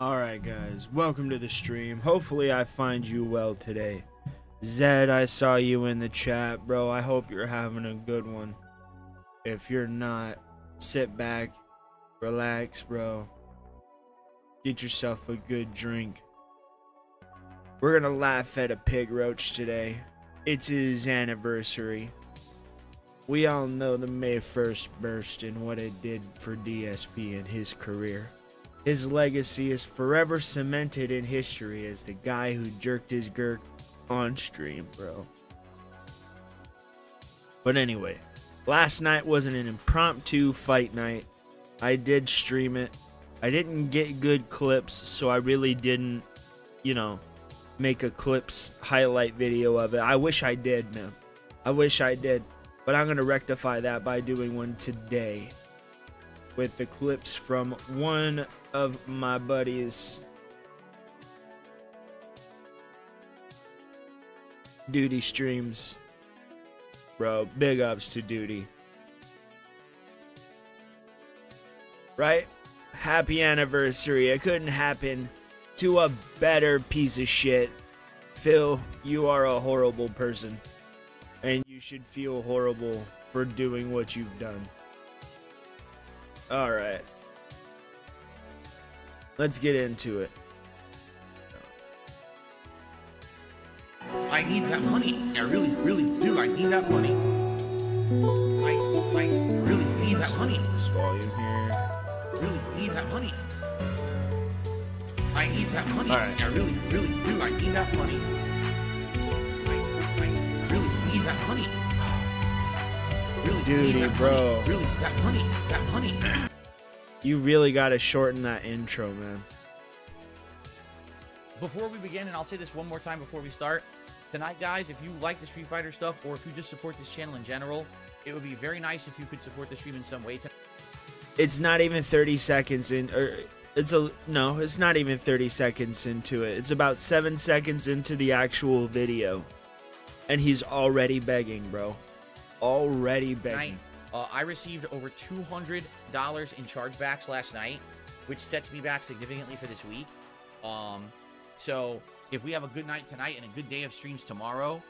Alright guys, welcome to the stream. Hopefully I find you well today. Zed, I saw you in the chat, bro. I hope you're having a good one. If you're not, sit back, relax, bro. Get yourself a good drink. We're gonna laugh at a pig roach today. It's his anniversary. We all know the May 1st burst and what it did for DSP and his career. His legacy is forever cemented in history as the guy who jerked his gurk on stream, bro. But anyway, last night was an impromptu fight night. I did stream it. I didn't get good clips, so I really didn't, make a clips highlight video of it. I wish I did, man. I wish I did. But I'm going to rectify that by doing one today with the clips from one of my buddies. Duty streams. Bro, big ups to Duty. Right? Happy anniversary. It couldn't happen to a better piece of shit. Phil, you are a horrible person. And you should feel horrible for doing what you've done. Alright. Let's get into it. I need that money. I really, really do. I need that money. I really need that money. This volume here. Really need that money. I need that money. All right. I really, really do. I need that money. I really need that money. Really Duty, need that bro. Money. Really, that money. That money. You really gotta shorten that intro, man. Before we begin, and I'll say this one more time before we start, tonight, guys, if you like the Street Fighter stuff, or if you just support this channel in general, it would be very nice if you could support the stream in some way. It's not even 30 seconds in, or it's not even 30 seconds into it. It's about 7 seconds into the actual video. And he's already begging, bro. Already begging. Tonight, I received over $200 in chargebacks last night, which sets me back significantly for this week. So if we have a good night tonight and a good day of streams tomorrow,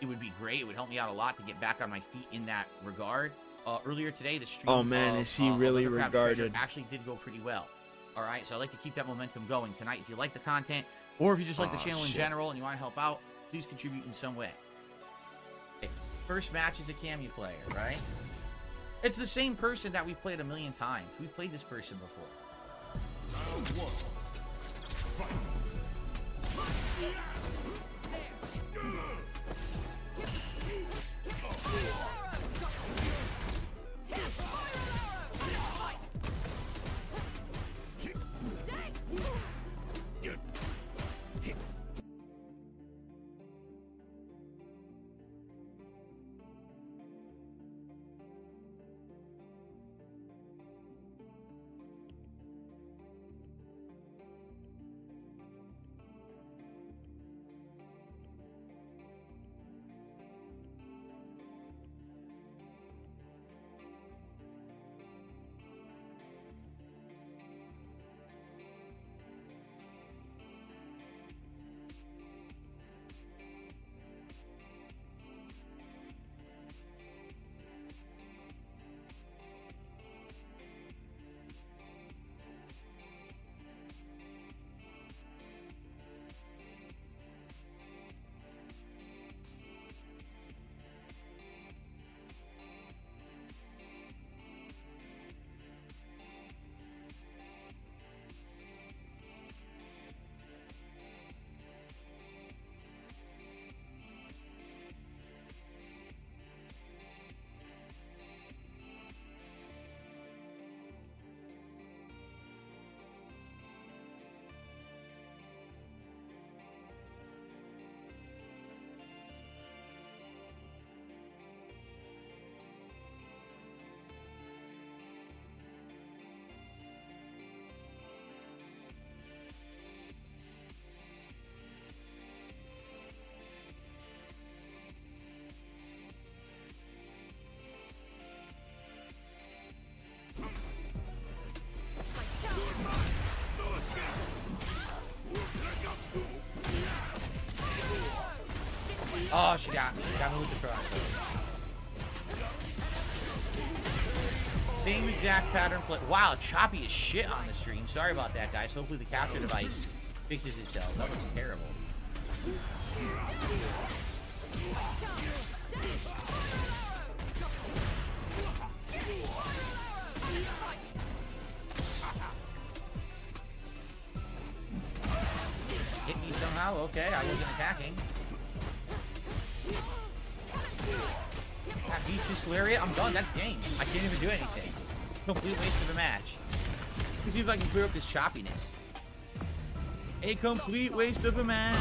it would be great. It would help me out a lot to get back on my feet in that regard. Earlier today, the stream Oh man, is he really Leathercraft regarded? Treasure actually did go pretty well. All right, so I'd like to keep that momentum going tonight. If you like the content, or if you just like the channel in general and you want to help out, please contribute in some way. Okay. First match is a Cammy player, right? It's the same person that we've played a million times. We've played this person before. Round one. Fight. Oh, she got me. Got me with the crossbow. Same exact pattern play. Wow, choppy as shit on the stream. Sorry about that, guys. Hopefully the capture device fixes itself. That looks terrible. Hit me somehow. Okay, I wasn't attacking. That beats this cool area. I'm done. That's game. I can't even do anything. Complete waste of a match. Let's see if I can clear up this choppiness. A complete waste of a match.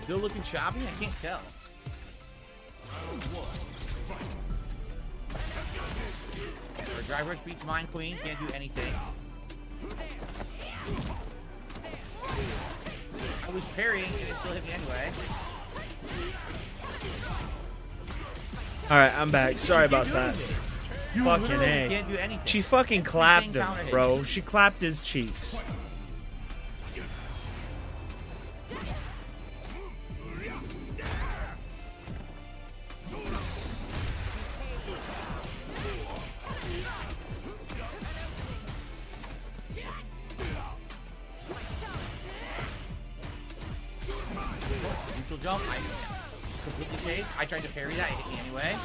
Still looking choppy? I can't tell. Our drive rush beats mine clean. Can't do anything. I was parrying and it still hit me anyway. Alright, I'm back. Sorry about that. You Fucking literally A. can't do anything. She fucking clapped him, counter hits. bro. She clapped his cheeks. Neutral jump. I completely saved. I tried to parry that. It hit me anyway.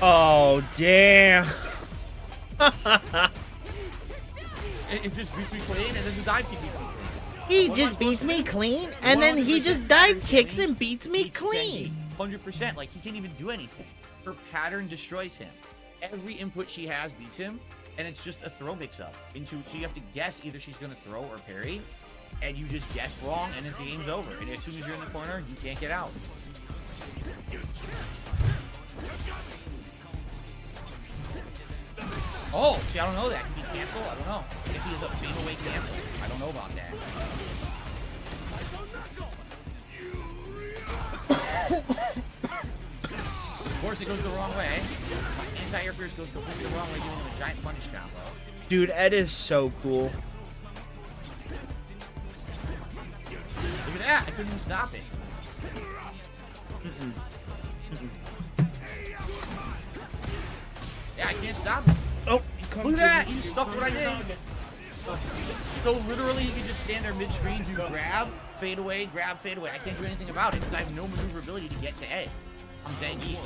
Oh, damn. It just beats me clean, and then the dive kick beats me clean. He just beats me clean, and then he just dive kicks and beats me clean. 100%. Like, he can't even do anything. Her pattern destroys him. Every input she has beats him, and it's just a throw mix-up. So you have to guess either she's going to throw or parry, and you just guess wrong, and then the game's over. And as soon as you're in the corner, you can't get out. Oh, see, I don't know that. Can he cancel? I don't know. I guess he has a fade away cancel. I don't know about that. Of course, it goes the wrong way. My anti-air pierce goes completely the wrong way, doing a giant punish combo. Dude, Ed is so cool. Look at that. I couldn't even stop it. Yeah, I can't stop it. Oh, Look at that! He just stuck what I did. So literally, you can just stand there mid-screen, do grab, fade away, grab, fade away. I can't do anything about it because I have no maneuverability to get to Ed. I'm Zangief.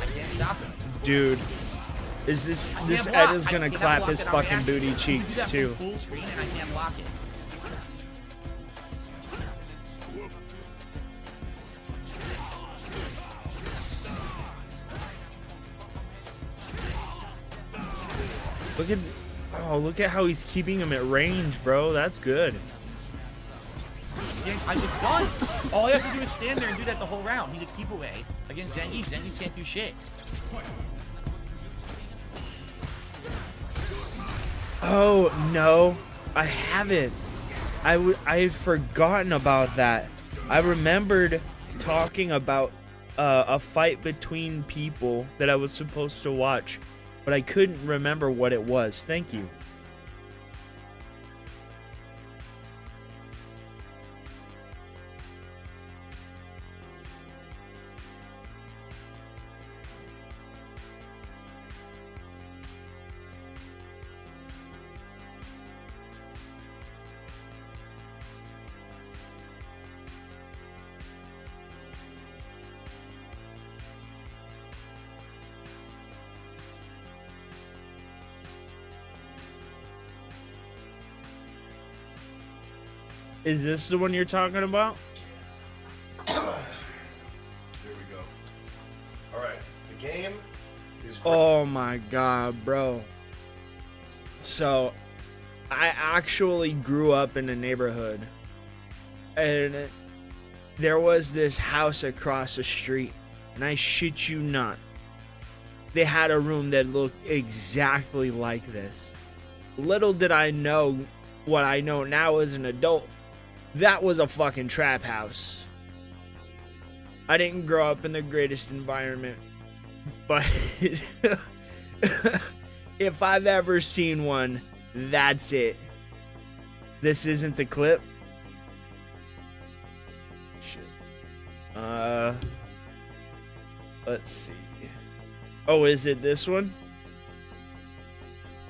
I can't stop him. Dude, is this Ed is gonna clap his fucking booty cheeks too. Full screen and I can't block it. Look at how he's keeping him at range, bro. That's good. It's done. All he has to do is stand there and do that the whole round. He's a keep away against Zangief. Zangief can't do shit. Oh no, I haven't. I had forgotten about that. I remembered talking about a fight between people that I was supposed to watch, but I couldn't remember what it was. Thank you. Is this the one you're talking about? Here we go. Alright, the game is great. Oh my god, bro. So, I actually grew up in a neighborhood, and there was this house across the street, and I shit you not, they had a room that looked exactly like this. Little did I know what I know now as an adult. That was a fucking trap house. I didn't grow up in the greatest environment, but if I've ever seen one, that's it. This isn't the clip. Shit. Let's see. Oh, is it this one?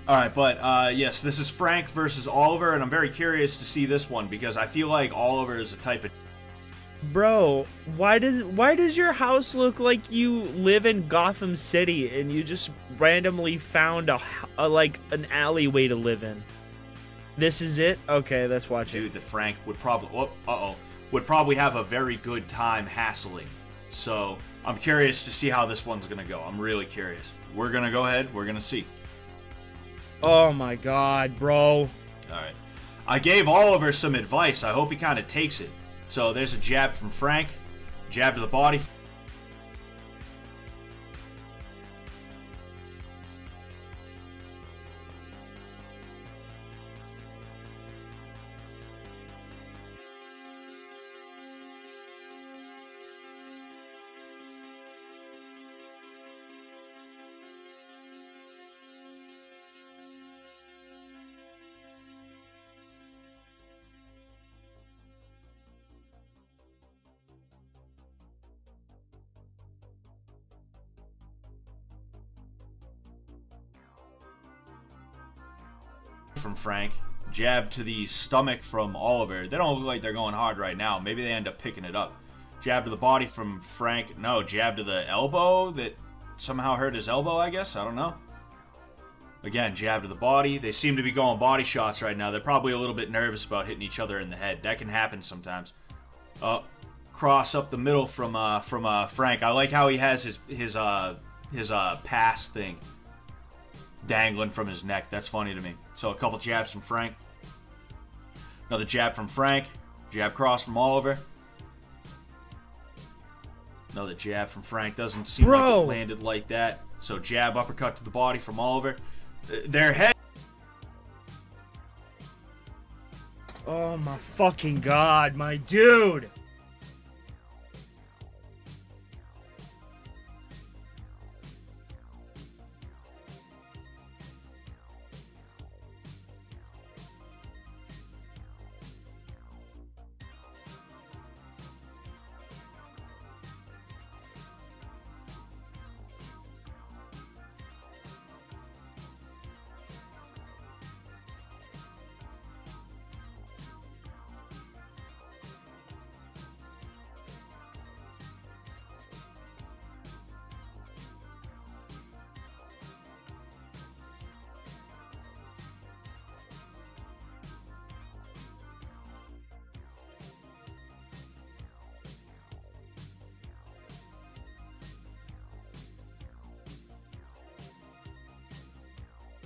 All right, but yes, this is Frank versus Oliver, and I'm very curious to see this one because I feel like Oliver is a type of... Bro, why does your house look like you live in Gotham City and you just randomly found a like an alleyway to live in? This is it? Okay, let's watch it. Dude, that Frank would probably... would probably have a very good time hassling. So, I'm curious to see how this one's gonna go. I'm really curious. We're gonna go ahead. We're gonna see. Oh my god, bro. Alright. I gave Oliver some advice. I hope he kind of takes it. So there's a jab from Frank. Jab to the body. From Frank. Jab to the stomach from Oliver. They don't look like they're going hard right now. Maybe they end up picking it up. Jab to the body from Frank. No, jab to the elbow that somehow hurt his elbow, I guess. I don't know. Again, jab to the body. They seem to be going body shots right now. They're probably a little bit nervous about hitting each other in the head. That can happen sometimes. Cross up the middle from Frank. I like how he has his pass thing dangling from his neck. That's funny to me. So a couple jabs from Frank. Another jab from Frank. Jab cross from Oliver. Another jab from Frank. Doesn't seem like it landed like that. So jab, uppercut to the body from Oliver. Their head. Oh my fucking god, my dude.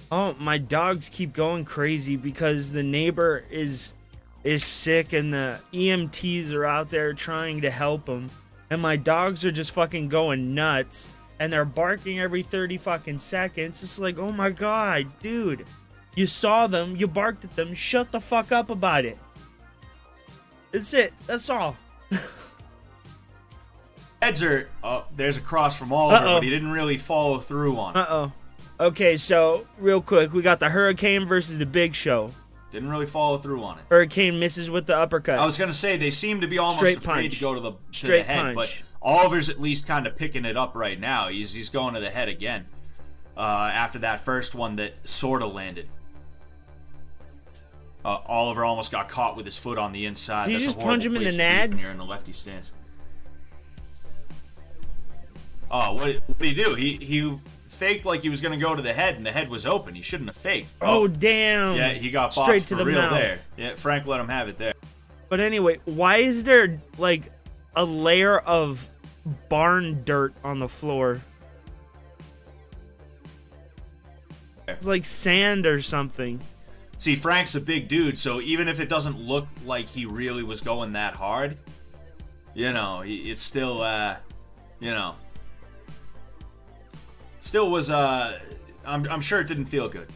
Oh, my dogs keep going crazy because the neighbor is sick and the EMTs are out there trying to help him. And my dogs are just fucking going nuts. And they're barking every 30 fucking seconds. It's like, oh my god, dude. You saw them, you barked at them, shut the fuck up about it. That's it, that's all. Heads are... Oh, there's a cross from Oliver, but he didn't really follow through on it. Okay, so, real quick, we got the Hurricane versus the Big Show. Didn't really follow through on it. Hurricane misses with the uppercut. I was going to say, they seem to be almost afraid to go to the head, but Oliver's at least kind of picking it up right now. He's going to the head again after that first one that sort of landed. Oliver almost got caught with his foot on the inside. Did you just punch him in the nads? nads? When you're in the lefty stance. Oh, what did he do? He faked like he was going to go to the head, and the head was open. He shouldn't have faked. Oh, damn. Yeah, he got boxed straight to for the real mouth. there. Yeah, Frank let him have it there. But anyway, why is there, like, a layer of barn dirt on the floor? It's like sand or something. See, Frank's a big dude, so even if it doesn't look like he really was going that hard, you know, it's still, you know, still was, I'm sure it didn't feel good.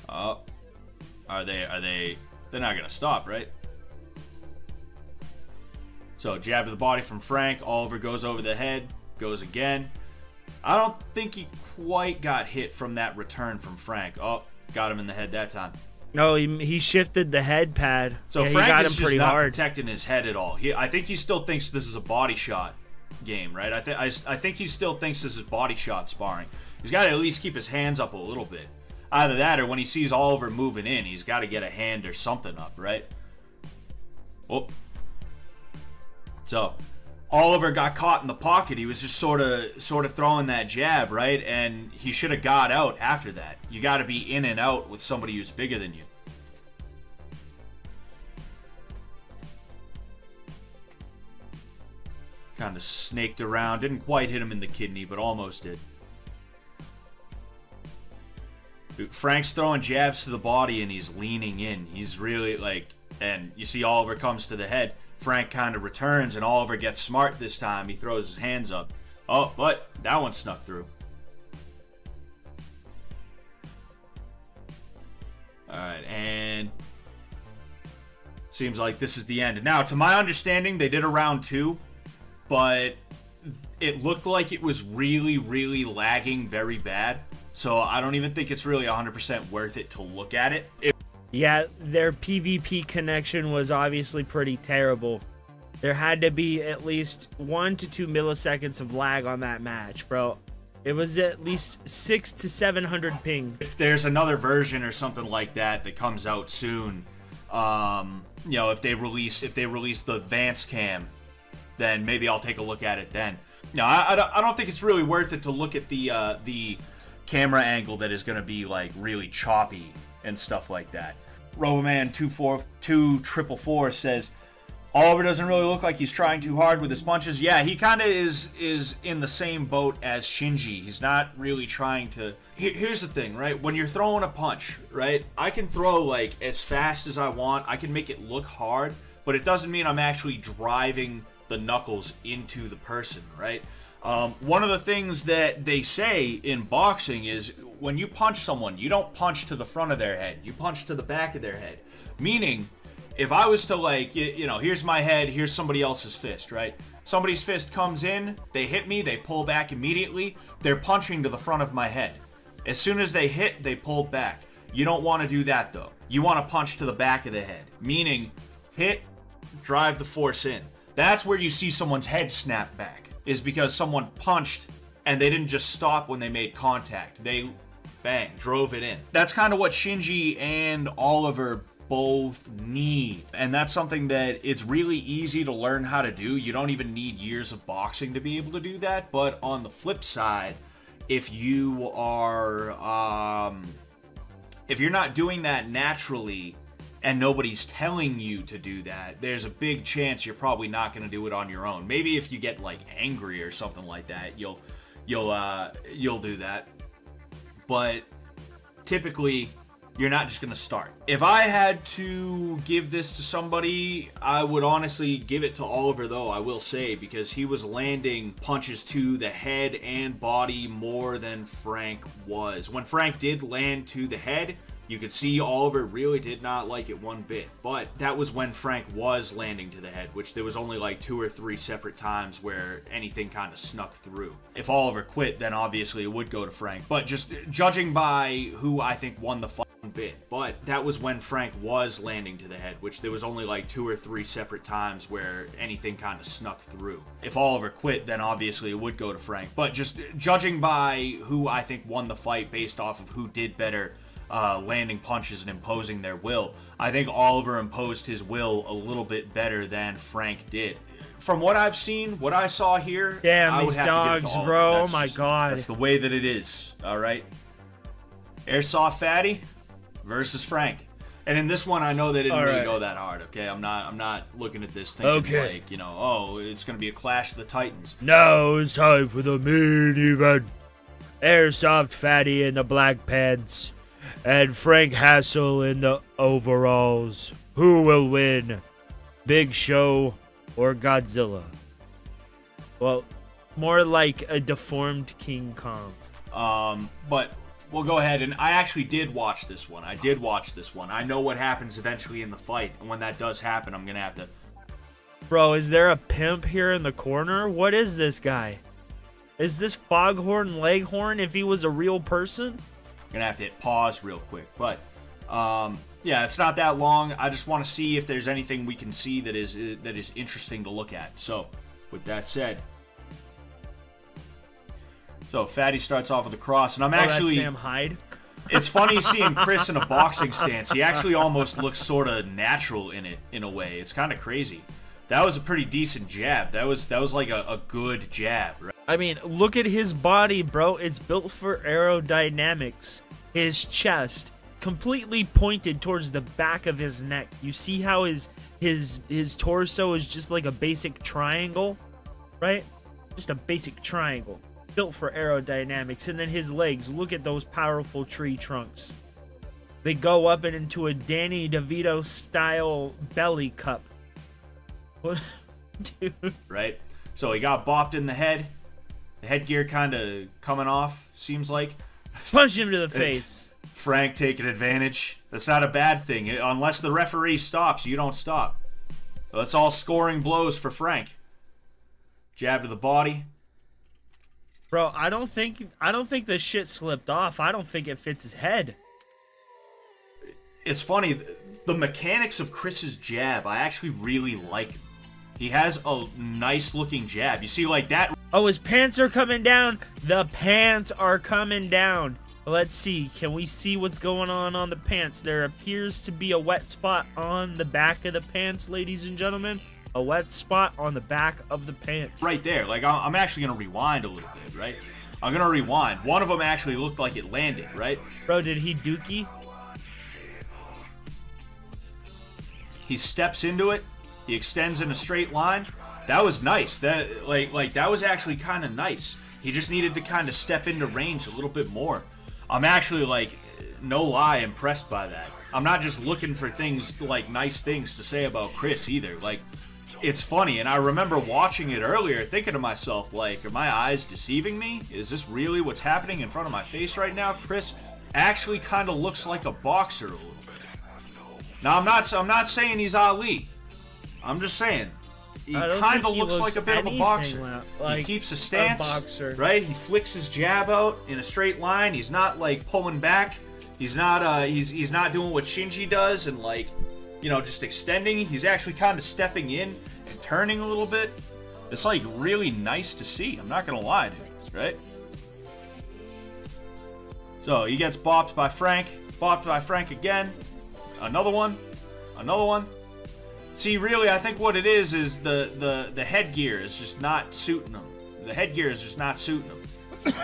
Oh, they're not gonna stop, right? So jab to the body from Frank. Oliver goes over the head. Goes again. I don't think he quite got hit from that return from Frank. Oh, got him in the head that time. No, he shifted the head pad. So yeah, Frank he got is him just pretty not hard. protecting his head at all. I think he still thinks this is a body shot game, right? I think he still thinks this is body shot sparring. He's got to at least keep his hands up a little bit. Either that or when he sees Oliver moving in, he's got to get a hand or something up, right? Oh. So Oliver got caught in the pocket. He was just sort of throwing that jab, right? And he should have got out after that. You got to be in and out with somebody who's bigger than you. Kind of snaked around. Didn't quite hit him in the kidney, but almost did. Dude, Frank's throwing jabs to the body and he's leaning in. He's really like, and you see Oliver comes to the head. Frank kind of returns and Oliver gets smart this time. He throws his hands up. Oh, but that one snuck through. Alright, and seems like this is the end. Now, to my understanding, they did a round 2, but it looked like it was really, really lagging very bad. So I don't even think it's really 100% worth it to look at it. Yeah, their PvP connection was obviously pretty terrible. There had to be at least 1 to 2 milliseconds of lag on that match, bro. It was at least 600 to 700 ping. If there's another version or something like that that comes out soon, you know, if they release the advanced cam, then maybe I'll take a look at it then. No, I don't think it's really worth it to look at the camera angle that is going to be like really choppy and stuff like that. Roboman242444 says Oliver doesn't really look like he's trying too hard with his punches. Yeah, he kind of is in the same boat as Shinji. He's not really trying to. Here's the thing, right? When you're throwing a punch, right? I can throw like as fast as I want. I can make it look hard, but it doesn't mean I'm actually driving the knuckles into the person, right? One of the things that they say in boxing is when you punch someone, you don't punch to the front of their head. You punch to the back of their head. Meaning, if I was to like, you know, here's my head, here's somebody else's fist, right? Somebody's fist comes in, they hit me, they pull back immediately. They're punching to the front of my head. As soon as they hit, they pulled back. You don't want to do that though. You want to punch to the back of the head. Meaning, hit, drive the force in. That's where you see someone's head snap back. Is because someone punched and they didn't just stop when they made contact. They, bang, drove it in. That's kind of what Shinji and Oliver both need. And that's something that it's really easy to learn how to do. You don't even need years of boxing to be able to do that. But on the flip side, if you are, if you're not doing that naturally, and nobody's telling you to do that, there's a big chance you're probably not going to do it on your own. Maybe if you get like angry or something like that, you'll do that. But typically, you're not just going to start. If I had to give this to somebody, I would honestly give it to Oliver though, I will say, because he was landing punches to the head and body more than Frank was. When Frank did land to the head, you could see Oliver really did not like it one bit, but that was when Frank was landing to the head, which there was only like 2 or 3 separate times where anything kind of snuck through. If Oliver quit, then obviously it would go to Frank, but just judging by who I think won the fight bit, but that was when Frank was landing to the head, which there was only like 2 or 3 separate times where anything kind of snuck through. If Oliver quit, then obviously it would go to Frank, but just judging by who I think won the fight based off of who did better landing punches and imposing their will, I think Oliver imposed his will a little bit better than Frank did. From what I've seen, what I saw here, damn, I would these have to give it dogs, to Oliver. bro. That's oh my god. That's the way that it is, alright? Airsoft Fatty versus Frank. And in this one, I know they didn't really go that hard, okay? I'm not looking at this thinking like, you know, oh, it's going to be a clash of the Titans. Now it's time for the main event. Airsoft Fatty in the black pants and Frank Hassel in the overalls. Who will win? Big Show or Godzilla? Well, more like a deformed King Kong. But we'll go ahead, and I actually did watch this one. I know what happens eventually in the fight, and when that does happen, I'm gonna have to Bro, is there a pimp here in the corner? What is this guy? Is this Foghorn Leghorn if he was a real person? Gonna have to hit pause real quick, but yeah, it's not that long. I just want to see if there's anything we can see that is interesting to look at. So, with that said, so Fatty starts off with a cross, and I'm actually that's Sam Hyde. It's funny seeing Chris in a boxing stance. He actually almost looks sort of natural in it, in a way. It's kind of crazy. That was a pretty decent jab. That was like a good jab, right? I mean, look at his body, bro. It's built for aerodynamics. His chest completely pointed towards the back of his neck. You see how his torso is just like a basic triangle, right? Just a basic triangle. Built for aerodynamics. And then his legs, look at those powerful tree trunks. They go up and into a Danny DeVito style belly cup. Dude. Right? So he got bopped in the head. The headgear kind of coming off, seems like. Punch him to the face. Frank taking advantage. That's not a bad thing. Unless the referee stops, you don't stop. So it's all scoring blows for Frank. Jab to the body. Bro, I don't think the shit slipped off. I don't think it fits his head. It's funny, the mechanics of Chris's jab, I actually really like. He has a nice looking jab. You see, like that. Oh, his pants are coming down. The pants are coming down. Let's see. Can we see what's going on the pants? There appears to be a wet spot on the back of the pants, ladies and gentlemen. A wet spot on the back of the pants. Right there. Like, I'm actually going to rewind a little bit, right? I'm going to rewind. One of them actually looked like it landed, right? Bro, did he dookie? He steps into it. He extends in a straight line. That was nice. That like that was actually kind of nice. He just needed to kind of step into range a little bit more. I'm actually, like, no lie, impressed by that. I'm not just looking for things, like, nice things to say about Chris either. Like, it's funny, and I remember watching it earlier thinking to myself, like, are my eyes deceiving me? Is this really what's happening in front of my face right now? Chris actually kind of looks like a boxer a little bit. Now, I'm not saying he's Ali. I'm just saying he kind of looks like a bit of a boxer. Like he keeps a stance, right? He flicks his jab out in a straight line. He's not, like, pulling back. He's not he's not doing what Shinji does and, like, you know, just extending. He's actually kind of stepping in and turning a little bit. It's, like, really nice to see. I'm not gonna lie to you, right? So he gets bopped by Frank. Bopped by Frank again. Another one. Another one. See, really, I think what it is the headgear is just not suiting him. The headgear is just not suiting him.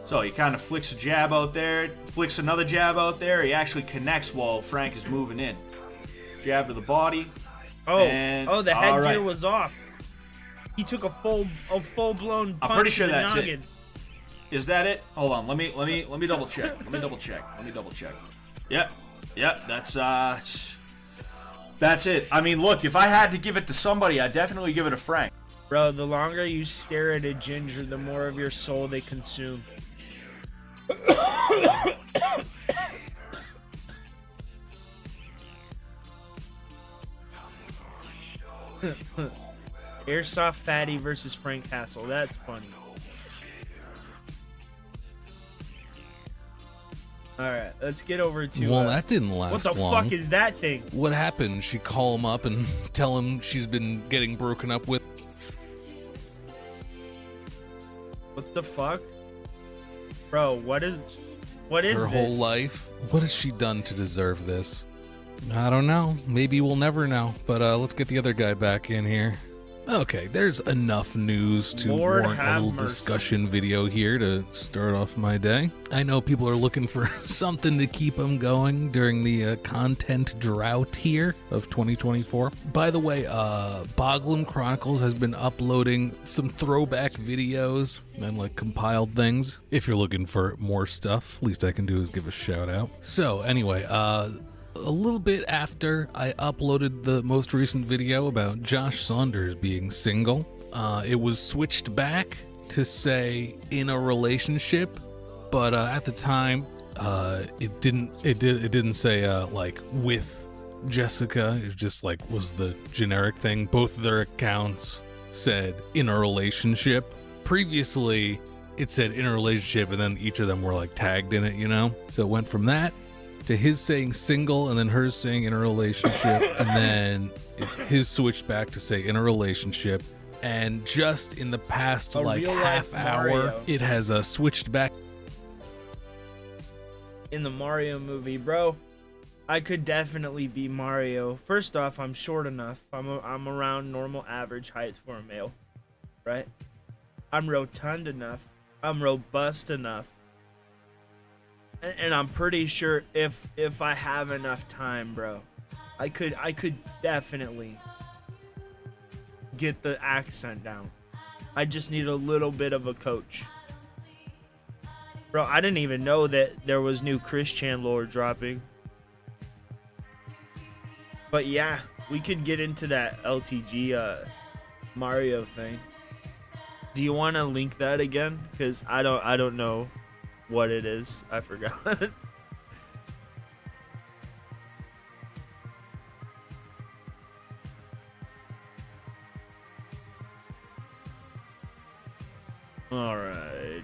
So he kind of flicks a jab out there, flicks another jab out there. He actually connects while Frank is moving in. Jab to the body. Oh, and, the headgear was off. He took a full blown punch. I'm pretty sure to the that's noggin. it. Is that it? Hold on, let me double check. Let me double check. Yep, that's it. I mean, look, if I had to give it to somebody, I'd definitely give it to Frank. Bro, the longer you stare at a ginger, the more of your soul they consume. Airsoft Fatty versus Frank Hassel. That's funny. Alright, let's get over to... Well, that didn't last long. What the fuck is that thing? What happened? She call him up and tell him she's been getting broken up with? What the fuck? Bro, what is her whole life? What has she done to deserve this? I don't know. Maybe we'll never know. But let's get the other guy back in here. Okay, there's enough news to warrant a little discussion video here to start off my day. I know people are looking for something to keep them going during the content drought here of 2024. By the way, Boglum Chronicles has been uploading some throwback videos and, like, compiled things. If you're looking for more stuff, least I can do is give a shout out. So anyway, a little bit after I uploaded the most recent video about Josh Saunders being single, it was switched back to say in a relationship, but at the time it didn't say like with Jessica is just like was the generic thing. Both of their accounts said in a relationship. Previously, it said in a relationship, and then each of them were like tagged in it, you know? So it went from that to his saying single, and then hers saying in a relationship, and then his switched back to say in a relationship. And just in the past like half hour, it has switched back. In the Mario movie, bro, I could definitely be Mario. First off, I'm short enough. I'm around normal average height for a male, right? I'm rotund enough. I'm robust enough. And I'm pretty sure if I have enough time, bro, I could definitely get the accent down. I just need a little bit of a coach. Bro, I didn't even know that there was new Christian lore dropping. But yeah, we could get into that LTG Mario thing. Do you want to link that again? Because I don't know what it is. I forgot. All right.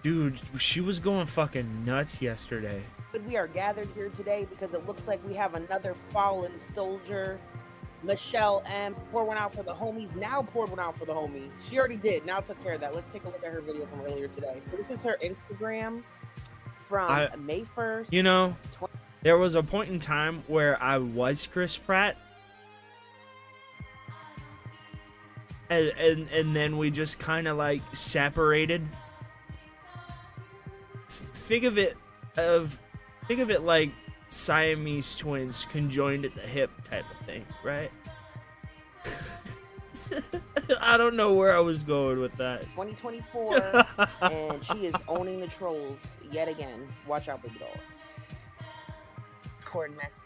Dude, she was going fucking nuts yesterday. But we are gathered here today because it looks like we have another fallen soldier. Michelle M. Pour one out for the homies. Now poured one out for the homie. She already did. Now took care of that. Let's take a look at her video from earlier today. This is her Instagram from May 1st. You know, there was a point in time where I was Chris Pratt. And then we just kind of like separated. Think of it like Siamese twins conjoined at the hip type of thing, right? I don't know where I was going with that. 2024, and she is owning the trolls yet again. Watch out, baby dolls. Cord mess.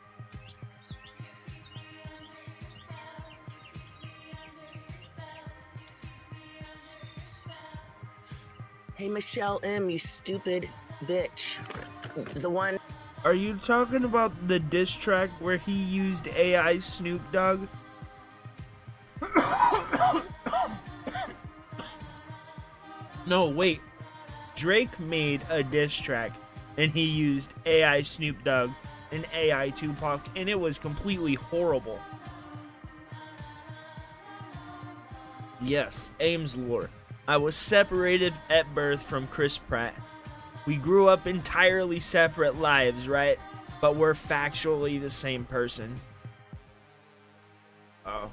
Hey, Michelle M., you stupid bitch. The one. Are you talking about the diss track where he used AI Snoop Dogg? No, wait. Drake made a diss track and he used AI Snoop Dogg and AI Tupac, and it was completely horrible. Yes, Ames lore. I was separated at birth from Chris Pratt. We grew up entirely separate lives, right? But we're factually the same person. Oh.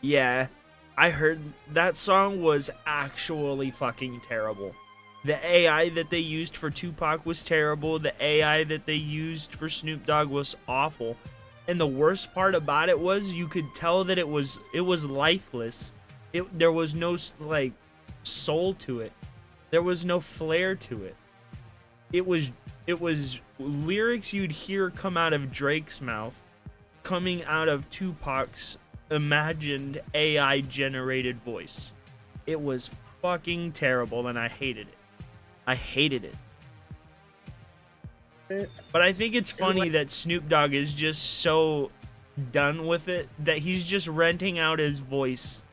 Yeah, I heard that song was actually fucking terrible. The AI that they used for Tupac was terrible. The AI that they used for Snoop Dogg was awful. And the worst part about it was you could tell that it was lifeless. There was no like soul to it. There was no flair to it. It was lyrics you'd hear come out of Drake's mouth, coming out of Tupac's imagined AI generated voice. It was fucking terrible and I hated it. I hated it. But I think it's funny that Snoop Dogg is just so done with it that he's just renting out his voice.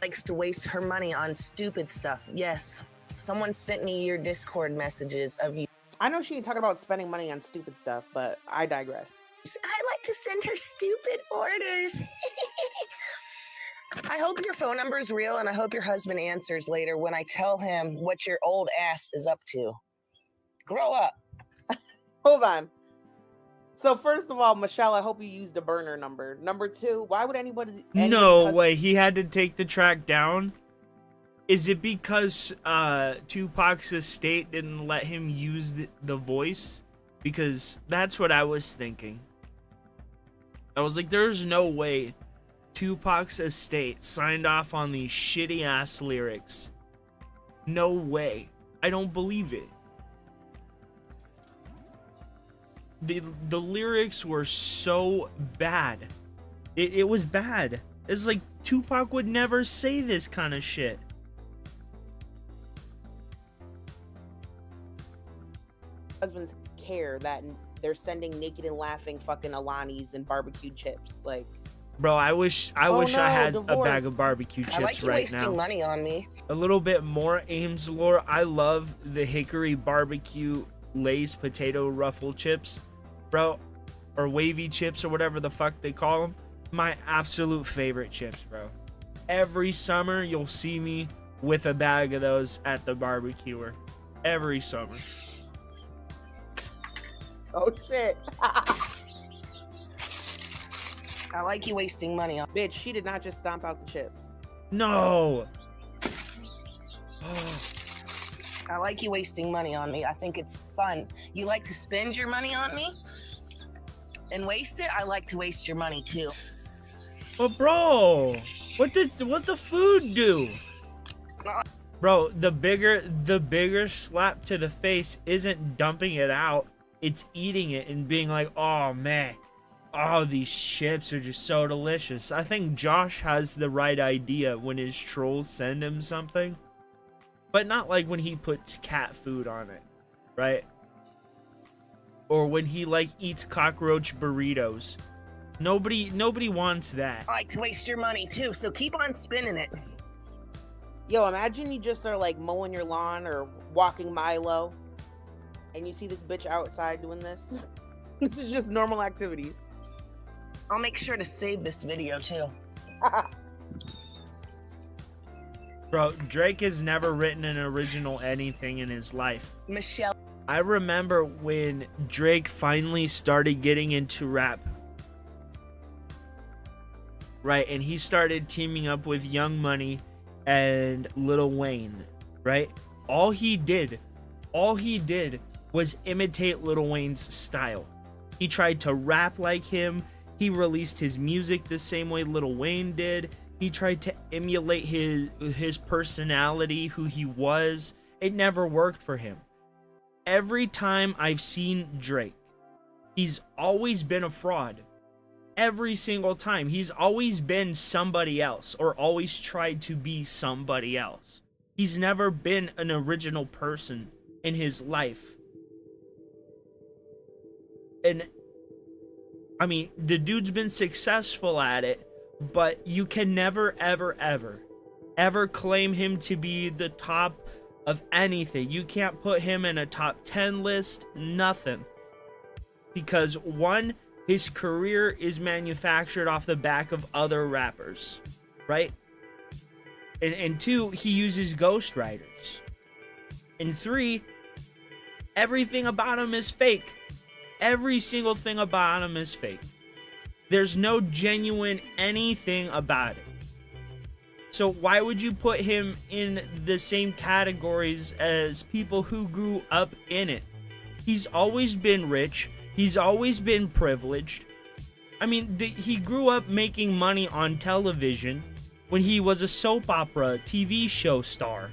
Likes to waste her money on stupid stuff. Yes. Someone sent me your Discord messages of you. I know she ain't talking about spending money on stupid stuff, but I digress. I like to send her stupid orders. I hope your phone number is real, and I hope your husband answers later when I tell him what your old ass is up to. Grow up. Hold on. So first of all, Michelle, I hope you used a burner number. Number two, why would anybody No way, he had to take the track down? Is it because Tupac's estate didn't let him use the voice? Because that's what I was thinking. I was like, there's no way Tupac's estate signed off on these shitty ass lyrics. No way. I don't believe it. The lyrics were so bad. It was bad. It's like Tupac would never say this kind of shit. Husbands care that they're sending naked and laughing fucking Alani's and barbecue chips. Like, Bro, I wish I had a bag of barbecue chips I like you right wasting now. money on me. A little bit more Ames lore. I love the hickory barbecue Lay's potato ruffle chips, bro, or wavy chips or whatever the fuck they call them. My absolute favorite chips, bro. Every summer you'll see me with a bag of those at the barbecuer. Every summer. oh shit. I like you wasting money on. Bitch, she did not just stomp out the chips. No. I like you wasting money on me. I think it's fun. You like to spend your money on me and waste it. I like to waste your money too. But bro, what the food do? Bro, the bigger slap to the face isn't dumping it out. It's eating it and being like, oh man, oh, these chips are just so delicious. I think Josh has the right idea when his trolls send him something. But not like when he puts cat food on it, right? Or when he like eats cockroach burritos. Nobody wants that. I like to waste your money too, so keep on spinning it. Yo, imagine you just are like mowing your lawn or walking Milo, and you see this bitch outside doing this. This is just normal activities. I'll make sure to save this video too. Bro, Drake has never written an original anything in his life. Michelle. I remember when Drake finally started getting into rap. Right, and he started teaming up with Young Money and Lil Wayne, right? All he did was imitate Lil Wayne's style. He tried to rap like him. He released his music the same way Lil Wayne did. He tried to emulate his personality, who he was. It never worked for him. Every time I've seen Drake, he's always been a fraud. Every single time. He's always been somebody else, or always tried to be somebody else. He's never been an original person in his life. And I mean, the dude's been successful at it, but you can never, ever claim him to be the top of anything. You can't put him in a top 10 list, nothing. Because one, his career is manufactured off the back of other rappers, right? And two, he uses ghostwriters. And three, everything about him is fake. Every single thing about him is fake. There's no genuine anything about it. So why would you put him in the same categories as people who grew up in it? He's always been rich. He's always been privileged. I mean, he grew up making money on television when he was a soap opera TV show star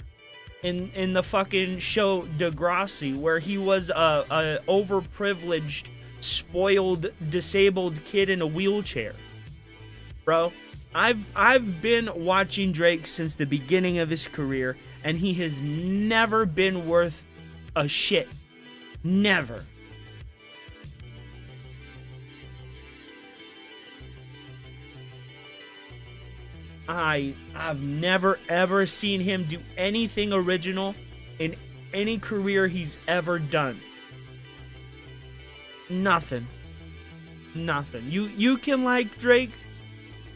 in the fucking show Degrassi, where he was a overprivileged, spoiled, disabled kid in a wheelchair. Bro, I've been watching Drake since the beginning of his career, and he has never been worth a shit. Never. I've never ever seen him do anything original in any career he's ever done. Nothing. You can like Drake,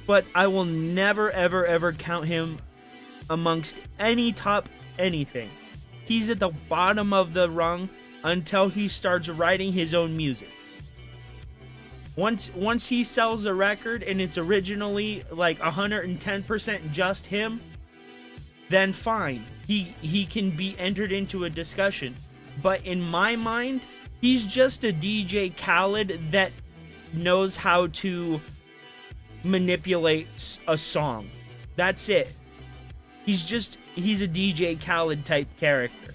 but I will never ever count him amongst any top anything. He's at the bottom of the rung until he starts writing his own music. Once he sells a record and it's originally like 110% just him, then fine. He can be entered into a discussion. But in my mind, he's just a DJ Khaled that knows how to manipulate a song. That's it. He's a DJ Khaled type character.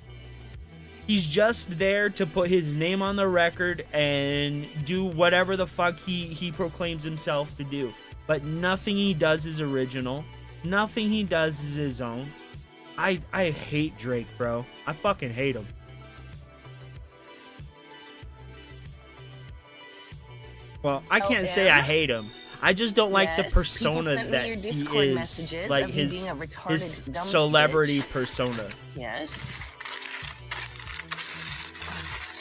He's just there to put his name on the record and do whatever the fuck he proclaims himself to do. But nothing he does is original. Nothing he does is his own. I hate Drake, bro. I fucking hate him. Well, I can't say I hate him. I just don't like the persona that he is, like his celebrity persona. Yes.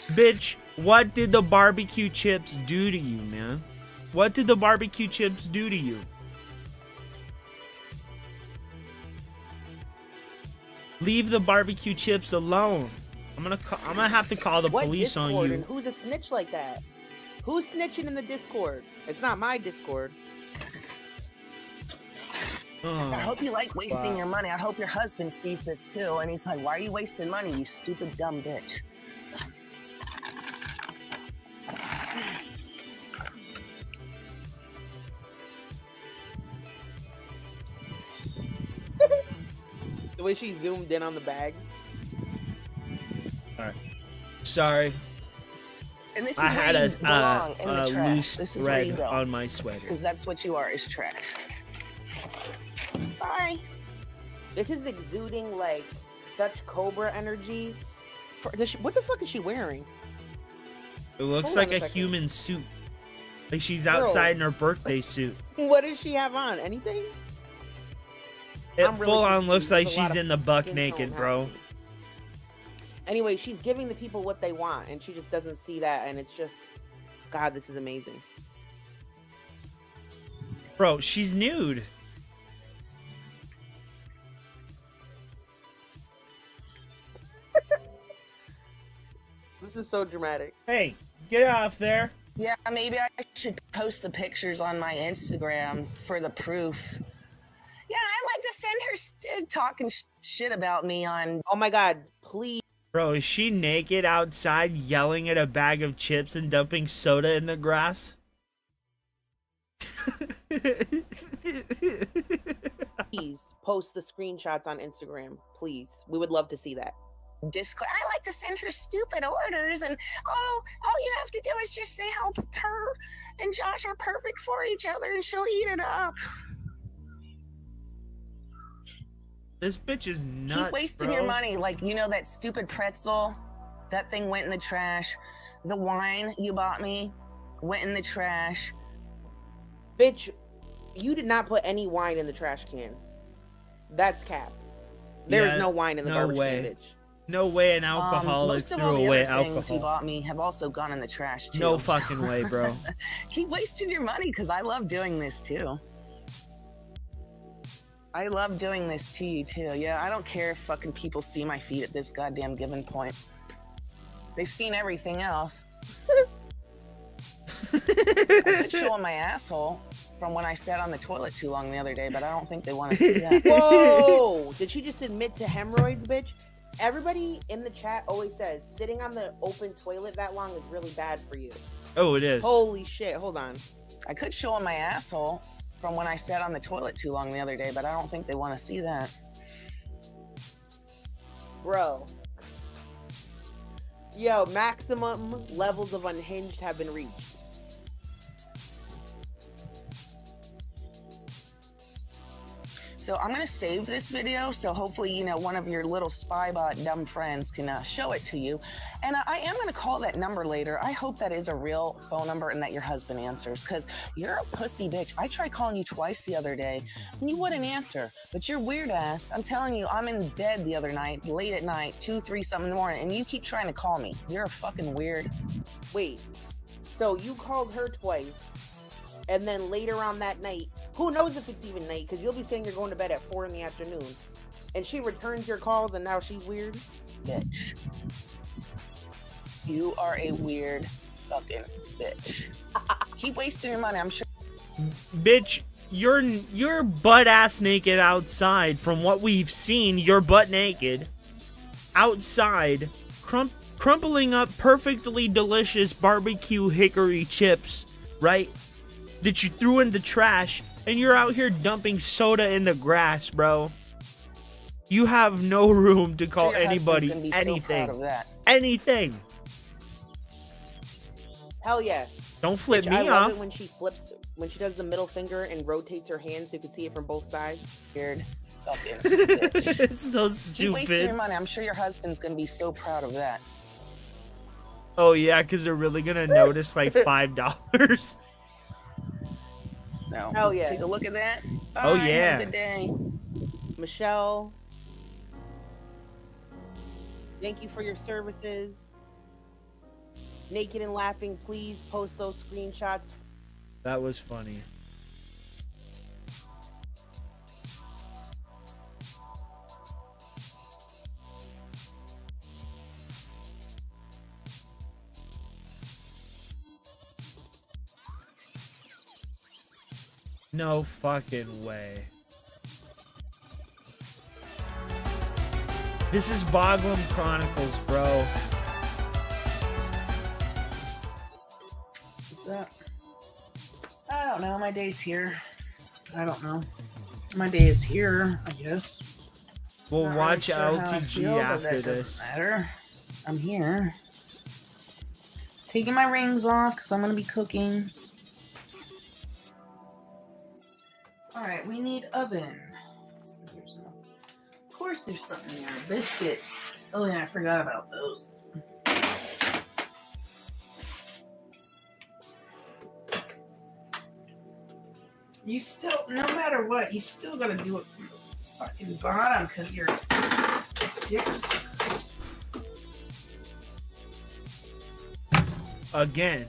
Bitch, what did the barbecue chips do to you, man? What did the barbecue chips do to you? Leave the barbecue chips alone. I'm gonna have to call the police on you. And who's a snitch like that? Who's snitching in the Discord? It's not my Discord. Oh, I hope you like wasting your money. I hope your husband sees this too, and he's like, "Why are you wasting money, you stupid dumb bitch?" The way she zoomed in on the bag. Alright. Sorry. And this is I had a loose this is where you thread go. on my sweater. Because that's what you are, is trash. Bye. This is exuding like such cobra energy. What the fuck is she wearing? It looks like a human suit. Like she's outside in her birthday suit. What does she have on? Anything? It full on looks like she's in the buck naked, bro. Anyway, she's giving the people what they want, and she just doesn't see that, and it's just, God, this is amazing. Bro, she's nude. This is so dramatic. Hey, get off there. Yeah, maybe I should post the pictures on my Instagram for the proof. Yeah, I'd like to send her talking shit about me on... Oh my God, please. Bro, is she naked outside yelling at a bag of chips and dumping soda in the grass? Please post the screenshots on Instagram, please. We would love to see that. Discord. I like to send her stupid orders, and all you have to do is just say how her and Josh are perfect for each other, and she'll eat it up. This bitch is nuts, Keep wasting your money. Like, you know that stupid pretzel? That thing went in the trash. The wine you bought me went in the trash. Bitch, you did not put any wine in the trash can. That's cap. There is no wine in the garbage can, bitch. No way an alcoholic threw away alcohol. Most of all the other things you bought me have also gone in the trash, too. No fucking way, bro. Keep wasting your money, because I love doing this, too. I love doing this to you, too. Yeah, I don't care if fucking people see my feet at this goddamn given point. They've seen everything else. I could show them my asshole from when I sat on the toilet too long the other day, but I don't think they want to see that. Whoa! Did she just admit to hemorrhoids, bitch? Everybody in the chat always says sitting on the open toilet that long is really bad for you. Oh, it is. Holy shit, hold on. I could show them my asshole from when I sat on the toilet too long the other day, but I don't think they want to see that. Bro. Yo, maximum levels of unhinged have been reached. So I'm going to save this video, so hopefully, you know, one of your little spy bot dumb friends can show it to you. And I am going to call that number later. I hope that is a real phone number and that your husband answers, because you're a pussy bitch. I tried calling you twice the other day, and you wouldn't answer. But you're weird ass. I'm telling you, I'm in bed the other night, late at night, 2, 3 something in the morning, and you keep trying to call me. You're a fucking weird. Wait, so you called her twice, and then later on that night, who knows if it's even night, because you'll be saying you're going to bed at 4 in the afternoon, and she returns your calls, and now she's weird? Bitch. You are a weird fucking bitch. Keep wasting your money, I'm sure. Bitch, you're butt ass naked outside. From what we've seen, you're butt naked outside, crumpling up perfectly delicious barbecue hickory chips, right? That you threw in the trash, and you're out here dumping soda in the grass, bro. You have no room to call anybody anything. So anything. Hell yeah. Don't flip me I love off. it when she flips, when she does the middle finger and rotates her hand so you can see it from both sides. Weird fucking bitch. It's so stupid. Keep wasting your money. I'm sure your husband's gonna be so proud of that. Oh yeah, because they're really gonna notice like $5. No. Hell yeah. Take a look at that. Bye, Oh, yeah. Have a good day. Michelle, thank you for your services. Naked and Laughing, please post those screenshots. That was funny. No fucking way. This is Boglum Chronicles, bro. What's that? I don't know. My day's here. I don't know. My day is here, I guess. We'll Not watch really sure how I LTG feel, but after that this. doesn't matter. I'm here. Taking my rings off because I'm going to be cooking. Alright, we need oven. Of course there's something there. Biscuits. Oh yeah, I forgot about those. You still, no matter what, you still gotta do it from the fucking bottom because you're dicks. Again.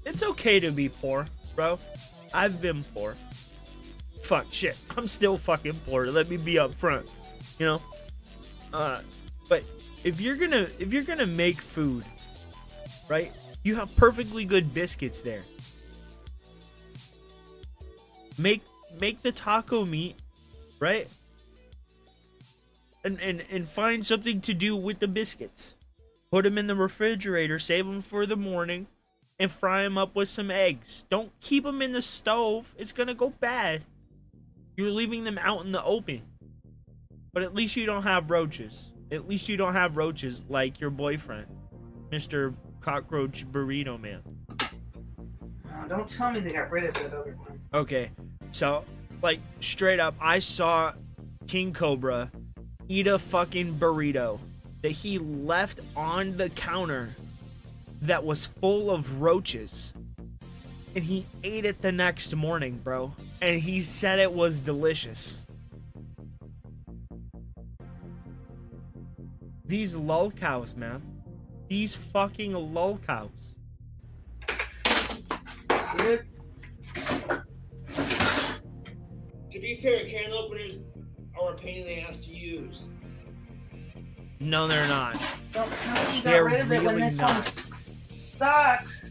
It's okay to be poor, bro. I've been poor. Fuck, shit. I'm still fucking poor. Let me be upfront. You know? But if you're gonna make food, right? You have perfectly good biscuits there. Make the taco meat, right? And find something to do with the biscuits. Put them in the refrigerator, save them for the morning, and fry them up with some eggs. Don't keep them in the stove. It's gonna go bad. You're leaving them out in the open. But at least you don't have roaches. At least you don't have roaches like your boyfriend, Mr. Cockroach Burrito Man. Oh, don't tell me they got rid of that other one. Okay, so, like, straight up, I saw King Cobra eat a fucking burrito that he left on the counter that was full of roaches. And he ate it the next morning, bro. And he said it was delicious. These lolcows, man. These fucking lolcows. Good. To be fair, can openers are a pain in the ass to use. No, they're not. Don't tell me you got They're rid of it when really this one not. sucks.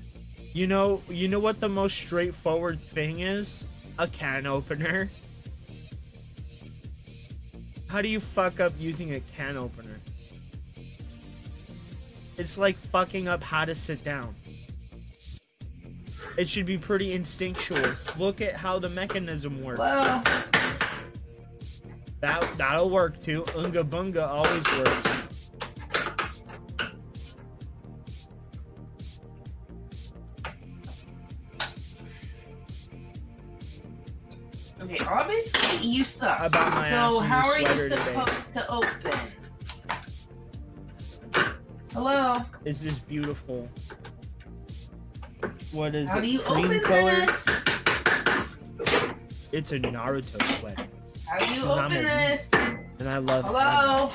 You know what the most straightforward thing is? A can opener. How do you fuck up using a can opener? It's like fucking up how to sit down. It should be pretty instinctual. Look at how the mechanism works. Well, That'll work too. Unga bunga always works. okay, obviously you suck. I bought my ass So a new how are you sweater today. supposed to open? Hello? Is this beautiful? What is How it? do you Cream open color? this? It's a Naruto sweater. How do you 'Cause I'm open a- this? And I love Hello?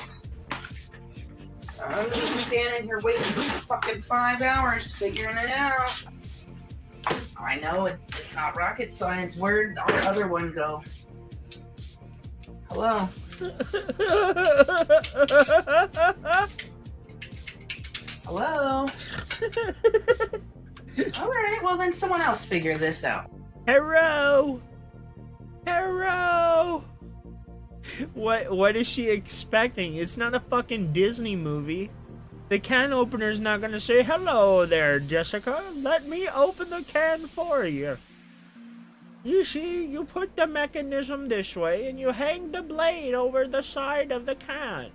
I'm just standing here waiting for fucking 5 hours figuring it out. I know it's not rocket science. Where'd our other one go? Hello? Hello? Alright, well then someone else figure this out. Hello! Hello! What is she expecting? It's not a fucking Disney movie. The can opener's not gonna say, hello there, Jessica. Let me open the can for you. You see, you put the mechanism this way and you hang the blade over the side of the can.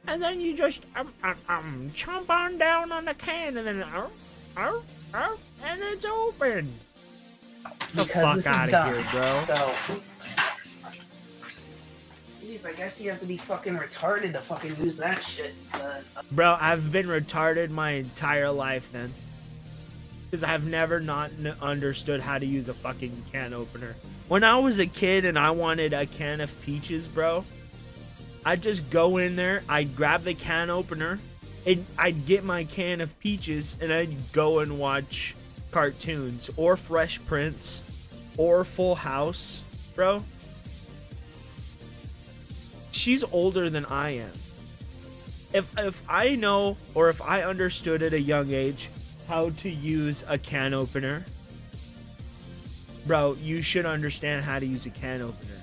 And then you just chomp on down on the can and then and it's open. The Because fuck this is outta dumb. here, bro. So, geez, I guess you have to be fucking retarded to fucking use that shit. Because Bro, I've been retarded my entire life then. because I've never not understood how to use a fucking can opener. When I was a kid and I wanted a can of peaches, bro, I'd just go in there, I'd grab the can opener, and I'd get my can of peaches, and I'd go and watch cartoons, or Fresh Prince, or Full House, bro. She's older than I am. If I know, or if I understood at a young age how to use a can opener, bro, you should understand how to use a can opener.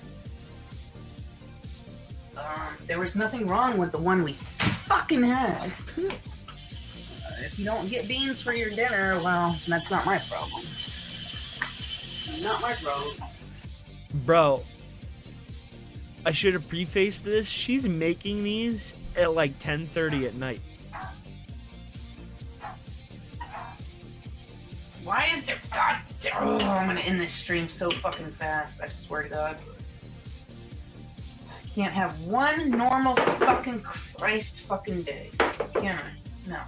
There was nothing wrong with the one we fucking had. If you don't get beans for your dinner, well, that's not my problem. Not my problem. Bro, I should have prefaced this. She's making these at like 10:30 at night. Why is there... God damn... Oh, I'm gonna end this stream so fucking fast. I swear to God. I can't have one normal fucking Christ fucking day. Can I? No.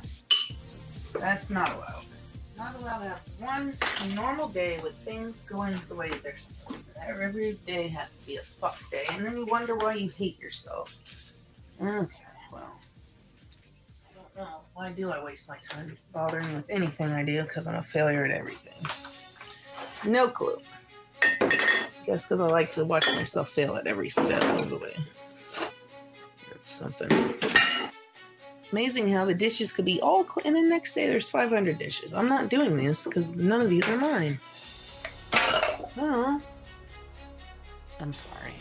That's not allowed. Not allowed to have one normal day with things going the way they're supposed to. Every day has to be a fuck day, and then you wonder why you hate yourself. Okay, well. I don't know. Why do I waste my time bothering with anything I do? Because I'm a failure at everything. No clue. Just because I like to watch myself fail at every step of the way. That's something. It's amazing how the dishes could be all clean, and then next day there's 500 dishes. I'm not doing this because none of these are mine. Oh. I'm sorry.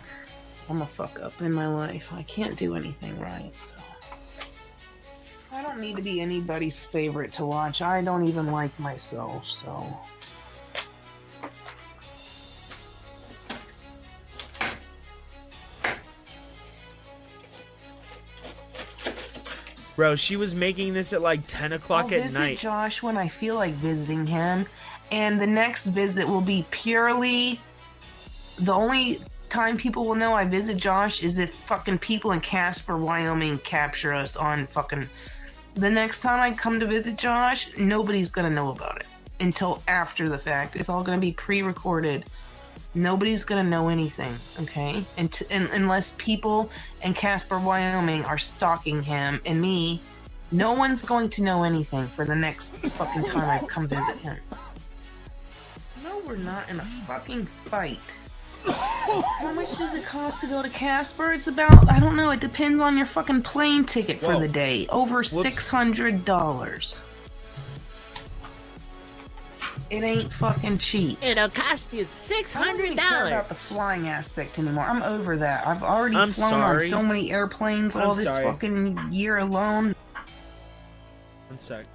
I'm a fuck up in my life. I can't do anything right, so. I don't need to be anybody's favorite to watch. I don't even like myself, so. Bro, she was making this at like 10 o'clock at visit night. Josh when I feel like visiting him, and the next visit will be purely the only time people will know I visit Josh is if fucking people in Casper, Wyoming capture us on fucking. The next time I come to visit Josh, nobody's gonna know about it until after the fact. It's all gonna be pre-recorded. Nobody's gonna know anything, okay? And unless people in Casper, Wyoming are stalking him and me, no one's going to know anything for the next fucking time I come visit him. No, we're not in a fucking fight. How much does it cost to go to Casper? It's about, I don't know, it depends on your fucking plane ticket for the day. Over $600. It ain't fucking cheap. It'll cost you $600. I don't even care about the flying aspect anymore. I'm over that. I've already flown on so many airplanes all this fucking year alone. 1 sec.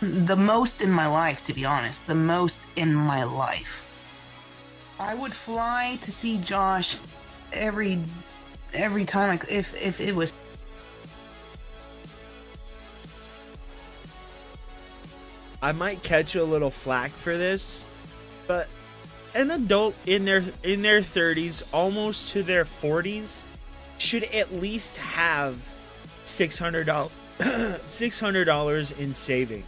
The most in my life, to be honest. The most in my life. I would fly to see Josh every time if it was. I might catch a little flack for this, but an adult in their 30s, almost to their 40s, should at least have $600 in savings.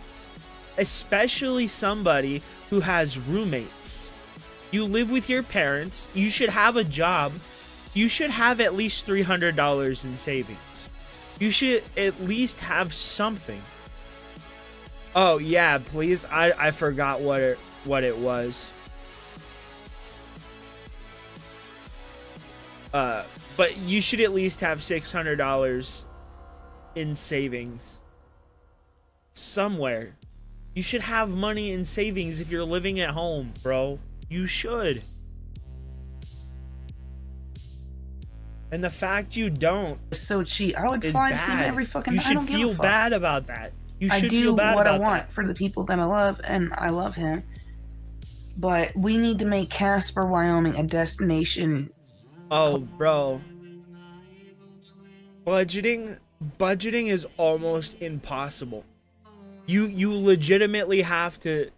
Especially somebody who has roommates. You live with your parents, you should have a job, you should have at least $300 in savings. You should at least have something. Oh yeah, please, I forgot what it was. But But you should at least have $600 in savings somewhere. You should have money in savings if you're living at home, bro. You should. And the fact you don't It's so cheap. I would is fly to see him bad. every fucking You night. I should don't give a feel fuck. bad about that. You I should do feel bad what I about want that. for the people that I love, and I love him. But we need to make Casper, Wyoming a destination. Oh, bro. Budgeting is almost impossible. You legitimately have to,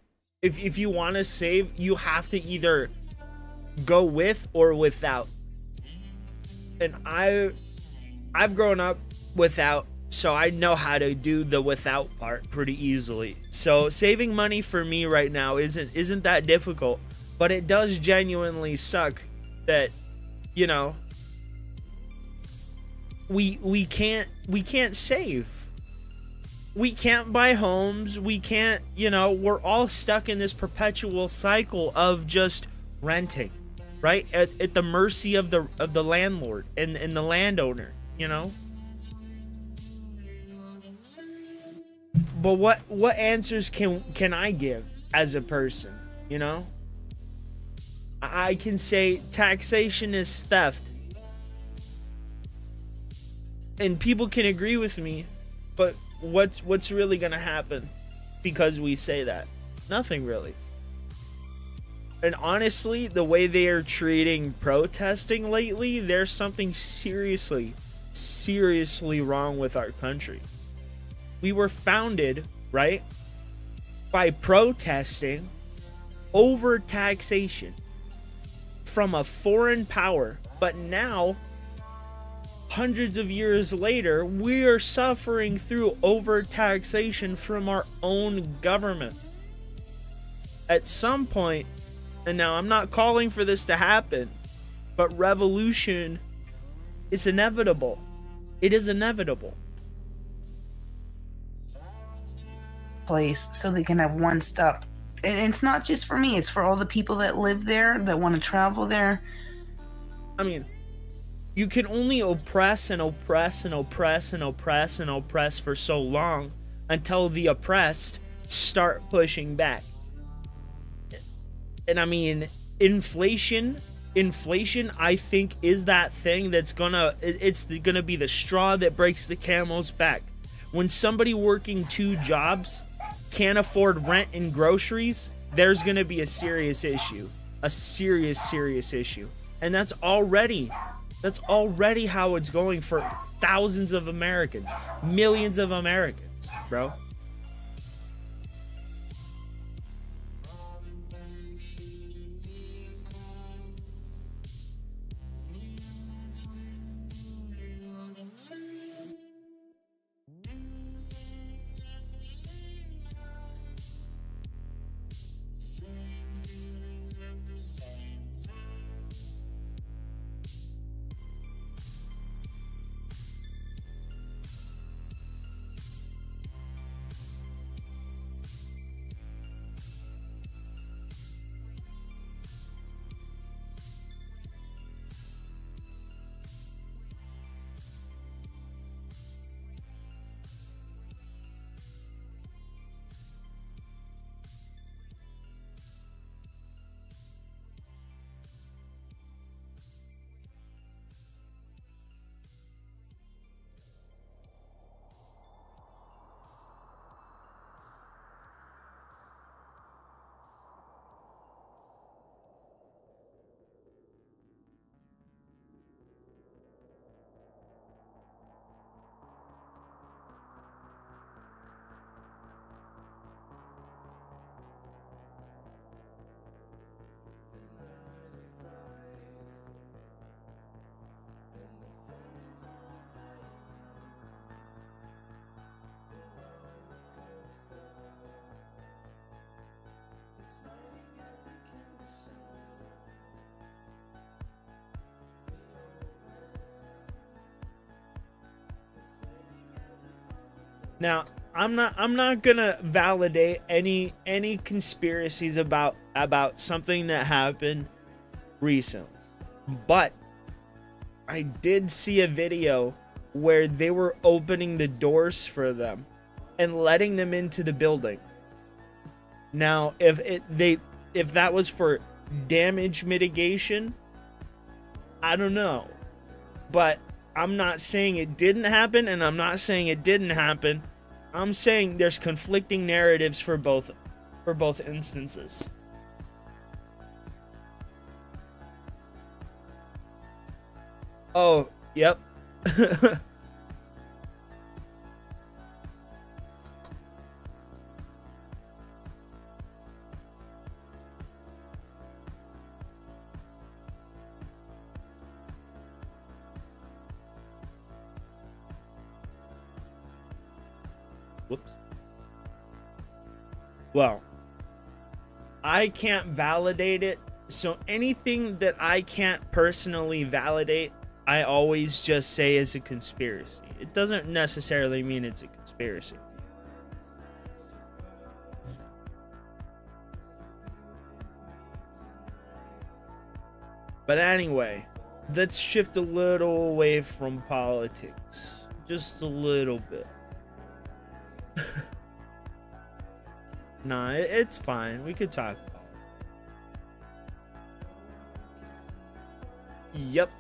if you want to save, you have to either go with or without. And I've grown up without, so I know how to do the without part pretty easily. So saving money for me right now isn't that difficult, but it does genuinely suck that, you know, we can't save. We can't buy homes. We can't, you know, we're all stuck in this perpetual cycle of just renting, right? At the mercy of the landlord and the landowner, you know? But what answers can I give as a person, you know? I can say taxation is theft. And people can agree with me, but what's really gonna happen because we say that? Nothing really. And honestly, the way they are treating protesting lately, there's something seriously wrong with our country. We were founded, right, by protesting over taxation from a foreign power, but now, hundreds of years later, we are suffering through overtaxation from our own government. At some point, and now I'm not calling for this to happen, but revolution is inevitable. It is inevitable. Place so they can have one stop. And it's not just for me, it's for all the people that live there, that want to travel there. I mean, you can only oppress and oppress and oppress and oppress and oppress for so long until the oppressed start pushing back. And I mean, inflation I think is that thing that's it's gonna be the straw that breaks the camel's back. When somebody working 2 jobs can't afford rent and groceries, there's gonna be a serious issue. A serious issue. And that's already how it's going for thousands of Americans, millions of Americans, bro. Now, I'm not gonna validate any conspiracies about something that happened recently, but I did see a video where they were opening the doors for them and letting them into the building. Now, if that was for damage mitigation, I don't know. But I'm not saying it didn't happen, and I'm not saying it didn't happen. I'm saying there's conflicting narratives for both instances. Oh, yep. Whoops. Well, I can't validate it, so anything that I can't personally validate, I always just say is a conspiracy. It doesn't necessarily mean it's a conspiracy. But anyway, let's shift a little away from politics. Just a little bit. Nah, it's fine. We could talk about it. Yep.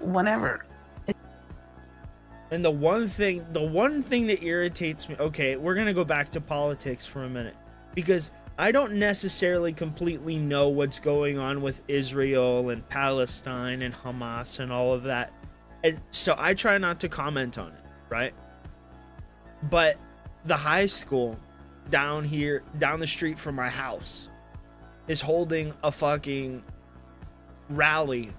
Whenever. And the one thing that irritates me, okay, we're going to go back to politics for a minute, because I don't necessarily completely know what's going on with Israel and Palestine and Hamas and all of that. And so I try not to comment on it, right? But the high school down the street from my house is holding a fucking rally.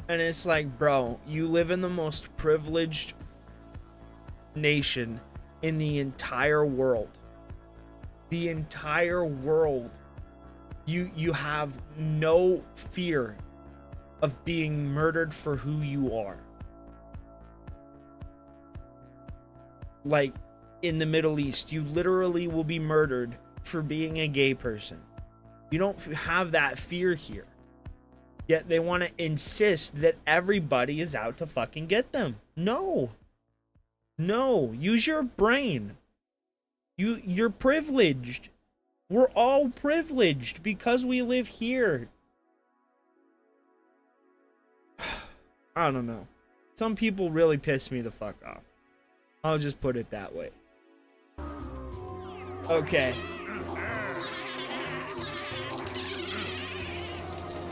And it's like, bro, you live in the most privileged nation in the entire world. The entire world. You have no fear of being murdered for who you are. Like, in the Middle East, you literally will be murdered for being a gay person. You don't have that fear here. Yet they want to insist that everybody is out to fucking get them. No. No. Use your brain. You're privileged. We're all privileged because we live here. I don't know. Some people really piss me the fuck off. I'll just put it that way. Okay.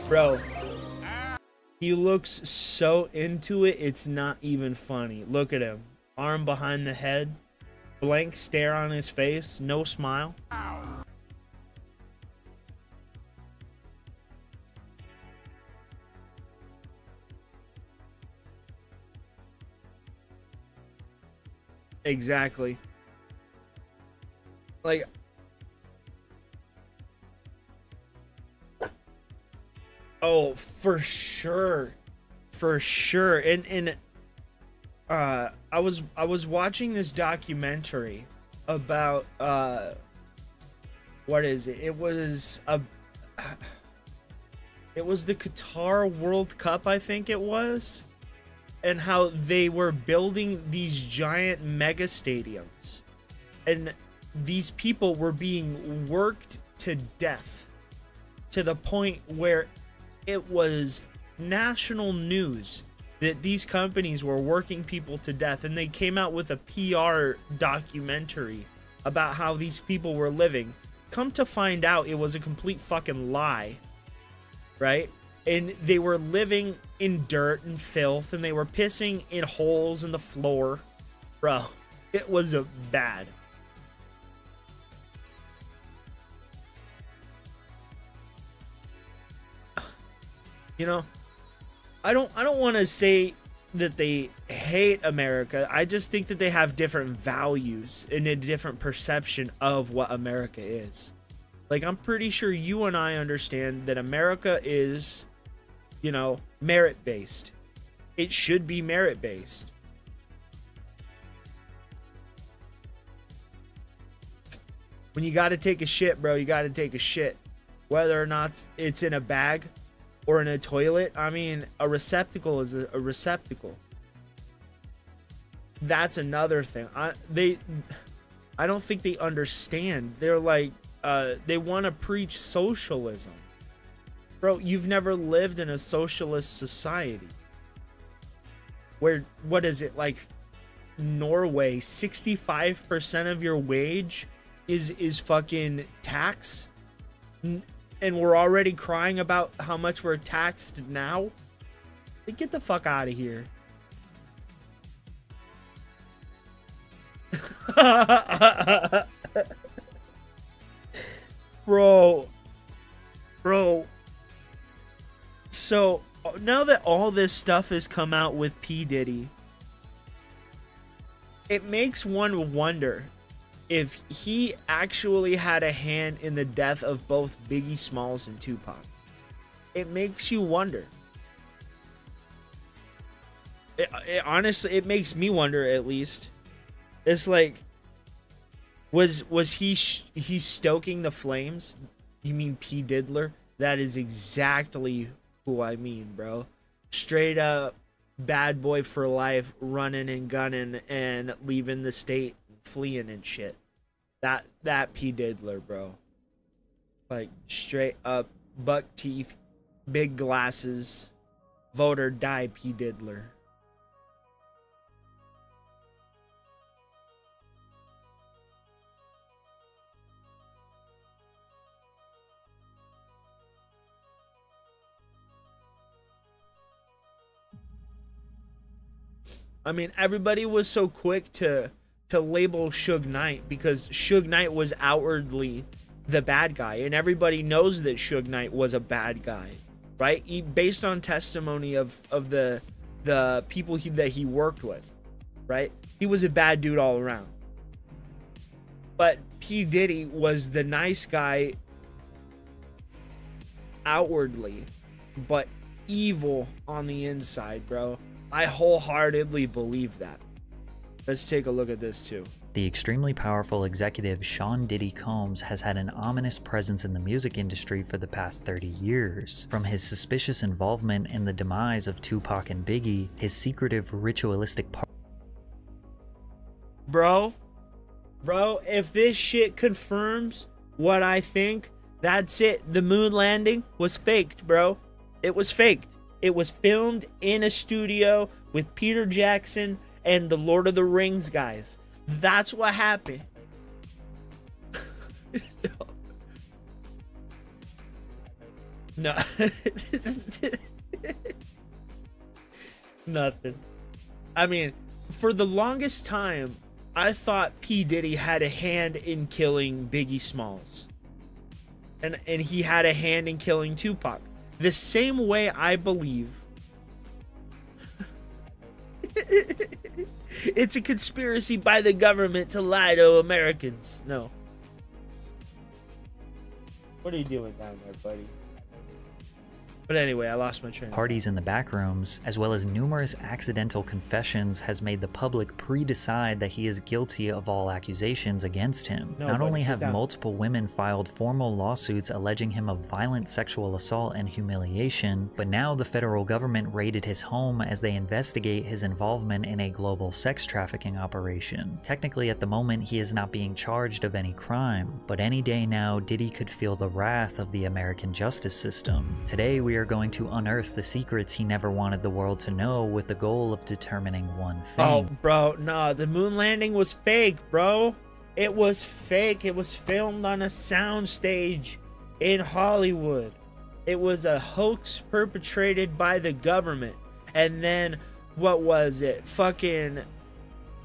Bro. He looks so into it, it's not even funny. Look at him. Arm behind the head. Blank stare on his face. No smile. Exactly. Like... Oh, for sure. For sure. And I was watching this documentary about what is it? It was the Qatar World Cup, I think it was, and how they were building these giant mega stadiums, and these people were being worked to death to the point where it was national news that these companies were working people to death, and they came out with a PR documentary about how these people were living. Come to find out, it was a complete fucking lie, right? And they were living in dirt and filth, and they were pissing in holes in the floor. Bro, it was bad. You know, I don't want to say that they hate America. I just think that they have different values and a different perception of what America is. Like, I'm pretty sure you and I understand that America is, you know, merit-based. It should be merit-based. When you got to take a shit, bro, you got to take a shit. Whether or not it's in a bag or in a toilet, I mean, a receptacle is a receptacle. That's another thing. I don't think they understand. They're like, they want to preach socialism. Bro, you've never lived in a socialist society. Where, what is it, like Norway, 65% of your wage is fucking tax? And we're already crying about how much we're taxed now? Like, get the fuck out of here. Bro. So now that all this stuff has come out with P. Diddy, it makes one wonder if he actually had a hand in the death of both Biggie Smalls and Tupac. It makes you wonder. Honestly, it makes me wonder, at least. It's like, was he stoking the flames? You mean P. Diddler? That is exactly who I mean, bro. Straight up bad boy for life, running and gunning and leaving the state, fleeing and shit. That P. Diddler, bro. Like, straight up buck teeth, big glasses, vote or die P. Diddler. I mean, everybody was so quick to label Suge Knight because Suge Knight was outwardly the bad guy, and everybody knows that Suge Knight was a bad guy, right? Based on testimony of the people that he worked with, right? He was a bad dude all around. But P. Diddy was the nice guy outwardly, but evil on the inside, bro. I wholeheartedly believe that. Let's take a look at this too. The extremely powerful executive Sean Diddy Combs has had an ominous presence in the music industry for the past 30 years. From his suspicious involvement in the demise of Tupac and Biggie, his secretive ritualistic Bro, if this shit confirms what I think, that's it. The moon landing was faked, bro. It was faked. It was filmed in a studio with Peter Jackson and the Lord of the Rings guys. That's what happened. No. Nothing. I mean, for the longest time, I thought P. Diddy had a hand in killing Biggie Smalls. And he had a hand in killing Tupac. The same way I believe it's a conspiracy by the government to lie to Americans. No. What are you doing down there, buddy? But anyway, I lost my train. Parties in the back rooms, as well as numerous accidental confessions, has made the public pre-decide that he is guilty of all accusations against him. Not only have multiple women filed formal lawsuits alleging him of violent sexual assault and humiliation, but now the federal government raided his home as they investigate his involvement in a global sex trafficking operation. Technically, at the moment, he is not being charged of any crime, but any day now, Diddy could feel the wrath of the American justice system. Today, we are going to unearth the secrets he never wanted the world to know with the goal of determining one thing. Oh, bro, no, the moon landing was fake, bro. It was fake. It was filmed on a soundstage in Hollywood. It was a hoax perpetrated by the government. And then, what was it? Fucking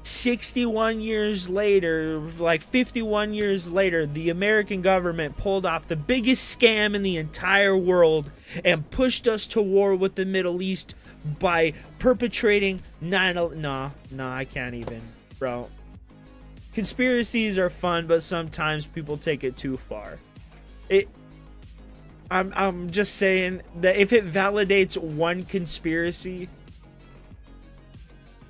61 years later, like 51 years later, the American government pulled off the biggest scam in the entire world and pushed us to war with the Middle East by perpetrating 9/11. No, I can't even, bro. Conspiracies are fun, but sometimes people take it too far. I'm just saying that if it validates one conspiracy,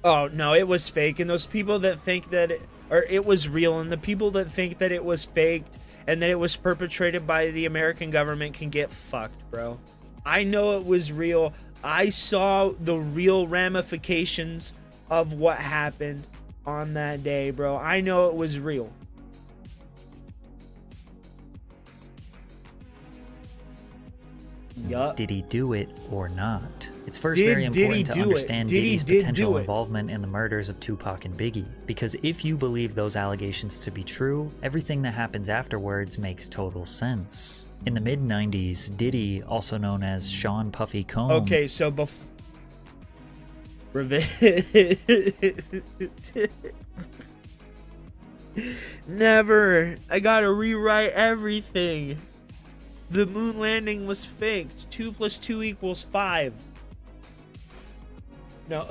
Oh, no, it was fake. And those people that think that it was real, and the people that think that it was faked and that it was perpetrated by the American government can get fucked, bro. I know it was real. I saw the real ramifications of what happened on that day, bro. I know it was real. Yup. Did he do it or not? It's first very important to understand Diddy's potential involvement in the murders of Tupac and Biggie, because if you believe those allegations to be true, everything that happens afterwards makes total sense. In the mid-90s, Diddy, also known as Sean Puffy Combs... Okay, so Never. I gotta rewrite everything. The moon landing was faked. 2 + 2 = 5. No.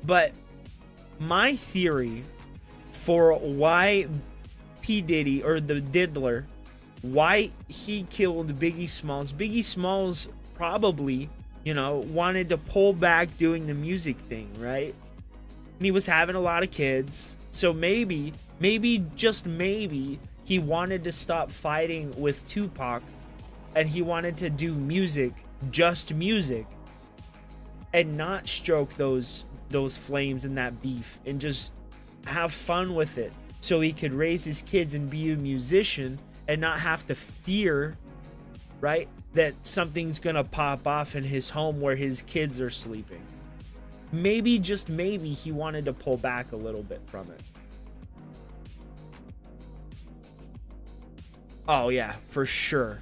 But my theory for why P. Diddy, or the Diddler, why he killed Biggie Smalls probably, you know, wanted to pull back doing the music thing, right? And he was having a lot of kids. So maybe, just maybe, he wanted to stop fighting with Tupac, and he wanted to do music, just music, and not stroke those flames and that beef, and just have fun with it, so he could raise his kids and be a musician and not have to fear, right, that something's gonna pop off in his home where his kids are sleeping. Maybe, just maybe, he wanted to pull back a little bit from it. Oh yeah, for sure.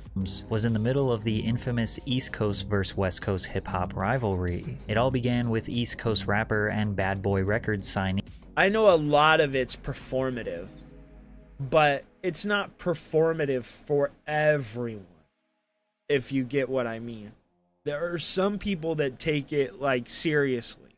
Was in the middle of the infamous East Coast vs West Coast hip-hop rivalry. It all began with East Coast rapper and Bad Boy Records signing. I know a lot of it's performative, but it's not performative for everyone, if you get what I mean. There are some people that take it, like, seriously.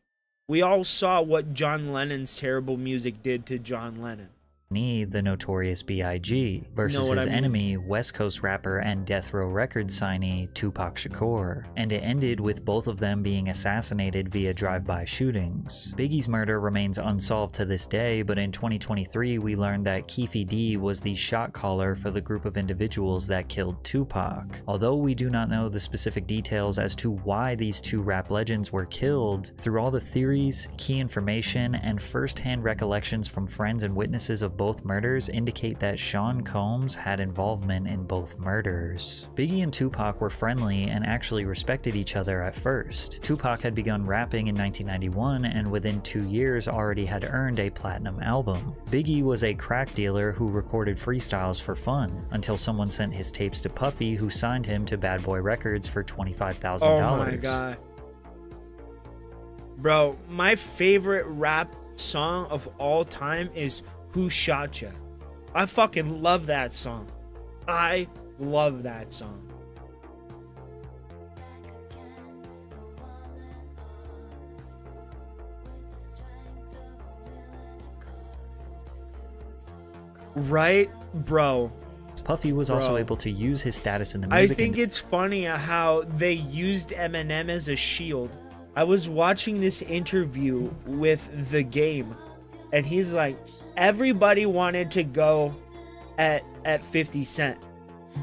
We all saw what John Lennon's terrible music did to John Lennon. The Notorious B.I.G. versus his enemy, West Coast rapper and Death Row Records signee Tupac Shakur, and it ended with both of them being assassinated via drive-by shootings. Biggie's murder remains unsolved to this day, but in 2023 we learned that Keefe D was the shot caller for the group of individuals that killed Tupac. Although we do not know the specific details as to why these two rap legends were killed, through all the theories, key information, and first-hand recollections from friends and witnesses of both murders indicate that Sean Combs had involvement in both murders. Biggie and Tupac were friendly and actually respected each other at first. Tupac had begun rapping in 1991 and within 2 years already had earned a platinum album. Biggie was a crack dealer who recorded freestyles for fun, until someone sent his tapes to Puffy, who signed him to Bad Boy Records for $25,000. Oh my god. Bro, my favorite rap song of all time is Who Shot Ya? I fucking love that song. I love that song. Right, bro. Puffy was also able to use his status in the music. I think it's funny how they used Eminem as a shield. I was watching this interview with The Game, and he's like, everybody wanted to go at 50 Cent,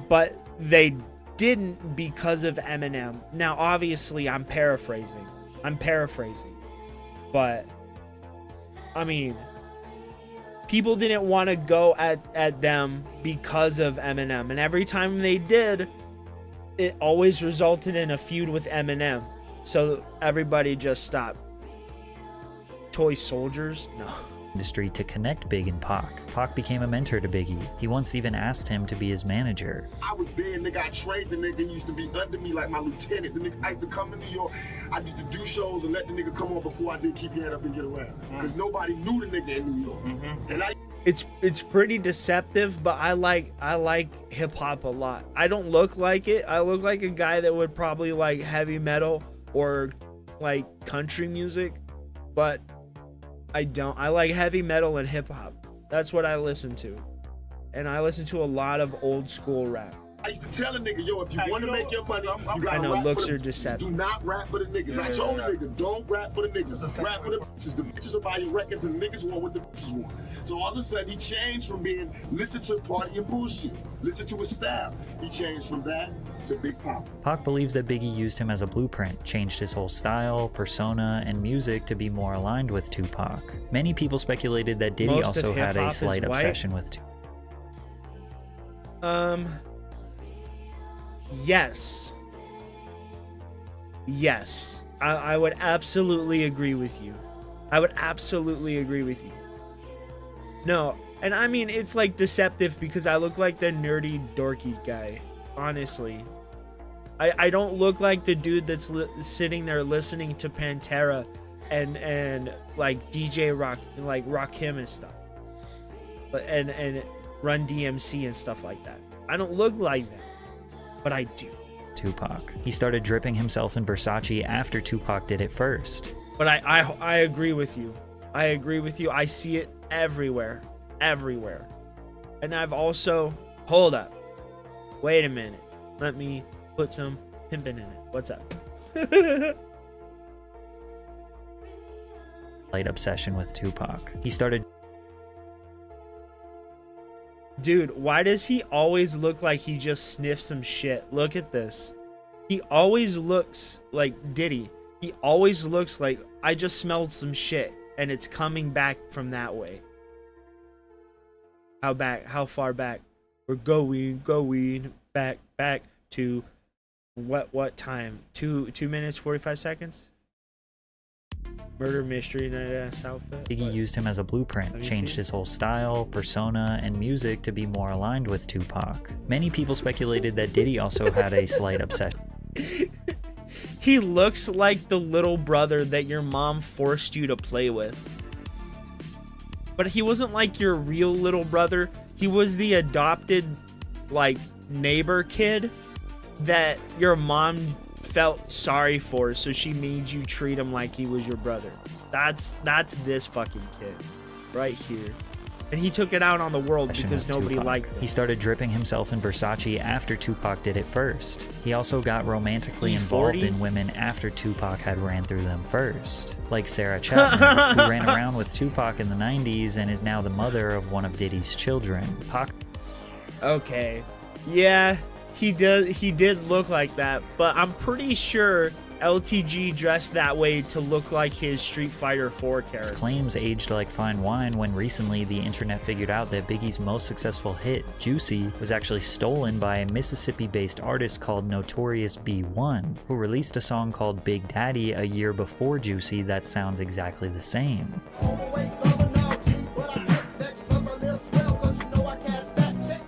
but they didn't because of Eminem. Now, obviously, I'm paraphrasing, but I mean, people didn't want to go at them because of Eminem, and every time they did, it always resulted in a feud with Eminem. So everybody just stopped. Toy soldiers? No. Industry to connect Big and Pac. Pac became a mentor to Biggie. He once even asked him to be his manager. I was there, nigga. I trained the nigga. Used to be under me like my lieutenant. The nigga, I used to come to New York. I used to do shows and let the nigga come on before I did keep your head up and get around. Because nobody knew the nigga in New York. And it's pretty deceptive, but I like hip hop a lot. I don't look like it. I look like a guy that would probably like heavy metal or like country music, but I don't. I like heavy metal and hip hop. That's what I listen to. And I listen to a lot of old school rap. I used to tell a nigga, yo, if you want to make your money, you I gotta know rap looks for are the deceptive. Do not rap for the niggas. I told the nigga, don't rap for the niggas. Rap for the bitches. The bitches will buy your records and the niggas want what the bitches want. So all of a sudden he changed from being listen to party and bullshit, listen to his style. He changed from that to Big Pop. Pac believes that Biggie used him as a blueprint, changed his whole style, persona, and music to be more aligned with Tupac. Many people speculated that Diddy Most also of had a hip-hop slight is white. obsession with Tupac. Yes. Yes. I would absolutely agree with you. I would absolutely agree with you. No, and I mean, it's like deceptive because I look like the nerdy, dorky guy. Honestly. I don't look like the dude that's sitting there listening to Pantera and like DJ Rock, like Rakim and stuff. And Run DMC and stuff like that. I don't look like that, but I do. Tupac. He started dripping himself in Versace after Tupac did it first. But I agree with you. I agree with you. I see it everywhere. Everywhere. And I've also... Hold up. Wait a minute. Let me put some pimping in it. What's up? Slight obsession with Tupac. He started... Dude, why does he always look like he just sniffed some shit? Look at this. He always looks like Diddy. He always looks like I just smelled some shit and it's coming back from that way. How far back? We're going back to what time? 2 minutes 45 seconds? Murder mystery night ass outfit. Biggie used him as a blueprint, changed his whole style, persona, and music to be more aligned with Tupac. Many people speculated that Diddy also had a slight obsession. He looks like the little brother that your mom forced you to play with. But he wasn't like your real little brother. He was the adopted, like, neighbor kid that your mom felt sorry for, so she made you treat him like he was your brother. That's this fucking kid right here. And he took it out on the world because nobody liked him. He started dripping himself in Versace after Tupac did it first. He also got romantically involved in women after Tupac had ran through them first. Like Sarah Chapman, who ran around with Tupac in the 90s and is now the mother of one of Diddy's children. Okay. Yeah, he did look like that, but I'm pretty sure LTG dressed that way to look like his Street Fighter 4 character. His claims aged like fine wine when recently the internet figured out that Biggie's most successful hit, Juicy, was actually stolen by a Mississippi-based artist called Notorious B1, who released a song called Big Daddy a year before Juicy that sounds exactly the same.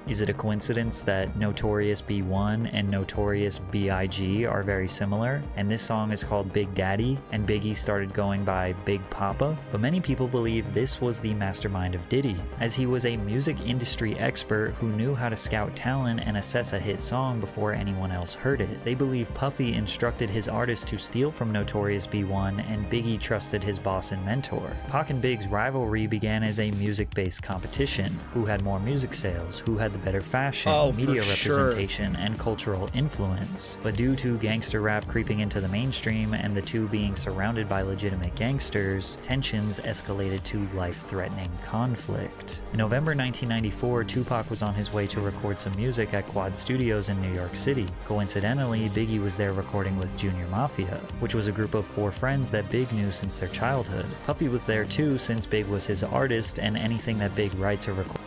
Is it a coincidence that Notorious B1 and Notorious B.I.G. are very similar, and this song is called Big Daddy, and Biggie started going by Big Papa? But many people believe this was the mastermind of Diddy, as he was a music industry expert who knew how to scout talent and assess a hit song before anyone else heard it. They believe Puffy instructed his artist to steal from Notorious B1, and Biggie trusted his boss and mentor. Pac and Big's rivalry began as a music-based competition. Who had more music sales? Who had the better fashion, media representation, and cultural influence. But due to gangster rap creeping into the mainstream and the two being surrounded by legitimate gangsters, tensions escalated to life-threatening conflict. In November 1994, Tupac was on his way to record some music at Quad Studios in New York City. Coincidentally, Biggie was there recording with Junior Mafia, which was a group of 4 friends that Big knew since their childhood. Puffy was there too, since Big was his artist, and anything that Big writes or records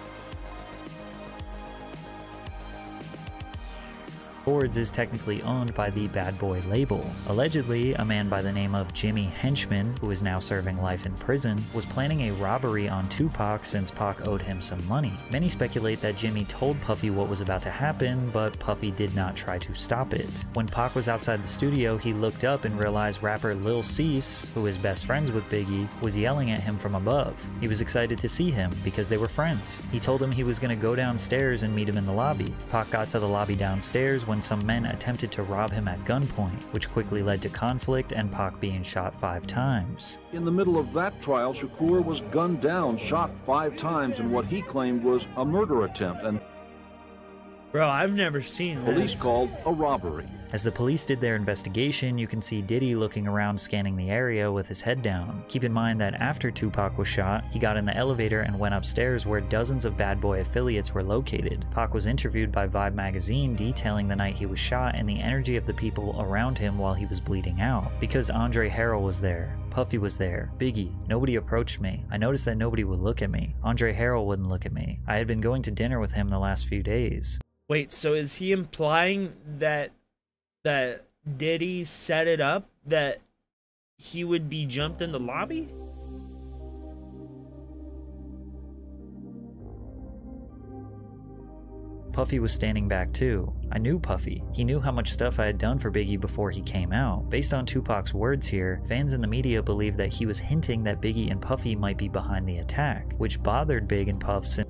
is technically owned by the Bad Boy label. Allegedly, a man by the name of Jimmy Henchman, who is now serving life in prison, was planning a robbery on Tupac since Pac owed him some money. Many speculate that Jimmy told Puffy what was about to happen, but Puffy did not try to stop it. When Pac was outside the studio, he looked up and realized rapper Lil Cease, who is best friends with Biggie, was yelling at him from above. He was excited to see him because they were friends. He told him he was going to go downstairs and meet him in the lobby. Pac got to the lobby downstairs when some men attempted to rob him at gunpoint, which quickly led to conflict and Pac being shot 5 times. In the middle of that trial, Shakur was gunned down, shot 5 times in what he claimed was a murder attempt. And Bro, I've never seen this. Police called a robbery. As the police did their investigation, you can see Diddy looking around scanning the area with his head down. Keep in mind that after Tupac was shot, he got in the elevator and went upstairs where dozens of Bad Boy affiliates were located. Pac was interviewed by Vibe magazine detailing the night he was shot and the energy of the people around him while he was bleeding out. Because Andre Harrell was there, Puffy was there, Biggie, nobody approached me. I noticed that nobody would look at me. Andre Harrell wouldn't look at me. I had been going to dinner with him the last few days. Wait, so is he implying that Diddy set it up that he would be jumped in the lobby? Puffy was standing back too. I knew Puffy. He knew how much stuff I had done for Biggie before he came out. Based on Tupac's words here, fans in the media believe that he was hinting that Biggie and Puffy might be behind the attack, which bothered Big and Puff since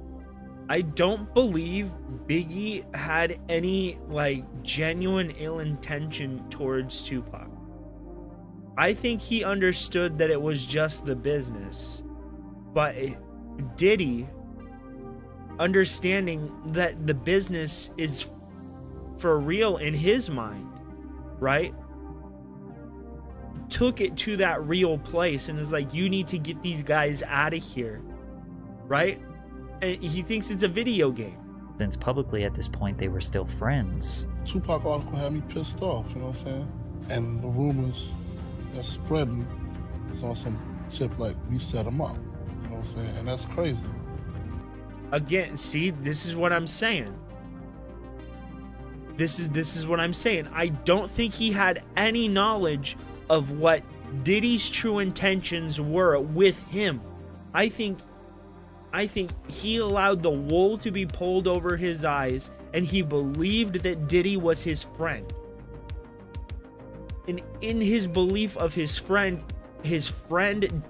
I don't believe Biggie had any, like, genuine ill intention towards Tupac. I think he understood that it was just the business. But Diddy, understanding that the business is for real in his mind, right? Took it to that real place and is like, you need to get these guys out of here, right? And he thinks it's a video game. Since publicly at this point they were still friends. Tupac article had me pissed off, you know what I'm saying? And the rumors that's spreading is on some tip like we set him up, you know what I'm saying? And that's crazy. Again, see, this is what I'm saying. This is what I'm saying. I don't think he had any knowledge of what Diddy's true intentions were with him. I think he allowed the wool to be pulled over his eyes, and he believed that Diddy was his friend. And in his belief of his friend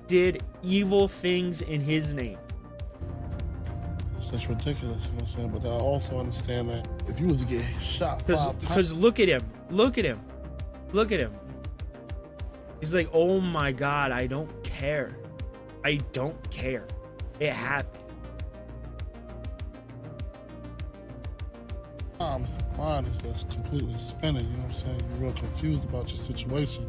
did evil things in his name. It's just ridiculous, you know what I'm saying? But I also understand that if you was to get shot 5 times... Because look at him. Look at him. Look at him. He's like, oh my God, I don't care. I don't care. It happened. Mine is just completely spinning, you know what I'm saying? You're real confused about your situation.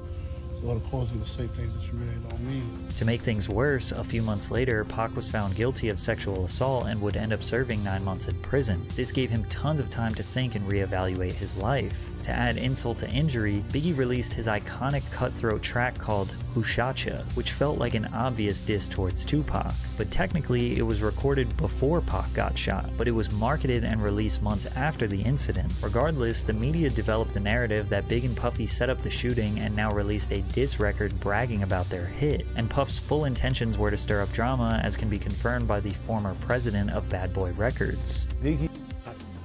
So it'll cause you to say things that you really don't mean. To make things worse, a few months later, Pac was found guilty of sexual assault and would end up serving 9 months in prison. This gave him tons of time to think and reevaluate his life. To add insult to injury, Biggie released his iconic cutthroat track called Ushacha, which felt like an obvious diss towards Tupac. But technically, it was recorded before Pac got shot, but it was marketed and released months after the incident. Regardless, the media developed the narrative that Big and Puffy set up the shooting and now released a diss record bragging about their hit. And Puff's full intentions were to stir up drama, as can be confirmed by the former president of Bad Boy Records. I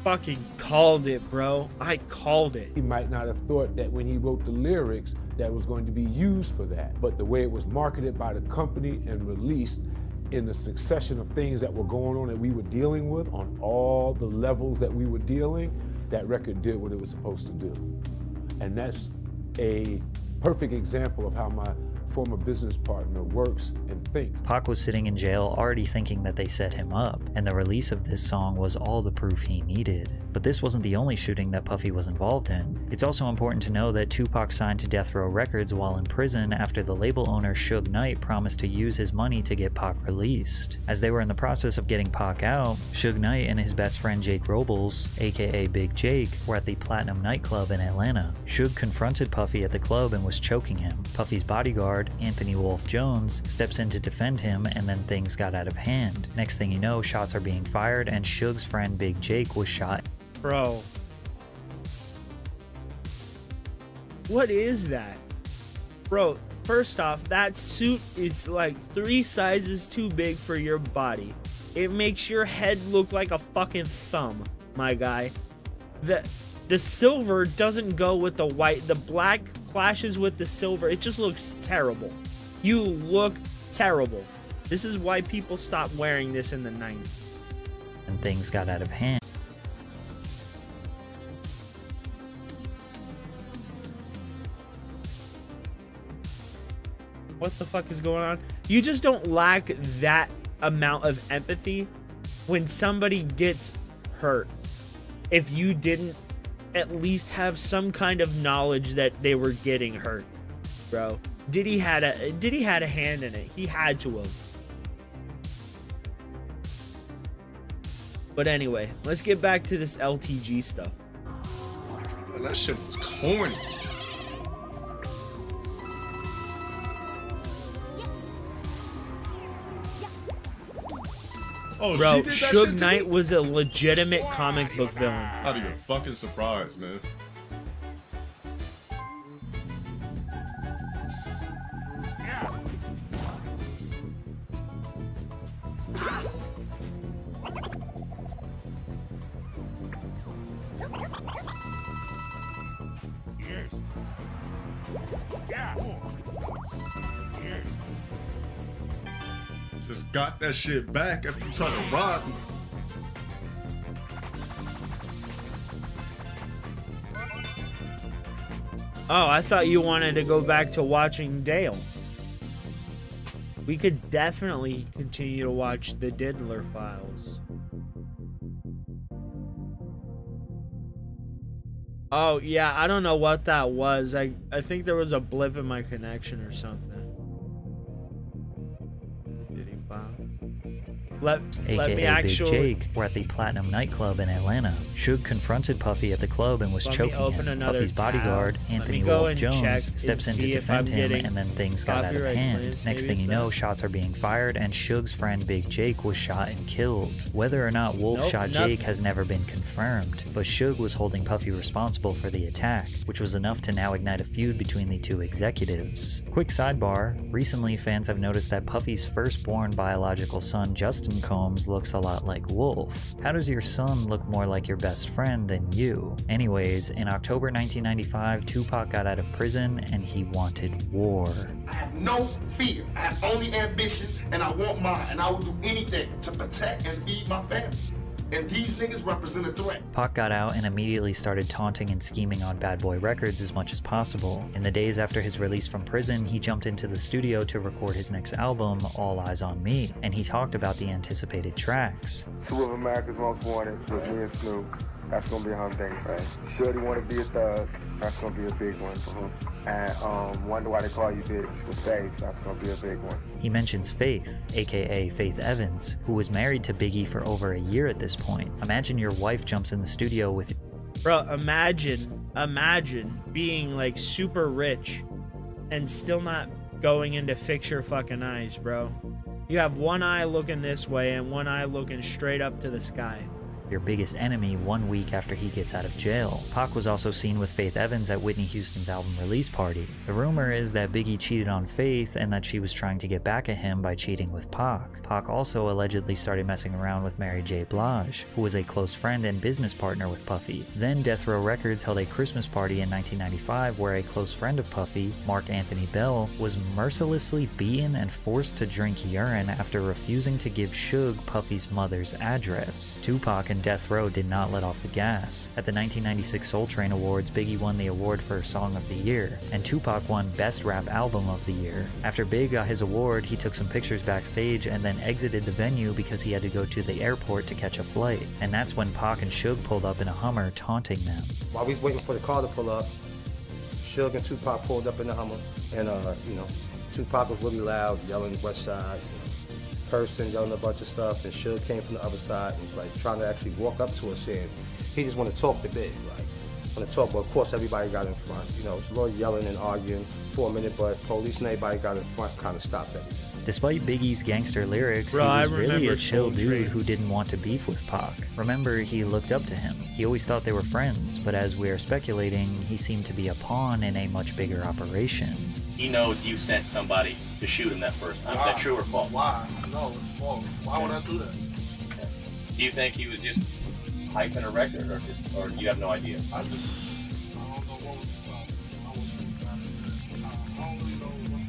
fucking called it, bro. I called it. He might not have thought that when he wrote the lyrics that was going to be used for that. But the way it was marketed by the company and released in the succession of things that were going on that we were dealing with on all the levels that we were dealing, that record did what it was supposed to do. And that's a perfect example of how my former business partner works and thinks. Pac was sitting in jail already thinking that they set him up, and the release of this song was all the proof he needed. But this wasn't the only shooting that Puffy was involved in. It's also important to know that Tupac signed to Death Row Records while in prison after the label owner Suge Knight promised to use his money to get Pac released. As they were in the process of getting Pac out, Suge Knight and his best friend Jake Robles, aka Big Jake, were at the Platinum nightclub in Atlanta. Suge confronted Puffy at the club and was choking him. Puffy's bodyguard, Anthony Wolf Jones, steps in to defend him, and then things got out of hand. Next thing you know, shots are being fired and Suge's friend Big Jake was shot. Bro. What is that? Bro, first off, that suit is like 3 sizes too big for your body. It makes your head look like a fucking thumb, my guy. The silver doesn't go with the white. The black clashes with the silver. It just looks terrible. You look terrible. This is why people stopped wearing this in the 90s. And things got out of hand. What the fuck is going on? You just don't lack that amount of empathy when somebody gets hurt. if you didn't at least have some kind of knowledge that they were getting hurt, bro. Diddy had a hand in it. He had to have. But anyway, let's get back to this LTG stuff. Man, that shit was corny. Oh, bro, she did that Suge shit to Knight me? was a legitimate comic book villain. Not even fucking surprised, man. Just got that shit back after you tried to rob me. Oh, I thought you wanted to go back to watching Dale. We could definitely continue to watch the Diddler Files. Oh, yeah, I don't know what that was. I think there was a blip in my connection or something. Diddy Files. Let AKA me actually... Big Jake were at the Platinum nightclub in Atlanta. Suge confronted Puffy at the club and was choking him. Puffy's bodyguard, Anthony Wolf Jones, steps in to defend him, and then things got out of hand. Next thing you know, shots are being fired, and Suge's friend Big Jake was shot and killed. Whether or not Wolf shot Jake has never been confirmed, but Suge was holding Puffy responsible for the attack, which was enough to now ignite a feud between the two executives. Quick sidebar, recently fans have noticed that Puffy's firstborn biological son Justin Combs looks a lot like Wolf. How does your son look more like your best friend than you? Anyways, in October 1995, Tupac got out of prison and he wanted war. I have no fear. I have only ambition, and I want mine, and I will do anything to protect and feed my family. And these niggas represent a threat. Pac got out and immediately started taunting and scheming on Bad Boy Records as much as possible. In the days after his release from prison, he jumped into the studio to record his next album, All Eyes on Me, and he talked about the anticipated tracks. Two of America's Most Wanted with me and Snoop. That's gonna be a humdinger, right? Shorty wanna be a thug. That's gonna be a big one for him. And Wonder Why They Call You Bitch with Faith. That's gonna be a big one. He mentions Faith, aka Faith Evans, who was married to Biggie for over a year at this point. Imagine your wife jumps in the studio with... Bro, imagine being like super rich and still not going into fix your fucking eyes, bro. You have one eye looking this way and one eye looking straight up to the sky. Your biggest enemy 1 week after he gets out of jail. Pac was also seen with Faith Evans at Whitney Houston's album release party. The rumor is that Biggie cheated on Faith and that she was trying to get back at him by cheating with Pac. Pac also allegedly started messing around with Mary J. Blige, who was a close friend and business partner with Puffy. Then Death Row Records held a Christmas party in 1995 where a close friend of Puffy, Mark Anthony Bell, was mercilessly beaten and forced to drink urine after refusing to give Suge Puffy's mother's address. Tupac and Death Row did not let off the gas. At the 1996 Soul Train Awards, Biggie won the award for Song of the Year, and Tupac won Best Rap Album of the Year. After Big got his award, he took some pictures backstage and then exited the venue because he had to go to the airport to catch a flight. And that's when Pac and Suge pulled up in a Hummer, taunting them. While we was waiting for the car to pull up, Suge and Tupac pulled up in the Hummer, and Tupac was really loud, yelling West Side, cursing, yelling a bunch of stuff, and Suge came from the other side and was like trying to actually walk up to us saying he just wanted to talk to Big, like want to talk, but of course everybody got in front. You know, it's a little yelling and arguing for a minute, but police and everybody got in front, kind of stopped everything. Despite Biggie's gangster lyrics, Bro, he was really a chill dude Train. who didn't want to beef with Pac. Remember, he looked up to him. He always thought they were friends, but as we are speculating, he seemed to be a pawn in a much bigger operation. He knows you sent somebody to shoot him that first time. Is that true or false? Why? No, it's false. Why would I do that? Do you think he was just hyping a record, or you have no idea? I don't know what was the problem. I was inside of it. I don't really know what's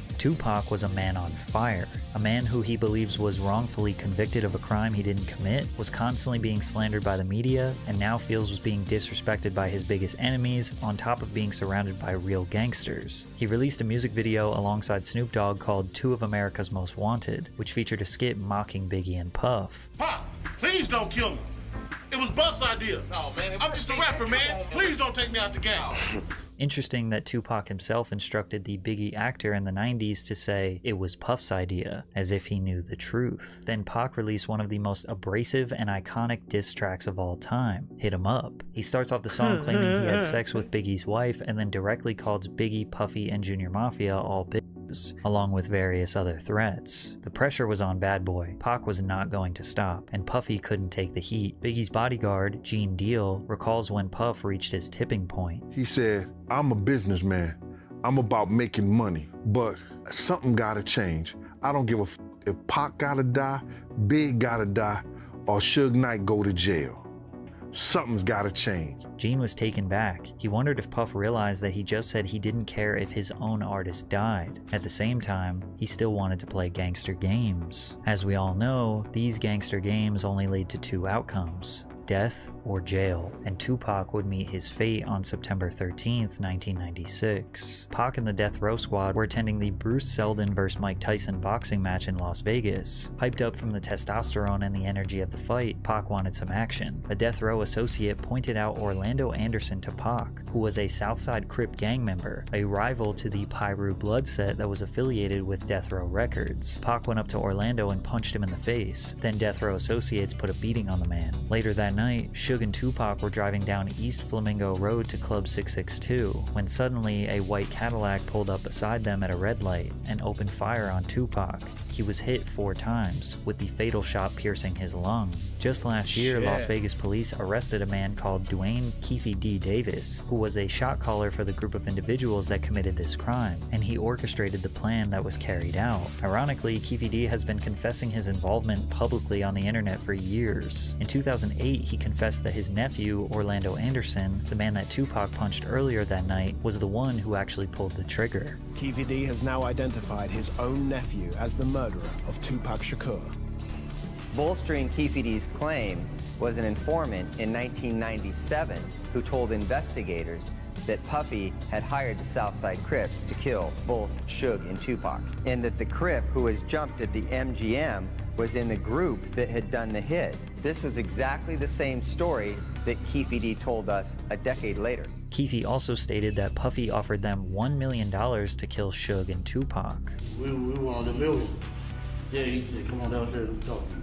the Tupac was a man on fire, a man who he believes was wrongfully convicted of a crime he didn't commit, was constantly being slandered by the media, and now feels was being disrespected by his biggest enemies, on top of being surrounded by real gangsters. He released a music video alongside Snoop Dogg called Two of America's Most Wanted, which featured a skit mocking Biggie and Puff. Pop, please don't kill me. It was Buff's idea. No, man. I'm just a rapper, man. Please don't take me out the game. Interesting that Tupac himself instructed the Biggie actor in the 90s to say it was Puff's idea, as if he knew the truth. Then Pac released one of the most abrasive and iconic diss tracks of all time, Hit 'Em Up. He starts off the song claiming he had sex with Biggie's wife and then directly calls Biggie, Puffy, and Junior Mafia all bitches, along with various other threats. The pressure was on Bad Boy. Pac was not going to stop, and Puffy couldn't take the heat. Biggie's bodyguard, Gene Deal, recalls when Puff reached his tipping point. He said, I'm a businessman. I'm about making money, but something gotta change. I don't give a f if Pac gotta die, Big gotta die, or Suge Knight go to jail. Something's gotta change. Gene was taken back. He wondered if Puff realized that he just said he didn't care if his own artist died. At the same time, he still wanted to play gangster games. As we all know, these gangster games only lead to two outcomes: death or jail, and Tupac would meet his fate on September 13th, 1996. Pac and the Death Row Squad were attending the Bruce Seldon vs. Mike Tyson boxing match in Las Vegas. Hyped up from the testosterone and the energy of the fight, Pac wanted some action. A Death Row associate pointed out Orlando Anderson to Pac, who was a Southside Crip gang member, a rival to the Pyru Blood set that was affiliated with Death Row Records. Pac went up to Orlando and punched him in the face. Then Death Row associates put a beating on the man. Later that night, Suge and Tupac were driving down East Flamingo Road to Club 662, when suddenly a white Cadillac pulled up beside them at a red light and opened fire on Tupac. He was hit 4 times, with the fatal shot piercing his lung. Just last year, Las Vegas police arrested a man called Dwayne Keefe D. Davis, who was a shot caller for the group of individuals that committed this crime, and he orchestrated the plan that was carried out. Ironically, Keefe D. has been confessing his involvement publicly on the internet for years. In 2008, he confessed that his nephew, Orlando Anderson, the man that Tupac punched earlier that night, was the one who actually pulled the trigger. Keefe D has now identified his own nephew as the murderer of Tupac Shakur. Bolstering Keefe D's claim was an informant in 1997 who told investigators that Puffy had hired the Southside Crips to kill both Suge and Tupac, and that the Crip who was jumped at the MGM was in the group that had done the hit. This was exactly the same story that Keefe D told us a decade later. Keefe also stated that Puffy offered them $1 million to kill Suge and Tupac. We wanted $1 million. Yeah, he said, come on downstairs and talk to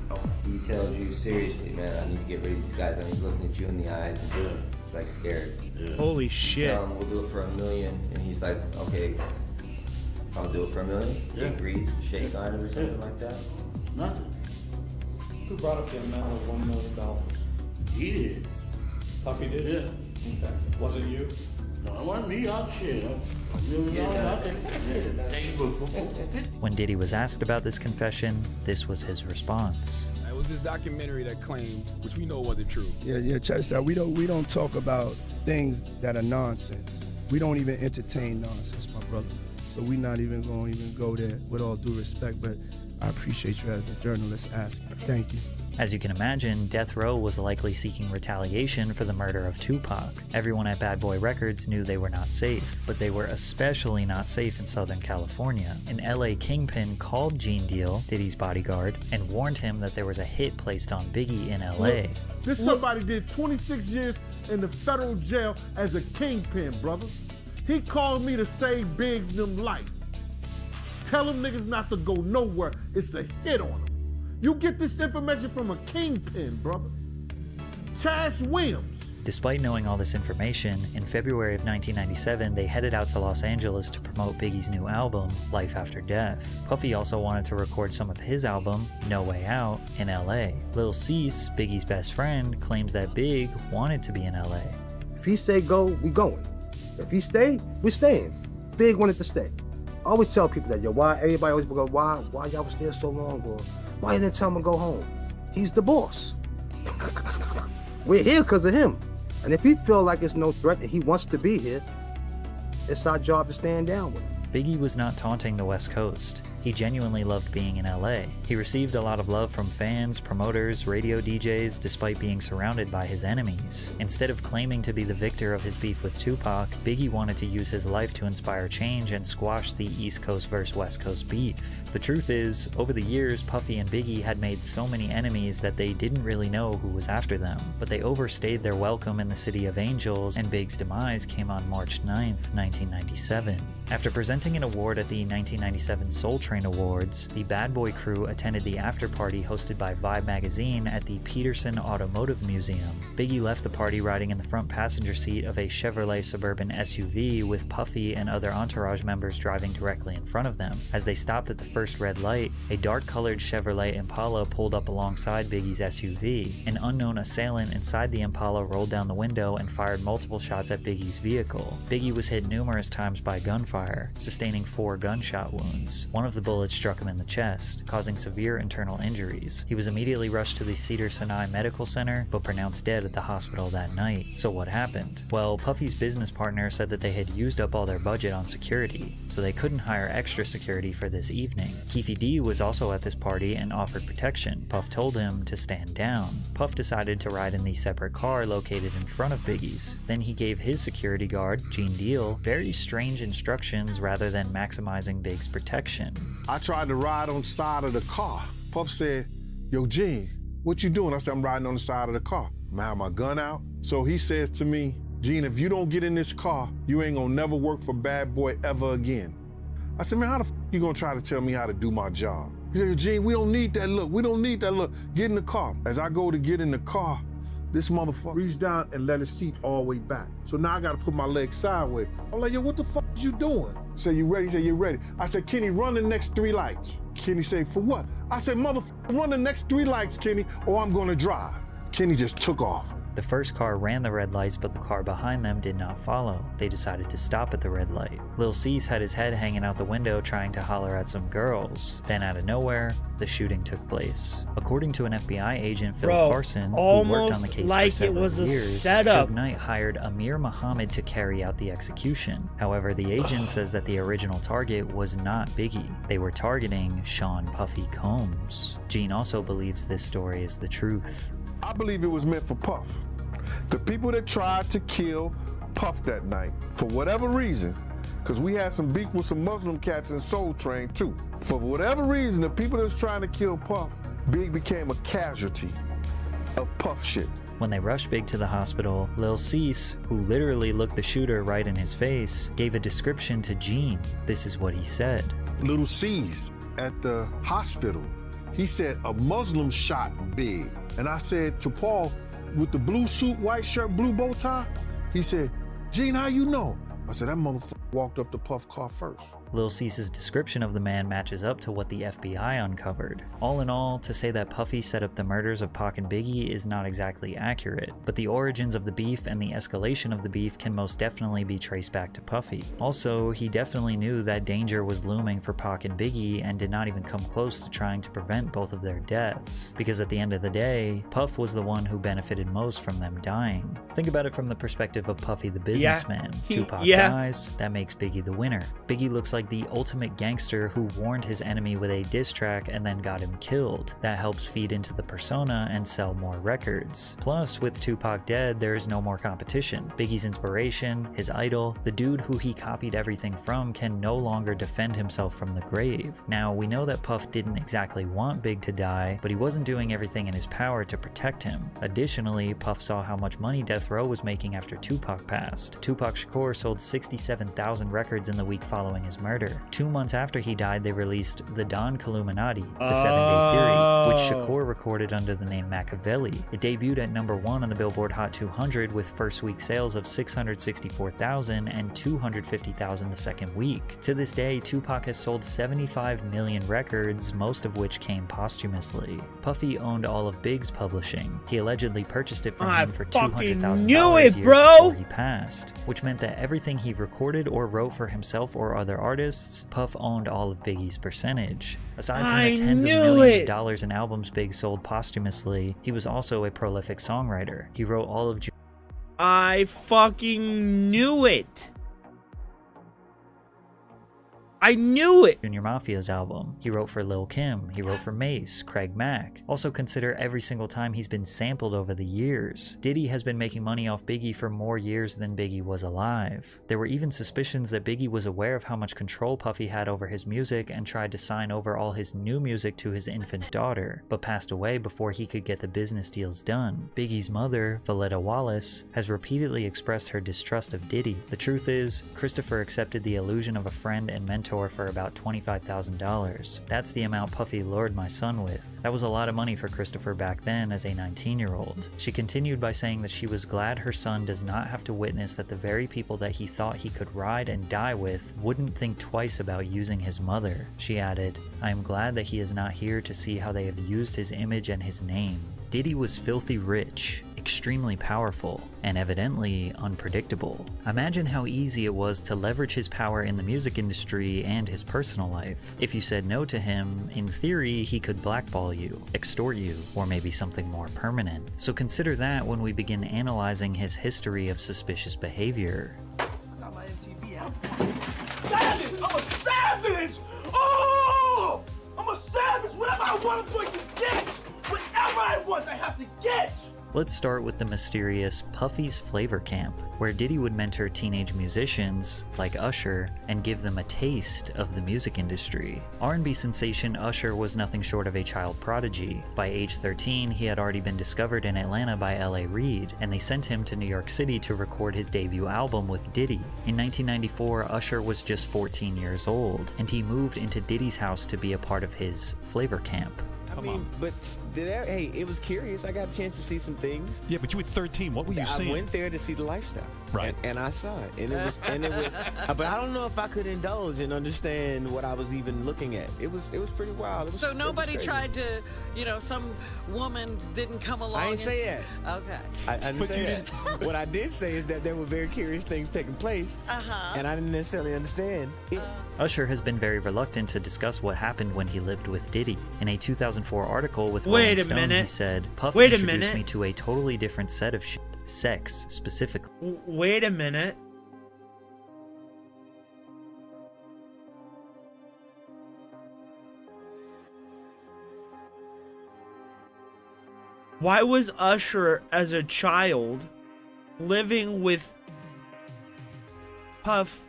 you. He tells you, seriously, man, I need to get rid of these guys. And he's looking at you in the eyes. And yeah. He's like scared. Yeah. Holy shit. Tell him we'll do it for $1 million. And he's like, okay, I'll do it for $1 million. Yeah. He agrees to shake on him or something like that. Nothing. Who brought up the amount of $1 million? He did. Puffy did? Yeah. Okay. Was it you? No, it wasn't me. I'll shit. When Diddy was asked about this confession, this was his response. It was this documentary that claimed, which we know wasn't true. Yeah, check this out. We don't talk about things that are nonsense. We don't even entertain nonsense, my brother. So we're not even going to go there, with all due respect, but I appreciate you as a journalist asking. Thank you. As you can imagine, Death Row was likely seeking retaliation for the murder of Tupac. Everyone at Bad Boy Records knew they were not safe, but they were especially not safe in Southern California. An LA kingpin called Gene Deal, Diddy's bodyguard, and warned him that there was a hit placed on Biggie in LA. This somebody did 26 years in the federal jail as a kingpin, brother. He called me to save Biggs' them life. Tell them niggas not to go nowhere. It's a hit on them. You get this information from a kingpin, brother. Chaz Williams. Despite knowing all this information, in February of 1997, they headed out to Los Angeles to promote Biggie's new album, Life After Death. Puffy also wanted to record some of his album, No Way Out, in LA. Lil Cease, Biggie's best friend, claims that Big wanted to be in LA. If he say go, we going. If he stay, we staying. Big wanted to stay. I always tell people that, yo, why everybody always go, why y'all was there so long, bro? Why you didn't tell him to go home? He's the boss. We're here because of him. And if he feel like it's no threat that he wants to be here, it's our job to stand down with him. Biggie was not taunting the West Coast. He genuinely loved being in LA. He received a lot of love from fans, promoters, radio DJs, despite being surrounded by his enemies. Instead of claiming to be the victor of his beef with Tupac, Biggie wanted to use his life to inspire change and squash the East Coast versus West Coast beef. The truth is, over the years, Puffy and Biggie had made so many enemies that they didn't really know who was after them, but they overstayed their welcome in the City of Angels, and Big's demise came on March 9th, 1997. After presenting an award at the 1997 Soul Train Awards, the Bad Boy crew attended the after-party hosted by Vibe magazine at the Peterson Automotive Museum. Biggie left the party riding in the front passenger seat of a Chevrolet Suburban SUV with Puffy and other entourage members driving directly in front of them. As they stopped at the first red light, a dark-colored Chevrolet Impala pulled up alongside Biggie's SUV. An unknown assailant inside the Impala rolled down the window and fired multiple shots at Biggie's vehicle. Biggie was hit numerous times by gunfire, sustaining 4 gunshot wounds. One of the bullets struck him in the chest, causing severe internal injuries. He was immediately rushed to the Cedars-Sinai Medical Center, but pronounced dead at the hospital that night. So what happened? Well, Puffy's business partner said that they had used up all their budget on security, so they couldn't hire extra security for this evening. Keefe D was also at this party and offered protection. Puff told him to stand down. Puff decided to ride in the separate car located in front of Biggie's. Then he gave his security guard, Gene Deal, very strange instructions rather than maximizing Big's protection. I tried to ride on the side of the car. Puff said, "Yo, Gene, what you doing?" I said, "I'm riding on the side of the car. I have my gun out." So he says to me, "Gene, if you don't get in this car, you ain't gonna never work for Bad Boy ever again." I said, "Man, how the f you gonna try to tell me how to do my job?" He said, "Gene, we don't need that look. We don't need that look. Get in the car." As I go to get in the car, this motherfucker reached down and let his seat all the way back. So now I gotta put my legs sideways. I'm like, "Yo, what the fuck is you doing?" I said, "You ready?" He said, "You ready?" I said, "Kenny, run the next 3 lights." Kenny said, "For what?" I said, "Motherfucker, run the next 3 lights, Kenny, or I'm gonna drive." Kenny just took off. The first car ran the red lights, but the car behind them did not follow. They decided to stop at the red light. Lil Cease had his head hanging out the window trying to holler at some girls. Then out of nowhere, the shooting took place. According to an FBI agent, Phil Carson, who worked on the case for several years, Suge Knight hired Amir Muhammad to carry out the execution. However, the agent says that the original target was not Biggie. They were targeting Sean Puffy Combs. Gene also believes this story is the truth. I believe it was meant for Puff. The people that tried to kill Puff that night, for whatever reason, because we had some beef with some Muslim cats in Soul Train too. For whatever reason, the people that's trying to kill Puff, Big became a casualty of Puff shit. When they rushed Big to the hospital, Lil Cease, who literally looked the shooter right in his face, gave a description to Gene. This is what he said. Little Cease at the hospital, he said a Muslim shot Big. And I said to Paul, with the blue suit, white shirt, blue bow tie, he said, "Gene, how you know?" I said, "That motherfucker walked up to Puff car first." Lil Cease's description of the man matches up to what the FBI uncovered. All in all, to say that Puffy set up the murders of Pac and Biggie is not exactly accurate, but the origins of the beef and the escalation of the beef can most definitely be traced back to Puffy. Also, he definitely knew that danger was looming for Pac and Biggie and did not even come close to trying to prevent both of their deaths, because at the end of the day, Puff was the one who benefited most from them dying. Think about it from the perspective of Puffy the businessman. Tupac dies, that makes Biggie the winner. Biggie looks like the ultimate gangster who warned his enemy with a diss track and then got him killed. That helps feed into the persona and sell more records. Plus, with Tupac dead, there is no more competition. Biggie's inspiration, his idol, the dude who he copied everything from, can no longer defend himself from the grave. Now, we know that Puff didn't exactly want Big to die, but he wasn't doing everything in his power to protect him. Additionally, Puff saw how much money Death Row was making after Tupac passed. Tupac Shakur sold 67,000 records in the week following his murder. 2 months after he died, they released The Don Killuminati, The 7-Day Theory, which Shakur recorded under the name Machiavelli. It debuted at #1 on the Billboard Hot 200 with first week sales of 664,000 and 250,000 the second week. To this day, Tupac has sold 75 million records, most of which came posthumously. Puffy owned all of Big's publishing. He allegedly purchased it from him for $200,000 years before he passed, which meant that everything he recorded or wrote for himself or other artists, Puff owned all of Biggie's percentage. Aside from the tens of millions of dollars in albums Big sold posthumously, he was also a prolific songwriter. He wrote all of I fucking knew it. I knew it! Junior Mafia's album. He wrote for Lil' Kim. He wrote for Mace, Craig Mack. Also consider every single time he's been sampled over the years. Diddy has been making money off Biggie for more years than Biggie was alive. There were even suspicions that Biggie was aware of how much control Puffy had over his music and tried to sign over all his new music to his infant daughter, but passed away before he could get the business deals done. Biggie's mother, Valletta Wallace, has repeatedly expressed her distrust of Diddy. The truth is, Christopher accepted the illusion of a friend and mentor for about $25,000. That's the amount Puffy lured my son with. That was a lot of money for Christopher back then as a 19-year-old. She continued by saying that she was glad her son does not have to witness that the very people that he thought he could ride and die with wouldn't think twice about using his mother. She added, "I am glad that he is not here to see how they have used his image and his name." Diddy was filthy rich, extremely powerful, and evidently unpredictable. Imagine how easy it was to leverage his power in the music industry and his personal life. If you said no to him, in theory, he could blackball you, extort you, or maybe something more permanent. So consider that when we begin analyzing his history of suspicious behavior. Savage! I'm a savage! Oh! I'm a savage! Whatever I want, I'm going to get! Whatever I want, I have to get! Let's start with the mysterious Puffy's Flavor Camp, where Diddy would mentor teenage musicians, like Usher, and give them a taste of the music industry. R&B sensation Usher was nothing short of a child prodigy. By age 13, he had already been discovered in Atlanta by L.A. Reid, and they sent him to New York City to record his debut album with Diddy. In 1994, Usher was just 14 years old, and he moved into Diddy's house to be a part of his Flavor Camp. I mean, but hey, it was curious. I got a chance to see some things. Yeah, but you were 13. What were you seeing? I went there to see the lifestyle, right? And I saw it, and it was. But I don't know if I could indulge and understand what I was even looking at. It was pretty wild. So nobody tried to, some woman didn't come along. I didn't say that. Okay. I didn't say that. What I did say is that there were very curious things taking place, and I didn't necessarily understand it. Usher has been very reluctant to discuss what happened when he lived with Diddy. In a 2004 article with Rolling Stone, he said, "Puff introduced me to a totally different set of shit, sex specifically." Wait a minute. Why was Usher, as a child, living with Puff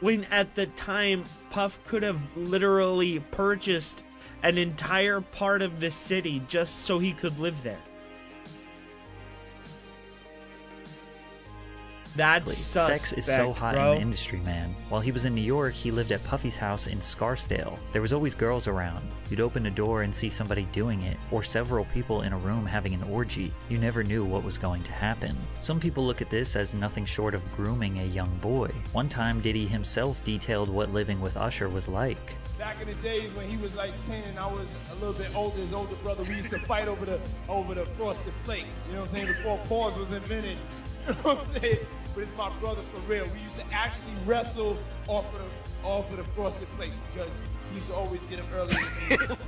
when at the time Puff could have literally purchased an entire part of the city just so he could live there? That's suspect, sex is so hot bro. in the industry, man. While he was in New York, he lived at Puffy's house in Scarsdale. There was always girls around. You'd open a door and see somebody doing it, or several people in a room having an orgy. You never knew what was going to happen. Some people look at this as nothing short of grooming a young boy. One time, Diddy himself detailed what living with Usher was like. Back in the days when he was like 10 and I was a little bit older, his older brother, we used to fight over the Frosted Flakes. You know what I'm saying? Before pause was invented. You know what I'm saying? But it's my brother for real. We used to actually wrestle off of the Frosted Flakes because he used to always get them early.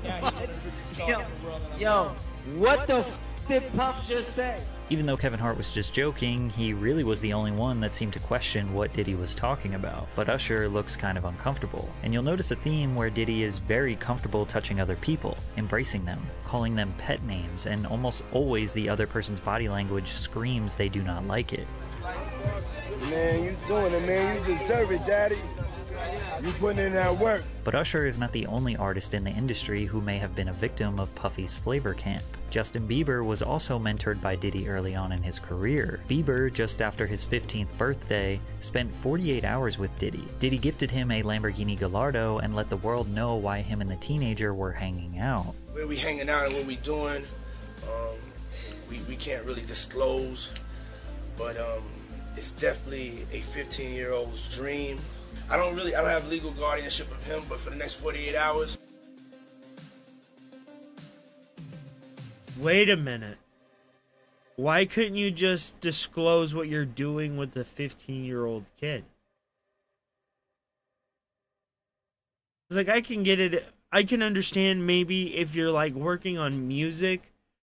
Now he's the richest star in the world. Yo, what the f did Puff just say? Even though Kevin Hart was just joking, he really was the only one that seemed to question what Diddy was talking about. But Usher looks kind of uncomfortable. And you'll notice a theme where Diddy is very comfortable touching other people, embracing them, calling them pet names, and almost always the other person's body language screams they do not like it. Man, you doing it, man. You deserve it, daddy. You putting in that work. But Usher is not the only artist in the industry who may have been a victim of Puffy's Flavor Camp. Justin Bieber was also mentored by Diddy early on in his career. Bieber, just after his 15th birthday, spent 48 hours with Diddy. Diddy gifted him a Lamborghini Gallardo and let the world know why him and the teenager were hanging out. Where we hanging out and what we doing, we can't really disclose, but it's definitely a 15-year-old's dream. I don't have legal guardianship of him, but for the next 48 hours. Wait a minute. Why couldn't you just disclose what you're doing with the 15-year-old kid? It's like, I can get it. I can understand maybe if you're like working on music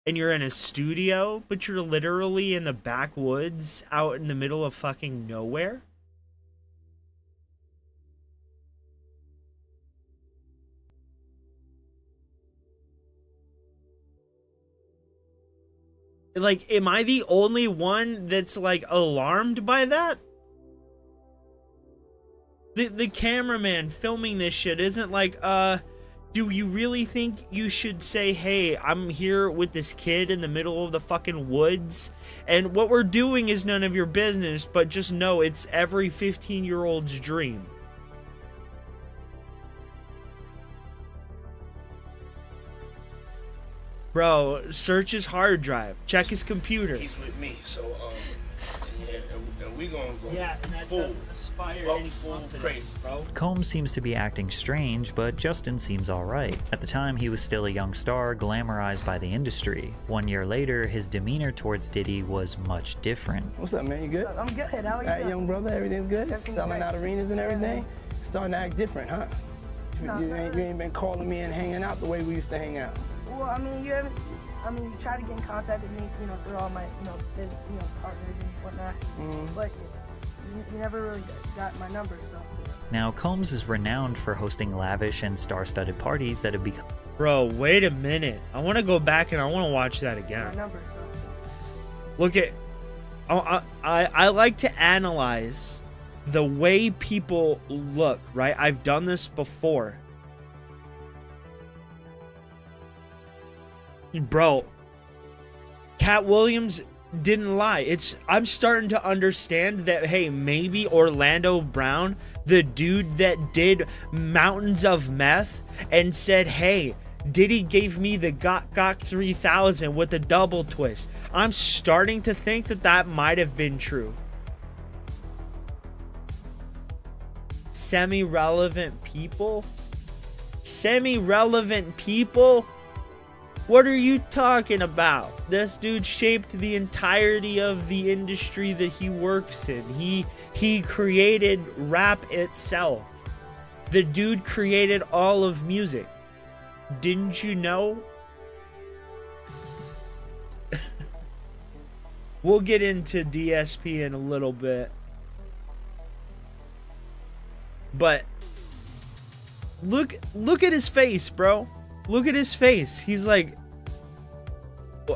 and you're in a studio, but you're literally in the backwoods out in the middle of fucking nowhere. Like, am I the only one that's, like, alarmed by that? The cameraman filming this shit isn't like, do you really think you should say, hey, I'm here with this kid in the middle of the fucking woods, and what we're doing is none of your business, but just know it's every 15-year-old's dream. Bro, search his hard drive. Check his computer. He's with me, so yeah, and we gonna go full crazy, bro. Combs seems to be acting strange, but Justin seems alright. At the time, he was still a young star, glamorized by the industry. 1 year later, his demeanor towards Diddy was much different. What's up, man? You good? I'm good. How are you? Alright, young brother, everything's good? Selling out arenas and everything? Starting to act different, huh? No, you ain't been calling me and hanging out the way we used to hang out. Well, I mean, you try to get in contact with me, through all my, partners and whatnot. But you never really got my number, so. Now, Combs is renowned for hosting lavish and star-studded parties that have become... Bro, wait a minute. I want to go back and I want to watch that again. My number, so. Look at... I like to analyze the way people look, right? I've done this before. Bro, Cat Williams didn't lie. I'm starting to understand that, hey, maybe Orlando Brown, the dude that did mountains of meth and said, hey, Diddy gave me the Gok 3000 with a double twist. I'm starting to think that that might have been true. Semi-relevant people? Semi-relevant people? What are you talking about? This dude shaped the entirety of the industry that he works in. He created rap itself. The dude created all of music. Didn't you know? We'll get into DSP in a little bit. But look at his face, bro. Look at his face. He's like,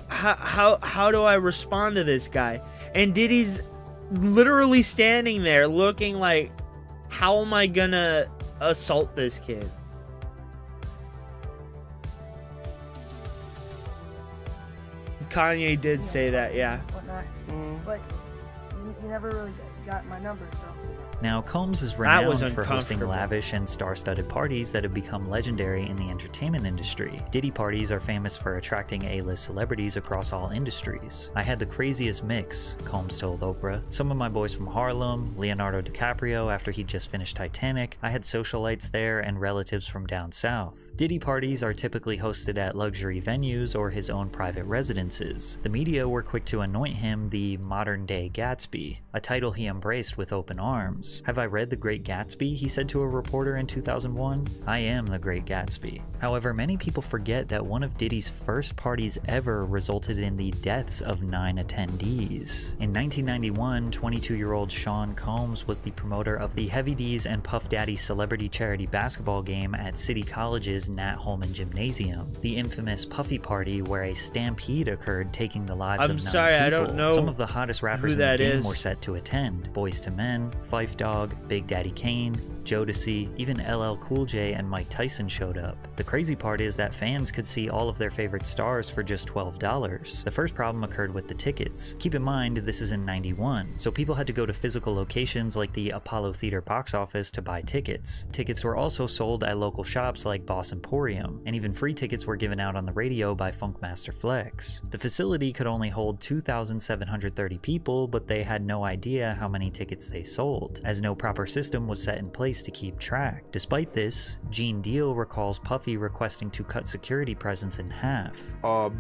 how do I respond to this guy? And Diddy's literally standing there looking like, how am I gonna assault this kid? Kanye did say that, yeah. Whatnot. But you never really got my number, so. Now, Combs is renowned for hosting lavish and star-studded parties that have become legendary in the entertainment industry. Diddy parties are famous for attracting A-list celebrities across all industries. I had the craziest mix, Combs told Oprah. Some of my boys from Harlem, Leonardo DiCaprio after he just finished Titanic, I had socialites there and relatives from down south. Diddy parties are typically hosted at luxury venues or his own private residences. The media were quick to anoint him the modern-day Gatsby, a title he embraced with open arms. Have I read The Great Gatsby? He said to a reporter in 2001. I am The Great Gatsby. However, many people forget that one of Diddy's first parties ever resulted in the deaths of 9 attendees. In 1991, 22-year-old Sean Combs was the promoter of the Heavy D's and Puff Daddy celebrity charity basketball game at City College's Nat Holman Gymnasium, the infamous Puffy Party where a stampede occurred taking the lives of 9 people. I don't know. Some of the hottest rappers in the game were set to attend. Boyz II Men, Phife Dog, Big Daddy Kane, Jodeci, even LL Cool J and Mike Tyson showed up. The crazy part is that fans could see all of their favorite stars for just $12. The first problem occurred with the tickets. Keep in mind, this is in '91, so people had to go to physical locations like the Apollo Theater box office to buy tickets. Tickets were also sold at local shops like Boss Emporium, and even free tickets were given out on the radio by Funkmaster Flex. The facility could only hold 2,730 people, but they had no idea how many tickets they sold, as no proper system was set in place to keep track. Despite this, Gene Deal recalls Puffy requesting to cut security presence in half.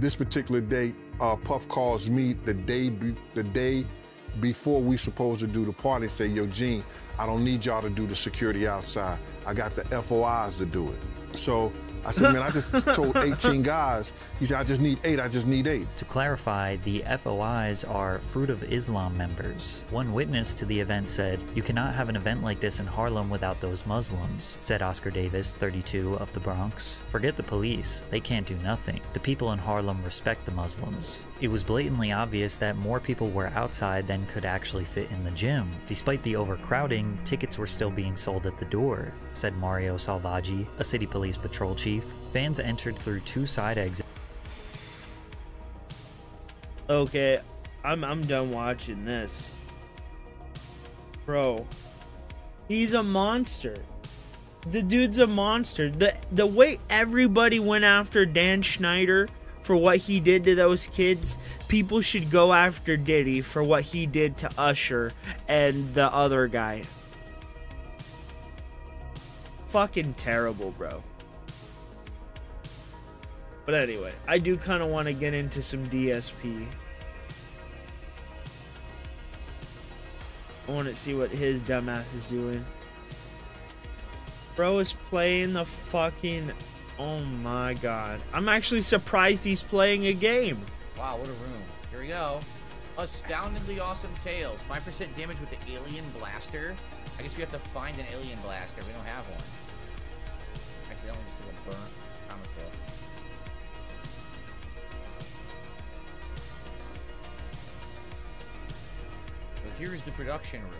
This particular day, Puff calls me the day before we supposed to do the party and say, yo, Gene, I don't need y'all to do the security outside. I got the FOIs to do it. So I said, man, I just told 18 guys. He said, I just need 8, I just need 8. To clarify, the FOIs are Fruit of Islam members. One witness to the event said, you cannot have an event like this in Harlem without those Muslims, said Oscar Davis, 32, of the Bronx. Forget the police, they can't do nothing. The people in Harlem respect the Muslims. It was blatantly obvious that more people were outside than could actually fit in the gym. Despite the overcrowding, tickets were still being sold at the door, said Mario Salvaggi, a city police patrol chief. Fans entered through 2 side exits. Okay, I'm done watching this. Bro, he's a monster. The dude's a monster. The way everybody went after Dan Schneider for what he did to those kids, people should go after Diddy for what he did to Usher and the other guy. Fucking terrible, bro. But anyway, I do kind of want to get into some DSP. I want to see what his dumbass is doing. Bro is playing the fucking... Oh my god. I'm actually surprised he's playing a game. Wow, what a room. Here we go. Astoundingly awesome tails. 5% damage with the alien blaster. I guess we have to find an alien blaster. We don't have one. Actually, that one just took a burnt comic book. So here's the production room.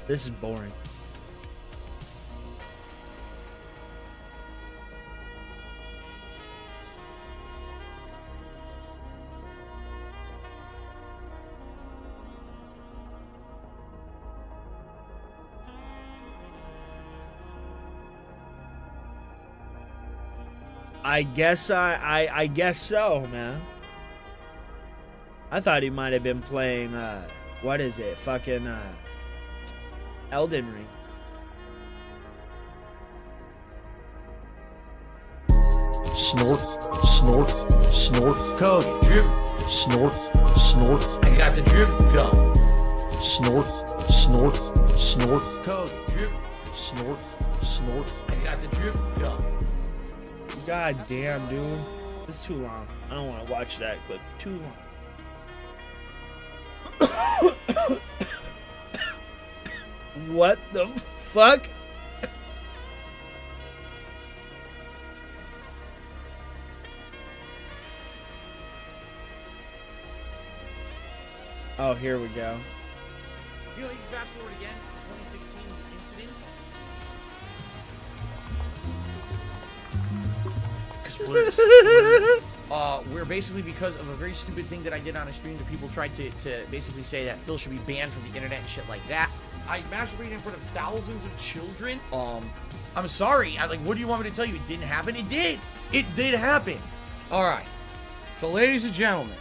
This is boring. I guess I guess so, man. I thought he might have been playing what is it? Fucking Elden Ring. Snort, snort, snort. Code, drip. Snort, snort. I got the drip, go. Snort, snort, snort. Code, drip. Snort, snort. I got the drip, go. God damn, dude. This is too long. I don't want to watch that clip. Too long. What the fuck? Oh, here we go. You know, you can fast forward again to 2016 incident. Where basically because of a very stupid thing that I did on a stream, that people tried to basically say that Phil should be banned from the internet and shit like that. I masturbated in front of thousands of children. I'm sorry. What do you want me to tell you? It didn't happen. It did. It did happen. All right. So, ladies and gentlemen,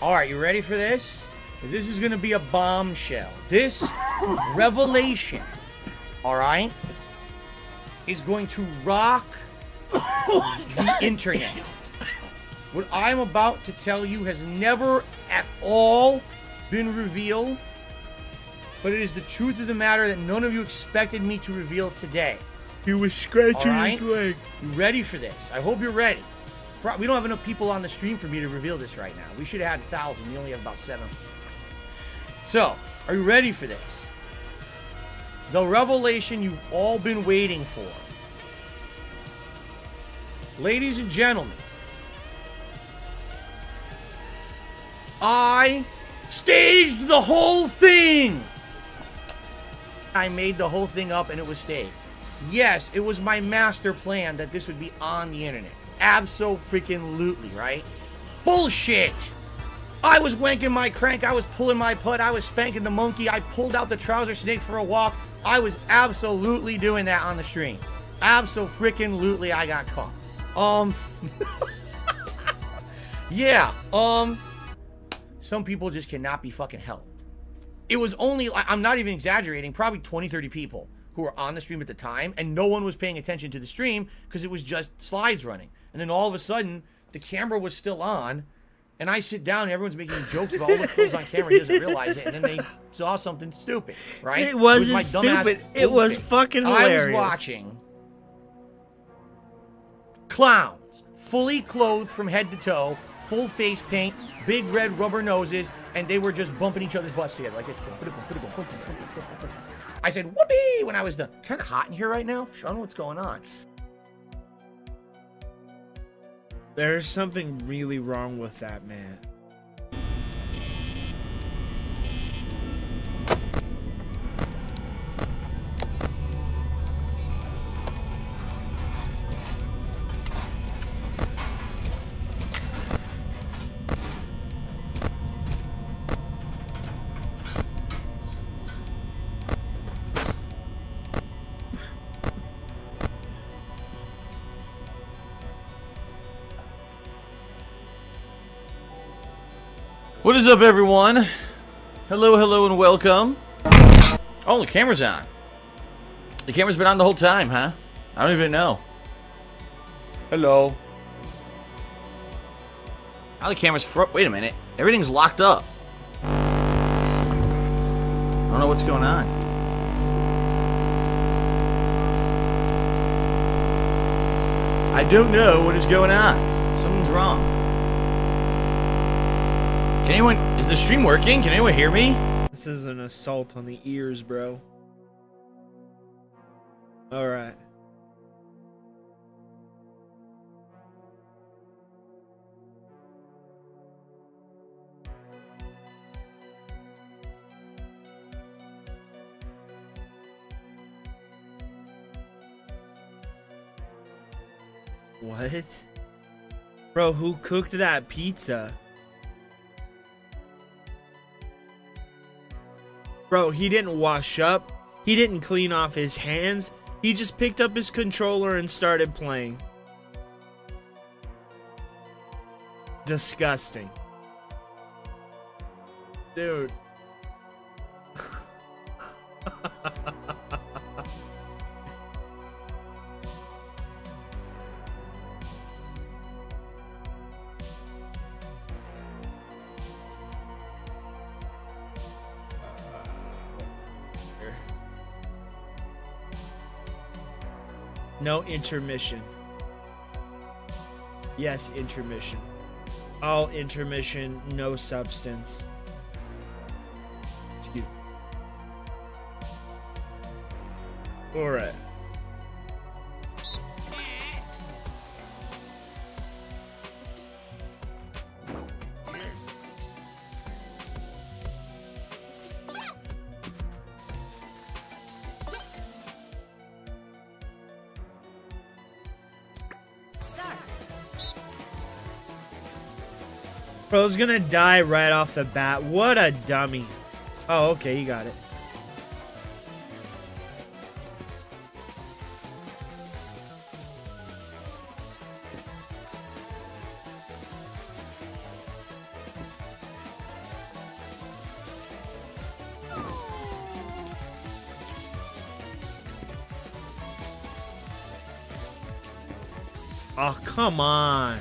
all right, you ready for this? Because this is going to be a bombshell. This revelation, all right, is going to rock the internet. What I'm about to tell you has never at all been revealed, but it is the truth of the matter that none of you expected me to reveal today. He was scratching his leg. You ready for this? I hope you're ready. We don't have enough people on the stream for me to reveal this right now. We should have had 1,000. We only have about 7. So, are you ready for this? The revelation you've all been waiting for. Ladies and gentlemen, I staged the whole thing. I made the whole thing up and it was staged. Yes, it was my master plan that this would be on the internet. Abso-freaking-lutely, right? Bullshit! I was wanking my crank, I was pulling my putt, I was spanking the monkey, I pulled out the trouser snake for a walk. I was absolutely doing that on the stream. Abso-freaking-lutely, I got caught. Yeah, some people just cannot be fucking helped. It was only, I'm not even exaggerating, probably 20, 30 people who were on the stream at the time, and no one was paying attention to the stream because it was just slides running. And then all of a sudden, the camera was still on, and I sit down and everyone's making jokes about all the clothes on camera. He doesn't realize it, and then they saw something stupid, right? It wasn't stupid. It was fucking hilarious. I was watching clowns, fully clothed from head to toe, full face paint, big red rubber noses, and they were just bumping each other's butts together like this. I said, whoopee, when I was done. Kind of hot in here right now. I don't know what's going on. There's something really wrong with that man. What is up, everyone? Hello, hello, and welcome. Oh, the camera's on. The camera's been on the whole time, huh? I don't even know. Hello. How the camera's wait a minute. Everything's locked up. I don't know what's going on. I don't know what is going on. Something's wrong. Can anyone... Is the stream working? Can anyone hear me? This is an assault on the ears, bro. Alright. What? Bro, who cooked that pizza? Bro, he didn't wash up. He didn't clean off his hands. He just picked up his controller and started playing. Disgusting. Dude. No intermission. Yes, intermission. All intermission, no substance. Excuse me. Alright. Bro's gonna die right off the bat. What a dummy. Oh, okay, you got it. Oh, come on.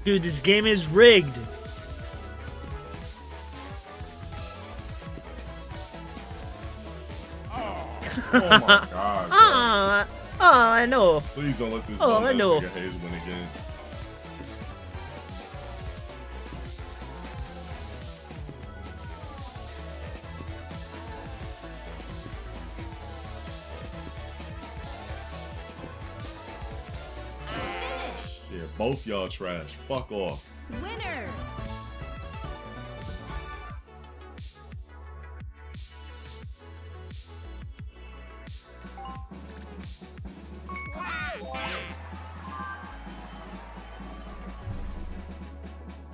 Dude, this game is rigged. Oh my god. Oh, I know. Please don't let this I know. nigga Hayes win again. Yeah, both y'all trash. Fuck off. Winners.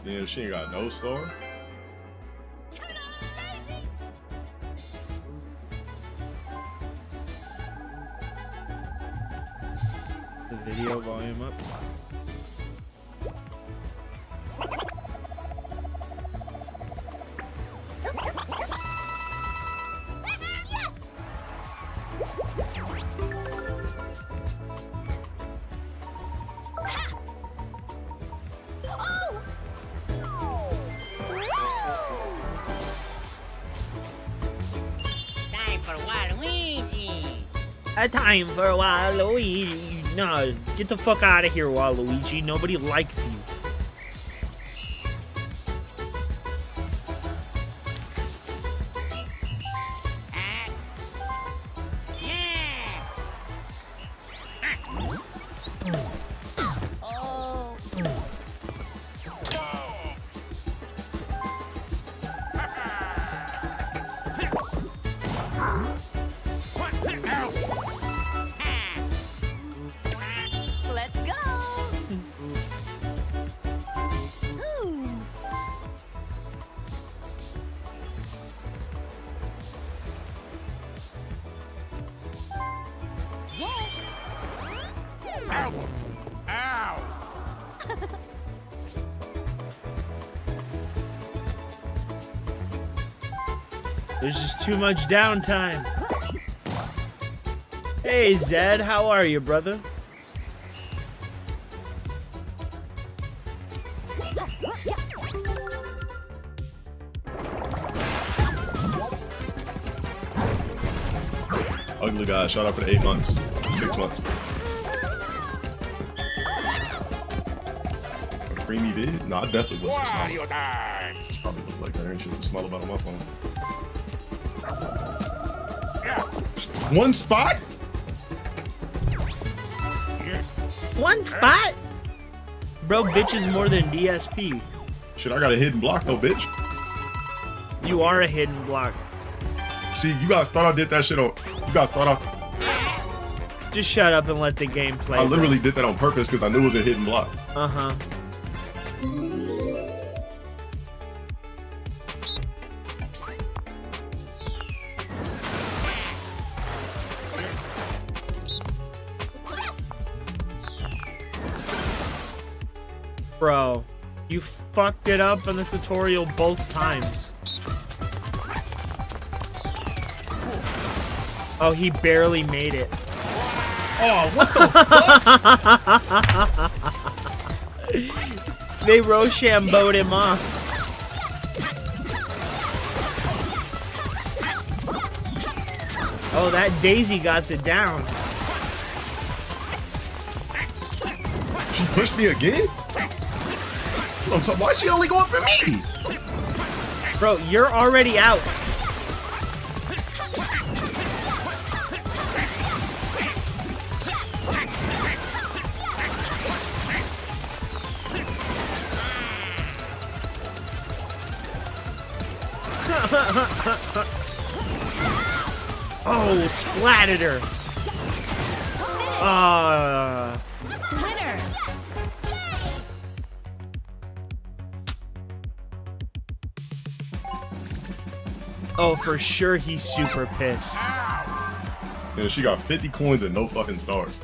Damn, she ain't got no star. The video volume up. Time for Waluigi. No, get the fuck out of here, Waluigi. Nobody likes you. There's just too much downtime. Hey, Zed, how are you, brother? Ugly guy, shot up for 8 months. 6 months. A creamy vid? No, I definitely wasn't smiling. It's probably looked like that. I ain't shit to smile about on my phone. One spot? One spot? Bro, bitch is more than DSP. Shit, I got a hidden block though, bitch. You are a hidden block. See, you guys thought I did that shit on... You guys thought I... Just shut up and let the game play. I literally did that on purpose because I knew it was a hidden block. Uh-huh. Bro, you fucked it up in the tutorial both times. Oh, he barely made it. Oh, what the fuck? They Rochambeau'd him off. Oh, that Daisy got it down. She pushed me again? So why is she only going for me? Bro, you're already out. Oh, splatted her. Winner. Oh, for sure he's super pissed. Yeah, she got 50 coins and no fucking stars.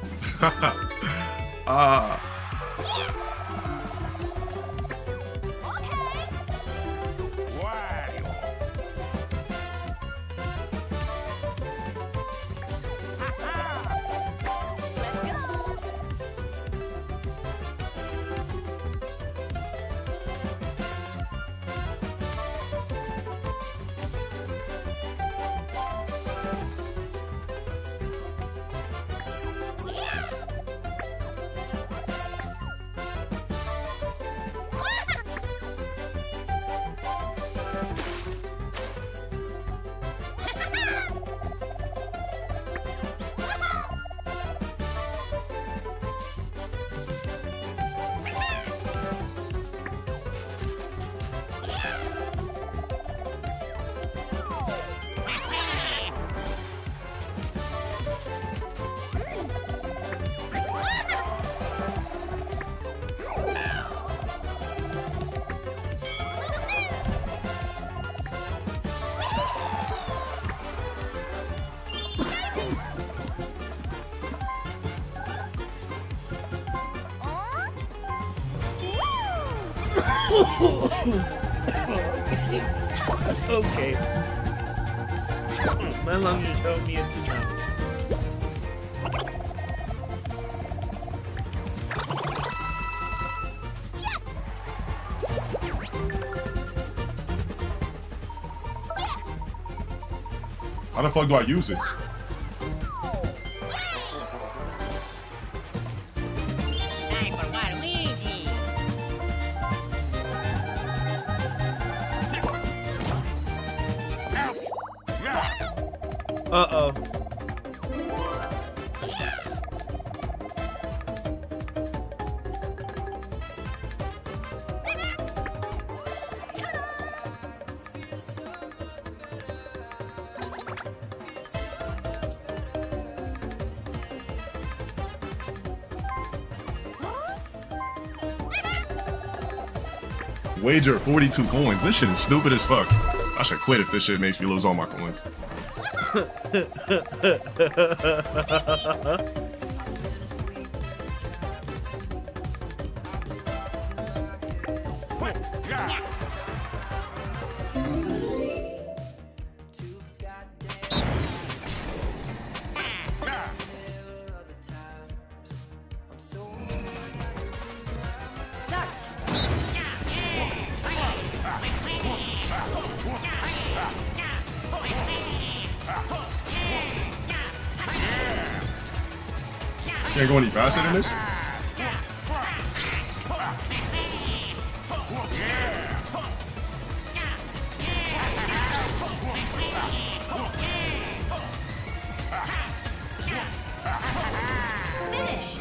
Okay. My lungs are telling me it's enough. How the fuck do I use it? Uh-oh. Wager 42 coins. This shit is stupid as fuck. I should quit if this shit makes me lose all my coins. Can't go any faster than this? Finish.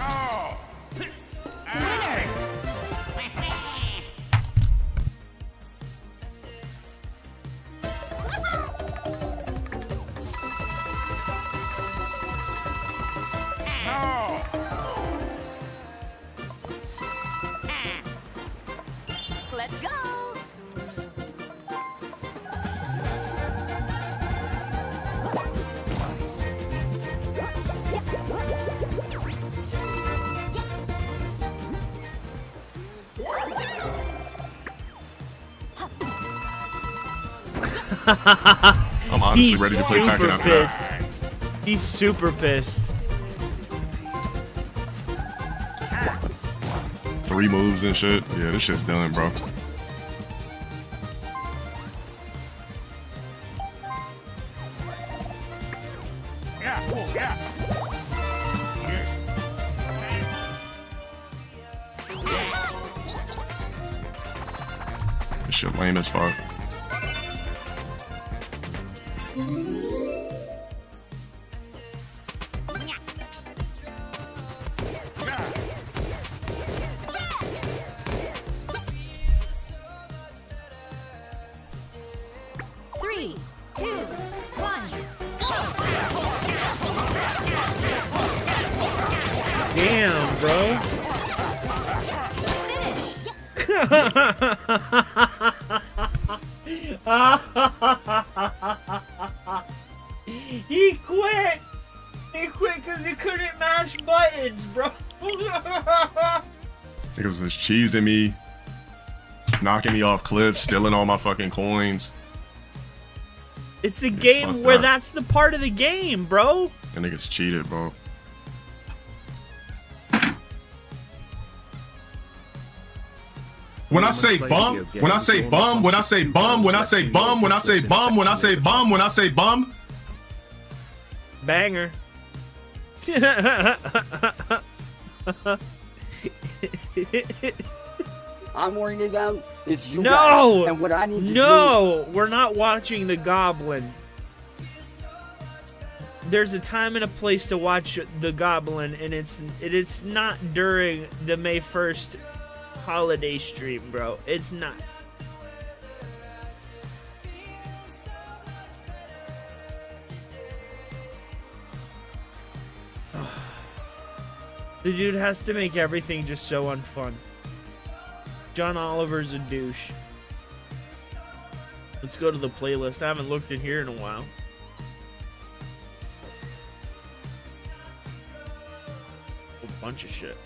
Let's go. I'm honestly ready to play Tekken after that. He's super pissed. 3 moves and shit. Yeah, this shit's done, bro. This shit lame as fuck. Three, two, one, Damn, bro. He quit. He quit because he couldn't mash buttons, bro. Niggas was just cheesing me, knocking me off cliffs, stealing all my fucking coins. It's a game where that's the part of the game, bro. And niggas cheated, bro. When I say bum, when I say bum, when I say bum, when I say bum, when I say bum, when I say bum, when I say bum. Banger. I'm worrying about is you No! guys and what I need to do. No! We're not watching the Goblin. There's a time and a place to watch the Goblin, and it's not during the May 1st holiday stream, bro. It's not. The dude has to make everything just so unfun. John Oliver's a douche. Let's go to the playlist. I haven't looked in here in a while. A bunch of shit.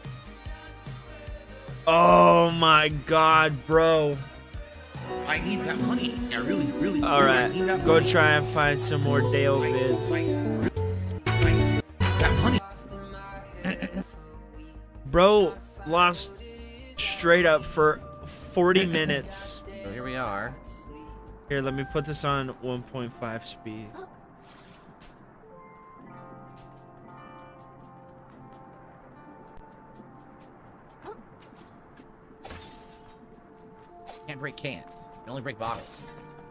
Oh my god, bro. I need that money. I really, really do. Alright, I need that go money. try and find some more Dale vids. That money. Bro lost straight up for 40 minutes. So here we are. Here, let me put this on 1.5 speed. Can't break cans. You can only break bottles.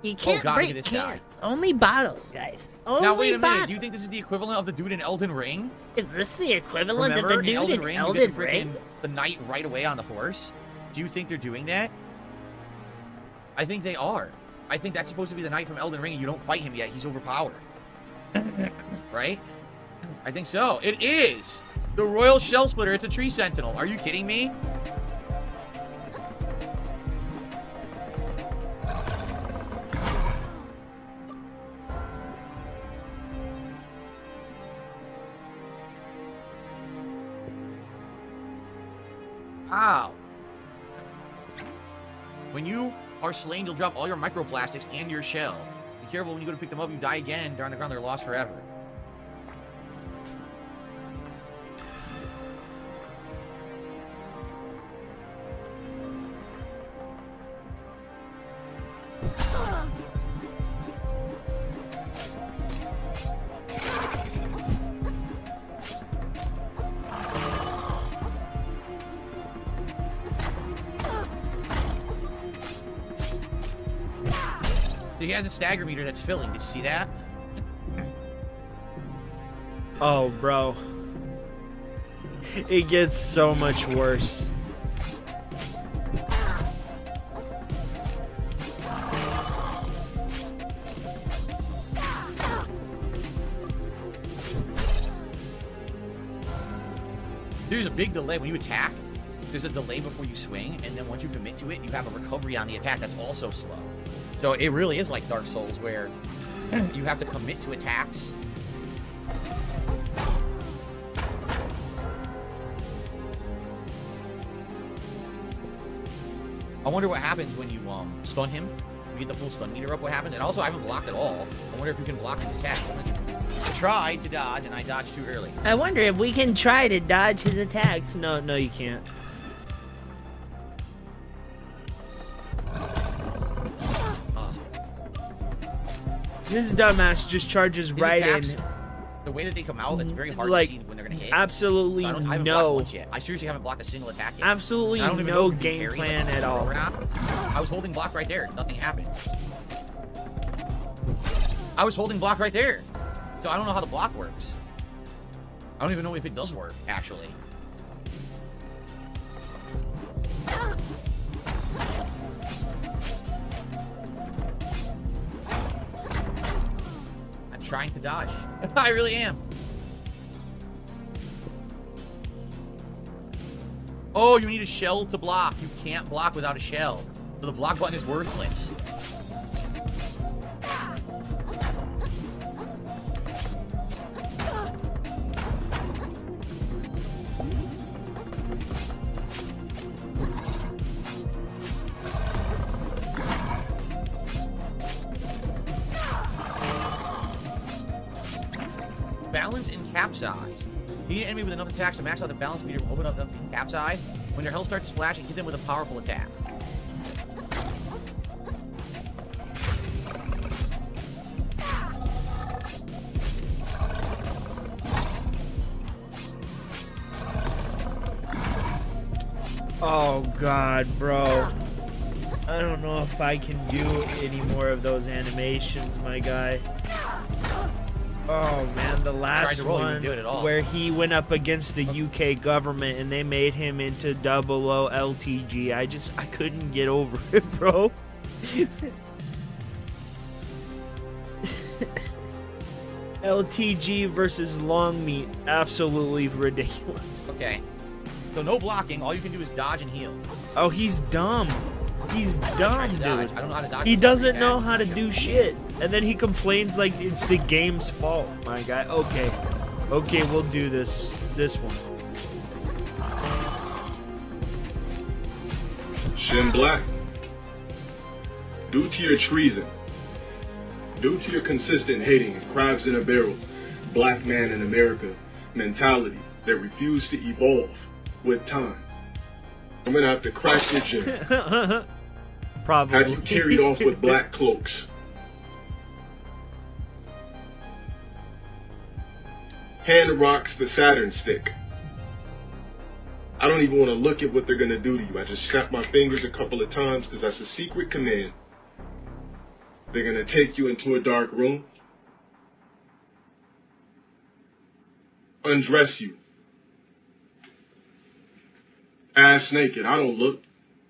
You can't God, look at break this guy. cans. Only bottles, guys. Only Now wait a minute. bottles. Do you think this is the equivalent of the dude in Elden Ring? Is this the equivalent Remember, of the dude in you Elden get the Ring? freaking- the knight right away on the horse? Do you think they're doing that? I think they are. I think that's supposed to be the knight from Elden Ring, and you don't fight him yet. He's overpowered. Right? I think so. It is! The Royal Shell Splitter. It's a tree sentinel. Are you kidding me? Ow. When you are slain, you'll drop all your microplastics and your shell. Be careful when you go to pick them up, you die again. They're on the ground, they're lost forever. He has a stagger meter that's filling. Did you see that? Oh, bro. It gets so much worse. There's a big delay when you attack. There's a delay before you swing, and then once you commit to it, you have a recovery on the attack that's also slow. So it really is like Dark Souls, where you have to commit to attacks. I wonder what happens when you stun him. You get the full stun meter up, what happens? And also, I haven't blocked at all. I wonder if you can block his attack. I tried to dodge, and I dodged too early. I wonder if we can try to dodge his attacks. No, you can't. This dumbass just charges right in. The way that they come out, it's very hard like, to see when they're going to hit. Absolutely so I haven't no. blocked once yet. I seriously haven't blocked a single attack yet. Absolutely no game plan at all. I was holding block right there. Nothing happened. I was holding block right there. So I don't know how the block works. I don't even know if it does work, actually. I'm trying to dodge. I really am. Oh, you need a shell to block. You can't block without a shell. So the block button is worthless. Balance and capsize. Hit an enemy with enough attacks to max out the balance meter will open up enough to capsize. When their health starts splashing, hit them with a powerful attack. Oh god, bro. I don't know if I can do any more of those animations, my guy. Oh man, the last one where he went up against the UK government and they made him into 00 LTG. I couldn't get over it, bro. LTG versus long meat, absolutely ridiculous. Okay. So no blocking, all you can do is dodge and heal. Oh, he's dumb. He's dumb, dude. I don't know how to dodge. He doesn't know how to do shit. And then he complains like it's the game's fault, my guy. Okay. Okay, we'll do this one. Shin Black. Due to your treason, due to your consistent hating of crabs in a barrel, black man in America mentality that refused to evolve with time, I'm gonna have to crack your gym. Probably. Have you carried off with black cloaks? Hand rocks the Saturn stick. I don't even want to look at what they're gonna do to you. I just snap my fingers a couple of times because that's a secret command. They're gonna take you into a dark room, undress you, ass naked. I don't look.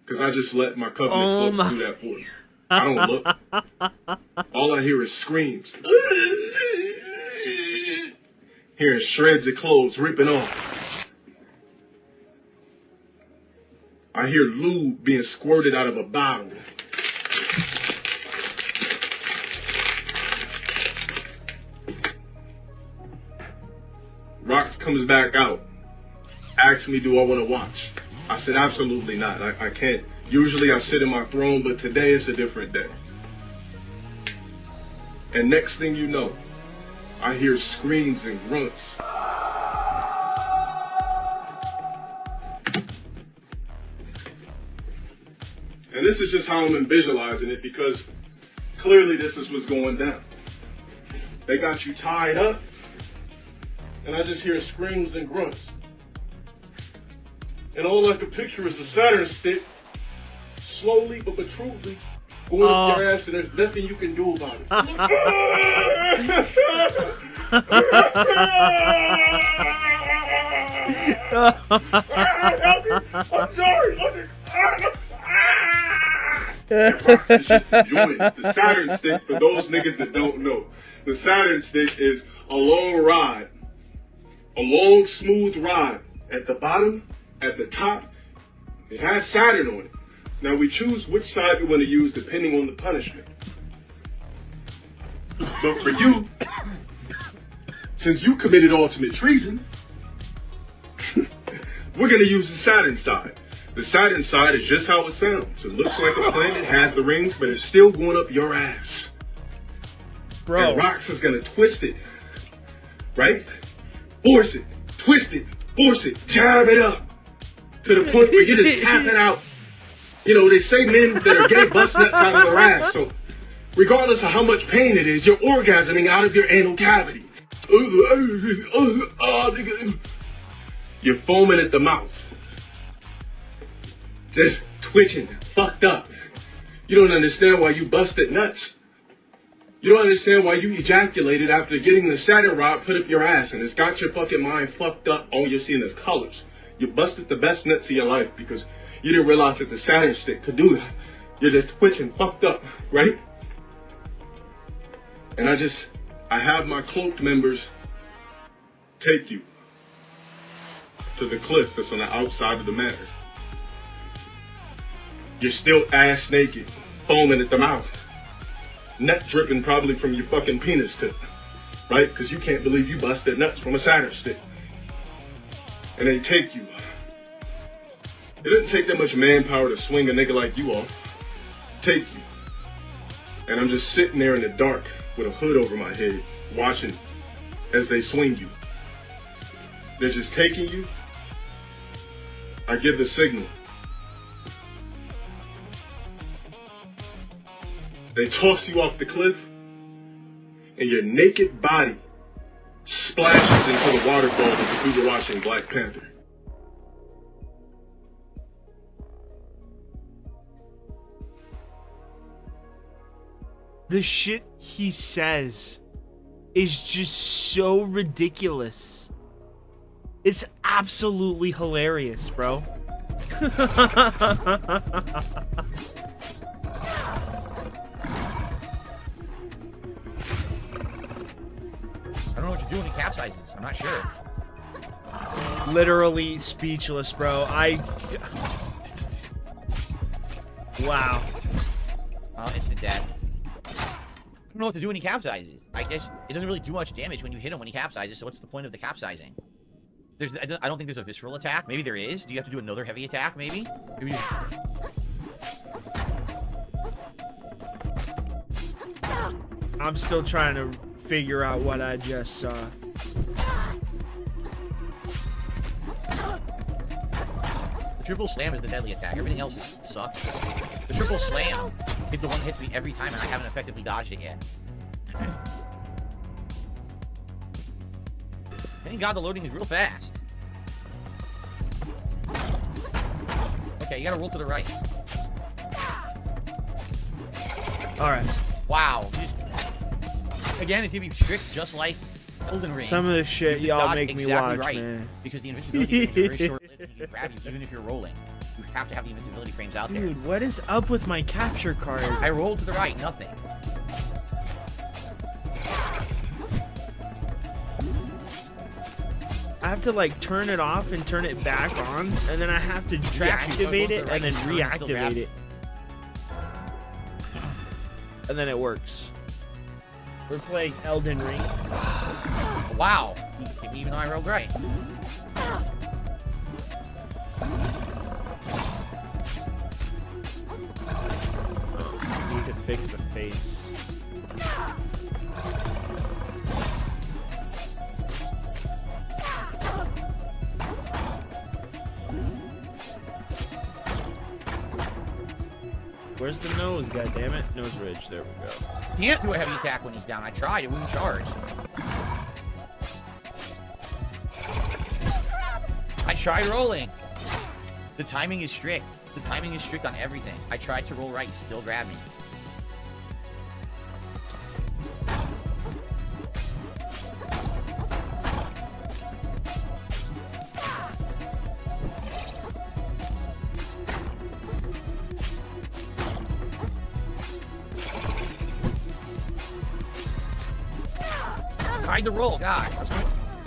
Because I just let my covenant cloak do that for me. I don't look. All I hear is screams. Hearing shreds of clothes ripping off. I hear lube being squirted out of a bottle. Rox comes back out. Asks me, do I want to watch? I said, absolutely not. I can't. Usually I sit in my throne, but today is a different day. And next thing you know, I hear screams and grunts. And this is just how I'm visualizing it, because clearly this is what's going down. They got you tied up, and I just hear screams and grunts. And all I can picture is the Saturn stick slowly but truly going up your ass and there's nothing you can do about it. I'm sorry. The Saturn stick, for those niggas that don't know, the Saturn stick is a long rod, a long smooth rod. At the bottom, at the top, it has Saturn on it. Now we choose which side we want to use depending on the punishment. But for you, since you committed ultimate treason, we're going to use the Saturn side. The Saturn side is just how it sounds. It looks like a planet, has the rings, but it's still going up your ass. Bro. And Rox is going to twist it, right? Force it, twist it, force it, jab it up to the point where you just tap it out. You know, they say men that are gay bust nuts out of their ass. So regardless of how much pain it is, you're orgasming out of your anal cavity. You're foaming at the mouth. Just twitching, fucked up. You don't understand why you busted nuts. You don't understand why you ejaculated after getting the Saturn rod put up your ass and it's got your fucking mind fucked up. All you're seeing is colors. You busted the best nuts of your life because you didn't realize that the Saturn stick could do that. You're just twitching, fucked up, right? And I have my cloaked members take you to the cliff that's on the outside of the manor. You're still ass naked, foaming at the mouth. Nut dripping probably from your fucking penis tip, right? Because you can't believe you busted nuts from a Saturn stick. And they take you. It doesn't take that much manpower to swing a nigga like you off. Take you. And I'm just sitting there in the dark with a hood over my head, watching as they swing you. They're just taking you. I give the signal. They toss you off the cliff, and your naked body splashes into the waterfall as if we were watching Black Panther. The shit he says is just so ridiculous. It's absolutely hilarious, bro. I don't know what you're doing in capsizes. I'm not sure. Literally speechless, bro. Wow. Oh, instant death. I don't know what to do when he capsizes. I guess it doesn't really do much damage when you hit him when he capsizes, so what's the point of the capsizing? I don't think there's a visceral attack. Maybe there is. Do you have to do another heavy attack, maybe? I'm still trying to figure out what I just saw. The triple slam is the deadly attack. Everything else sucks. The triple slam is the one that hits me every time, and I haven't effectively dodged it yet. Thank God the loading is real fast. Okay, you gotta roll to the right. Alright. Wow. Again, it's gonna be strict just like Elden Ring. Some of the shit y'all make me watch, right, man. Because the invincibility frames are very short-lived and can grab you even if you're rolling. You have to have the invincibility frames out there. Dude, what is up with my capture card? I rolled to the right, nothing. I have to like turn it off and turn it back on, and then I have to deactivate it and then reactivate it. And then it works. We're playing Elden Ring. Wow. Even though I rolled right. Need to fix the face. Where's the nose, goddammit? Nose ridge, there we go. Can't do a heavy attack when he's down. I tried, it wouldn't charge. I tried rolling. The timing is strict. The timing is strict on everything. I tried to roll right, still grabbed me. tried to roll. God,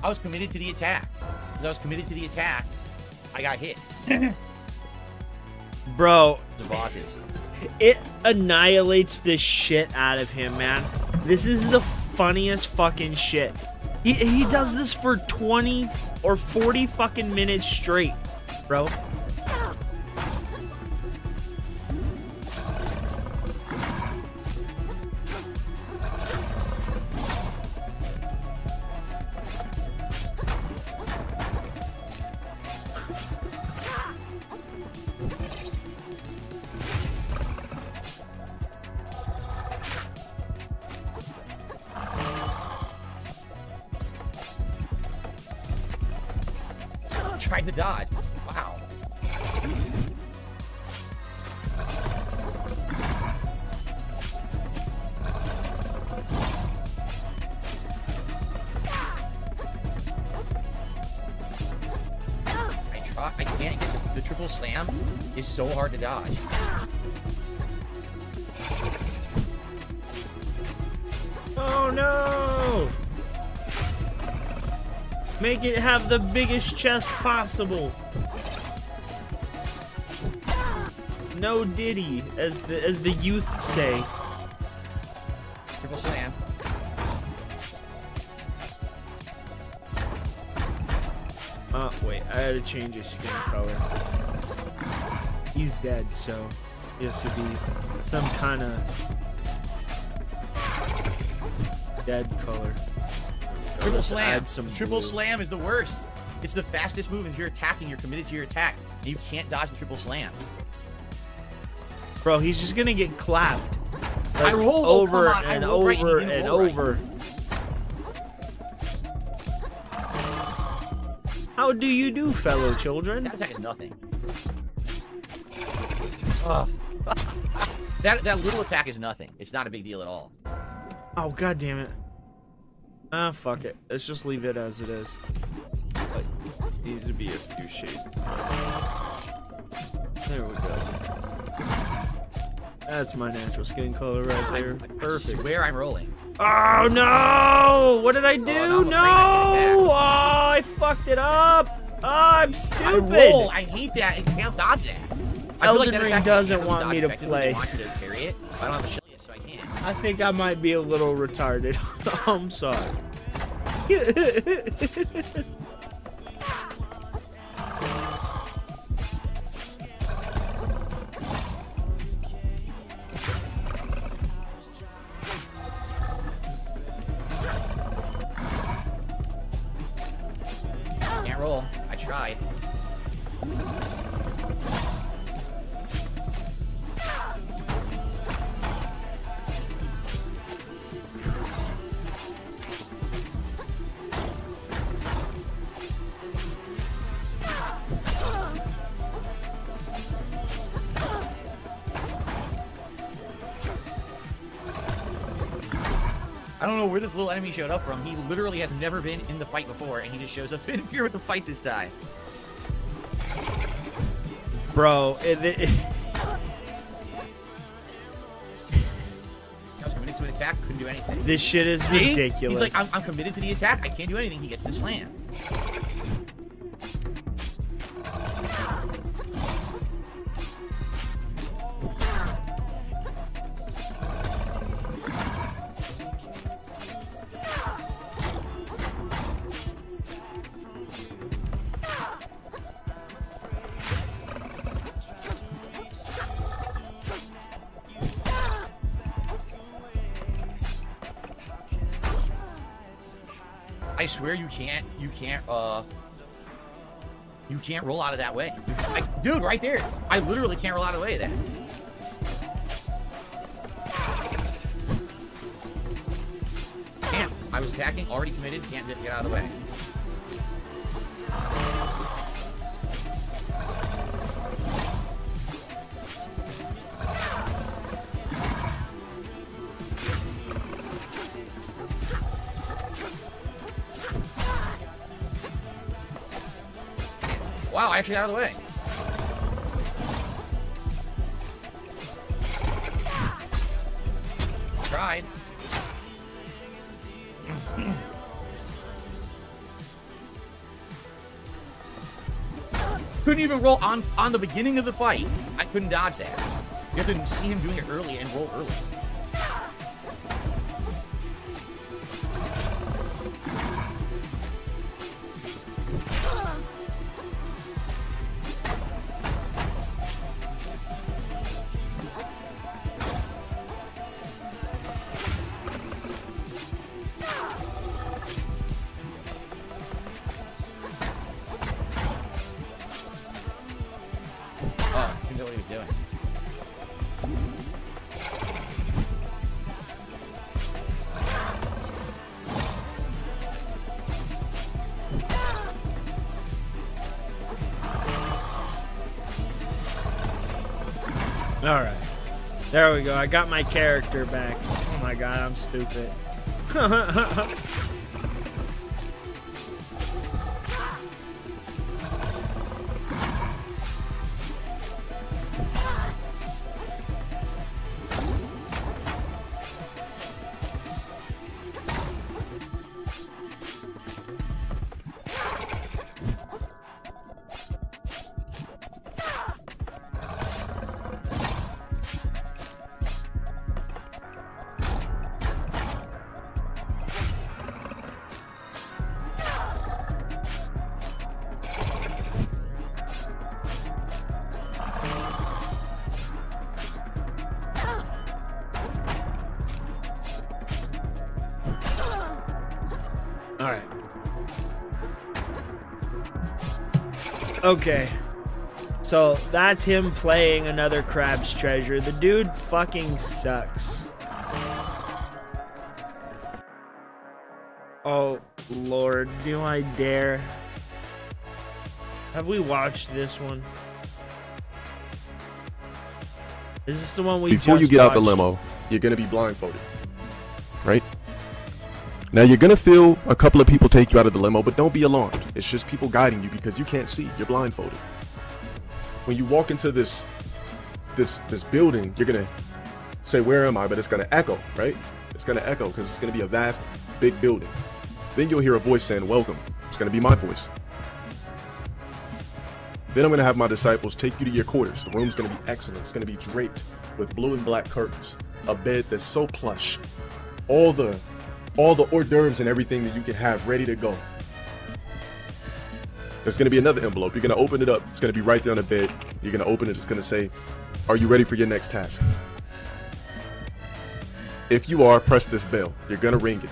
I was committed to the attack. As I was committed to the attack, I got hit. Bro, the bosses. It annihilates the shit out of him, man. This is the funniest fucking shit. He does this for 20 or 40 fucking minutes straight, bro. Tried to dodge. Wow. I can't get the triple slam is so hard to dodge. Oh no! Make it have the biggest chest possible. No Diddy, as the youth say. Triple slam. Oh wait, I had to change his skin color. He's dead, so he has to be some kind of dead color. Triple slam. Triple slam is the worst. It's the fastest move. If you're attacking, you're committed to your attack, and you can't dodge the triple slam. Bro, he's just gonna get clapped. Like, I rolled over and over and over. How do you do, fellow children? That attack is nothing. that little attack is nothing. It's not a big deal at all. Oh, god damn it. Ah, fuck it. Let's just leave it as it is. But needs to be a few shades. There we go. That's my natural skin color right there. Perfect. I swear I'm rolling. Oh no! What did I do? No! Oh, I fucked it up! Oh, I'm stupid! I roll. I hate that. I can't dodge that. Elden Ring doesn't want me to play. I want you to parry it. I don't have a shield yet, so I can't. I think I might be a little retarded. I'm sorry. Can't roll. I tried. I don't know where this little enemy showed up from. He literally has never been in the fight before, and he just shows up in here with the fight this time. Bro, I was committed to an attack, couldn't do anything. this shit is ridiculous. He's like, I'm committed to the attack, I can't do anything. He gets the slam. I swear you can't roll out of that way. Dude, right there. I literally can't roll out of the way of that. Can't. I was attacking, already committed, can't get out of the way. Wow, I actually got out of the way. Tried. couldn't even roll on the beginning of the fight. I couldn't dodge that. You have to see him doing it early and roll early. Alright. There we go. I got my character back. Oh my god, I'm stupid. Alright. Okay. So that's him playing another Crab's Treasure. The dude fucking sucks. Oh, Lord. Do I dare? Have we watched this one? Is this the one we Before just you get out watched? the limo, you're going to be blindfolded. Right? Now you're going to feel a couple of people take you out of the limo, but don't be alarmed. It's just people guiding you because you can't see. You're blindfolded. When you walk into this building, you're going to say, where am I? But it's going to echo, right? It's going to echo because it's going to be a vast, big building. Then you'll hear a voice saying, welcome. It's going to be my voice. Then I'm going to have my disciples take you to your quarters. The room's going to be excellent. It's going to be draped with blue and black curtains. A bed that's so plush. All the hors d'oeuvres and everything that you can have ready to go. There's going to be another envelope. You're going to open it up. It's going to be right there on the bed. You're going to open it. It's going to say, are you ready for your next task? If you are, press this bell. You're going to ring it.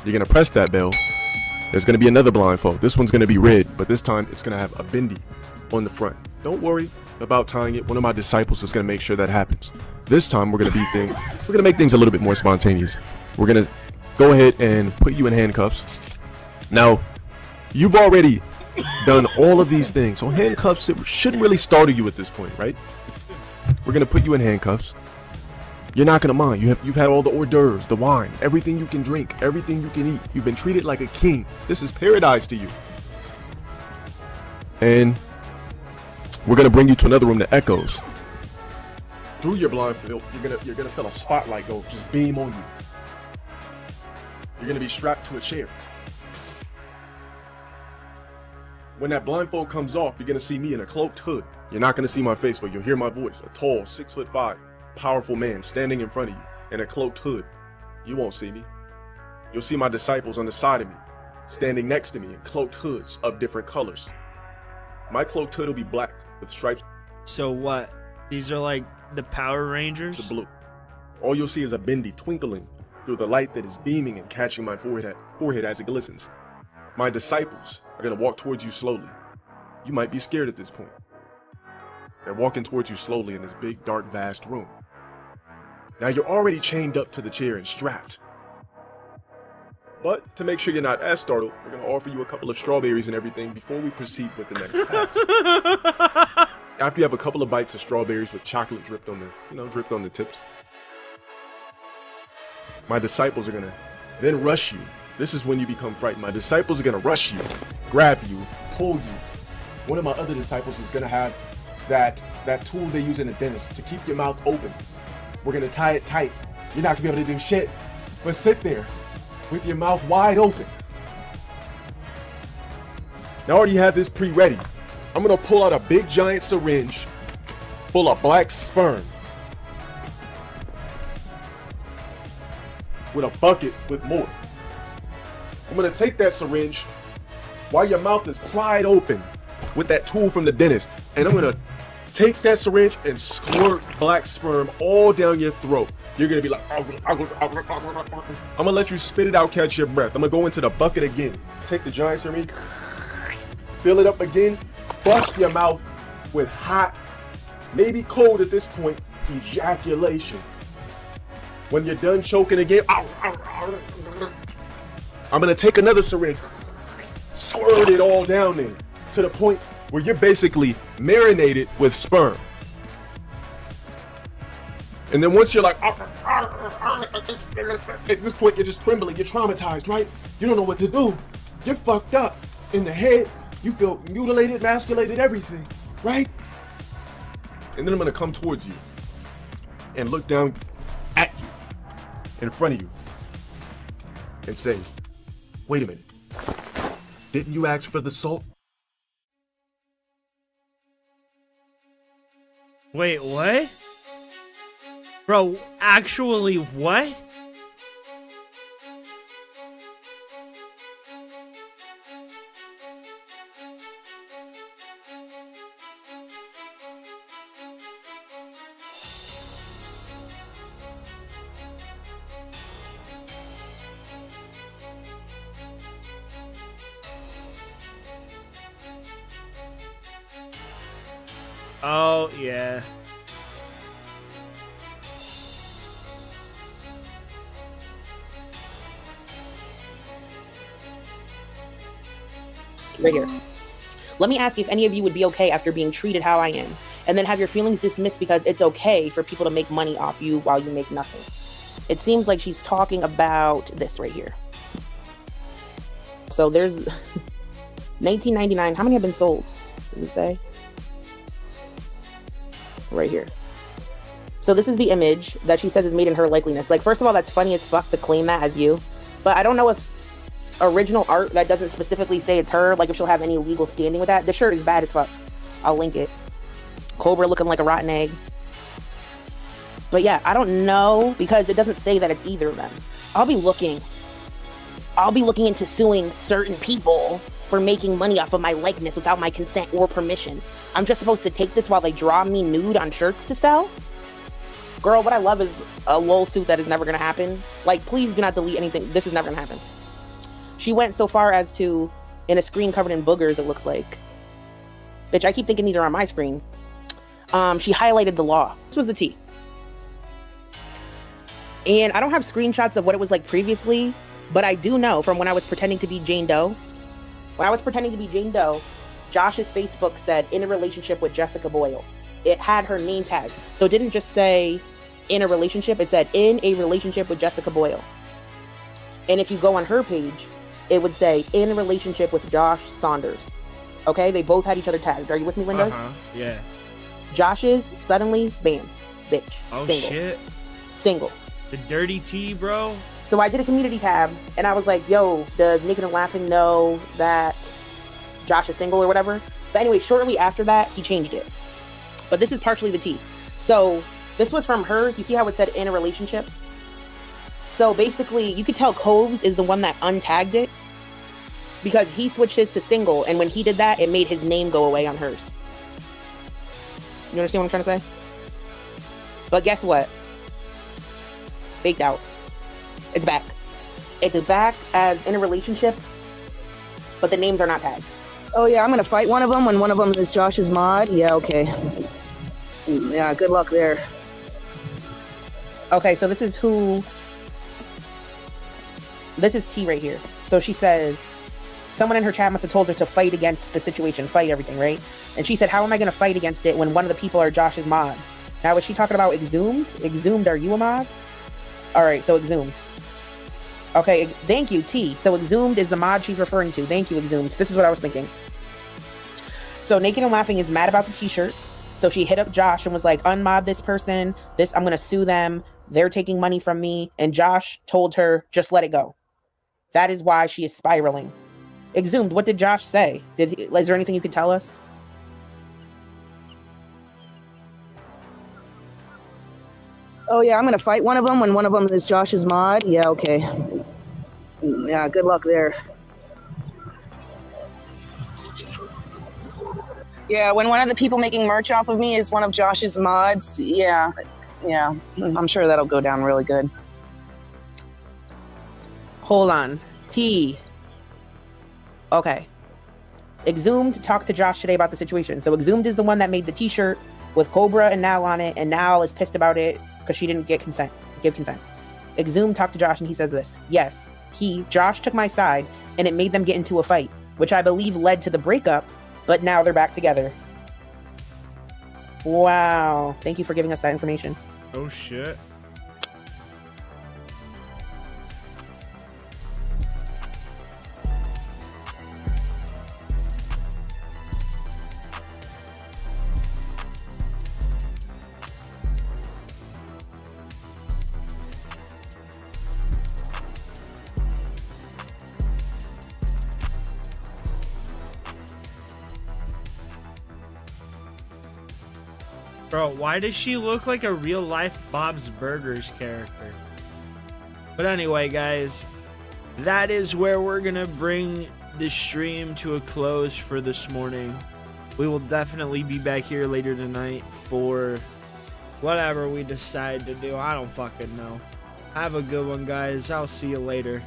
You're going to press that bell. There's going to be another blindfold. This one's going to be red, but this time it's going to have a bindi on the front. Don't worry about tying it. One of my disciples is going to make sure that happens. This time we're going to make things a little bit more spontaneous. We're going to go ahead and put you in handcuffs. Now, you've already done all of these things, so handcuffs, it shouldn't really startle you at this point, right? We're going to put you in handcuffs. You're not going to mind. You've had all the hors d'oeuvres, the wine, everything you can drink, everything you can eat. You've been treated like a king. This is paradise to you. And we're going to bring you to another room that echoes. Through your blindfold, you're gonna feel a spotlight go just beam on you. You're gonna be strapped to a chair. When that blindfold comes off, you're gonna see me in a cloaked hood. You're not gonna see my face, but you'll hear my voice. A tall, 6'5", powerful man standing in front of you in a cloaked hood. You won't see me. You'll see my disciples on the side of me, standing next to me in cloaked hoods of different colors. My cloaked hood will be black with stripes. So what? These are like the Power Rangers? The blue. All you'll see is a bindi twinkling through the light that is beaming and catching my forehead as it glistens. My disciples are going to walk towards you slowly. You might be scared at this point. They're walking towards you slowly in this big, dark, vast room. Now you're already chained up to the chair and strapped. But to make sure you're not as startled, we're going to offer you a couple of strawberries and everything before we proceed with the next task. After you have a couple of bites of strawberries with chocolate dripped on the tips, my disciples are going to then rush you. This is when you become frightened. My disciples are going to rush you, grab you, pull you. One of my other disciples is going to have that tool they use in a dentist to keep your mouth open. We're going to tie it tight. You're not going to be able to do shit, but sit there with your mouth wide open. Now I already have this pre-ready. I'm gonna pull out a big giant syringe full of black sperm with a bucket with more. I'm gonna take that syringe while your mouth is pried open with that tool from the dentist, and I'm gonna take that syringe and squirt black sperm all down your throat. You're gonna be like, I'm gonna let you spit it out, catch your breath. I'm gonna go into the bucket again. Take the giant syringe, fill it up again, bust your mouth with hot, maybe cold at this point, ejaculation. When you're done choking again, I'm gonna take another syringe, squirt it all down there to the point where you're basically marinated with sperm. And then once you're like, at this point you're just trembling, you're traumatized, right? You don't know what to do. You're fucked up in the head. You feel mutilated, emasculated, everything, right? And then I'm gonna come towards you and look down at you, in front of you, and say, wait a minute, didn't you ask for the salt? Wait, what? Bro, actually what? Oh, yeah. Right here. Let me ask you if any of you would be okay after being treated how I am, and then have your feelings dismissed because it's okay for people to make money off you while you make nothing. It seems like she's talking about this right here. So there's 1999. How many have been sold? Did it say? Right here. So this is the image that she says is made in her likeliness. Like, first of all, that's funny as fuck to claim that as you, but I don't know if original art that doesn't specifically say it's her, like if she'll have any legal standing with that. The shirt is bad as fuck. I'll link it. Cobra looking like a rotten egg. But yeah, I don't know, because it doesn't say that it's either of them. I'll be looking into suing certain people for making money off of my likeness without my consent or permission. I'm just supposed to take this while they draw me nude on shirts to sell? Girl, what I love is a lol suit that is never gonna happen. Like, please do not delete anything. This is never gonna happen. She went so far as to, in a screen covered in boogers, it looks like. Bitch, I keep thinking these are on my screen. She highlighted the law. This was the tea. And I don't have screenshots of what it was like previously, but I do know from when I was pretending to be Jane Doe. When I was pretending to be Jane Doe, Josh's Facebook said, in a relationship with Jessica Boyle. It had her name tag. So it didn't just say, in a relationship, it said, in a relationship with Jessica Boyle. And if you go on her page, it would say, in a relationship with Josh Saunders. Okay? They both had each other tagged. Are you with me, Lindos? Yeah. Josh's, suddenly, bam. Bitch. Oh, single. shit. Single. The dirty tea, bro. So I did a community tab, and I was like, yo, does Naked and Laughing know that Josh is single or whatever? But anyway, shortly after that, he changed it. But this is partially the tea. So this was from hers. You see how it said in a relationship? So basically, you could tell Coves is the one that untagged it, because he switched his to single, and when he did that, it made his name go away on hers. You understand what I'm trying to say? But guess what? Faked out. It's back. It's back as in a relationship, but the names are not tagged. Oh yeah, I'm gonna fight one of them when one of them is Josh's mod. Yeah, okay. Yeah, good luck there. Okay, so this is who... This is T right here. So she says, someone in her chat must have told her to fight against the situation, fight everything, right? And she said, how am I going to fight against it when one of the people are Josh's mods? Now, is she talking about Exhumed? Exhumed, are you a mod? Alright, so Exhumed. Okay, thank you, T. So Exhumed is the mod she's referring to. Thank you, Exhumed. This is what I was thinking. So Naked and Laughing is mad about the t-shirt. So she hit up Josh and was like, unmod this person. I'm going to sue them. They're taking money from me. And Josh told her, just let it go. That is why she is spiraling. Exhumed, what did Josh say? Is there anything you could tell us? Oh yeah, I'm gonna fight one of them when one of them is Josh's mod. Yeah, okay. Yeah, good luck there. Yeah, when one of the people making merch off of me is one of Josh's mods, yeah, I'm sure that'll go down really good. Hold on. T. Okay. Exhumed talked to Josh today about the situation. So Exhumed is the one that made the t-shirt with Cobra and Nal on it, and Nal is pissed about it because she didn't give consent. Exhumed talked to Josh and he says this. Yes, Josh took my side and it made them get into a fight, which I believe led to the breakup, but now they're back together. Wow. Thank you for giving us that information. Oh shit. Bro, why does she look like a real-life Bob's Burgers character? But anyway, guys, that is where we're gonna bring the stream to a close for this morning. We will definitely be back here later tonight for whatever we decide to do. I don't fucking know. Have a good one, guys. I'll see you later.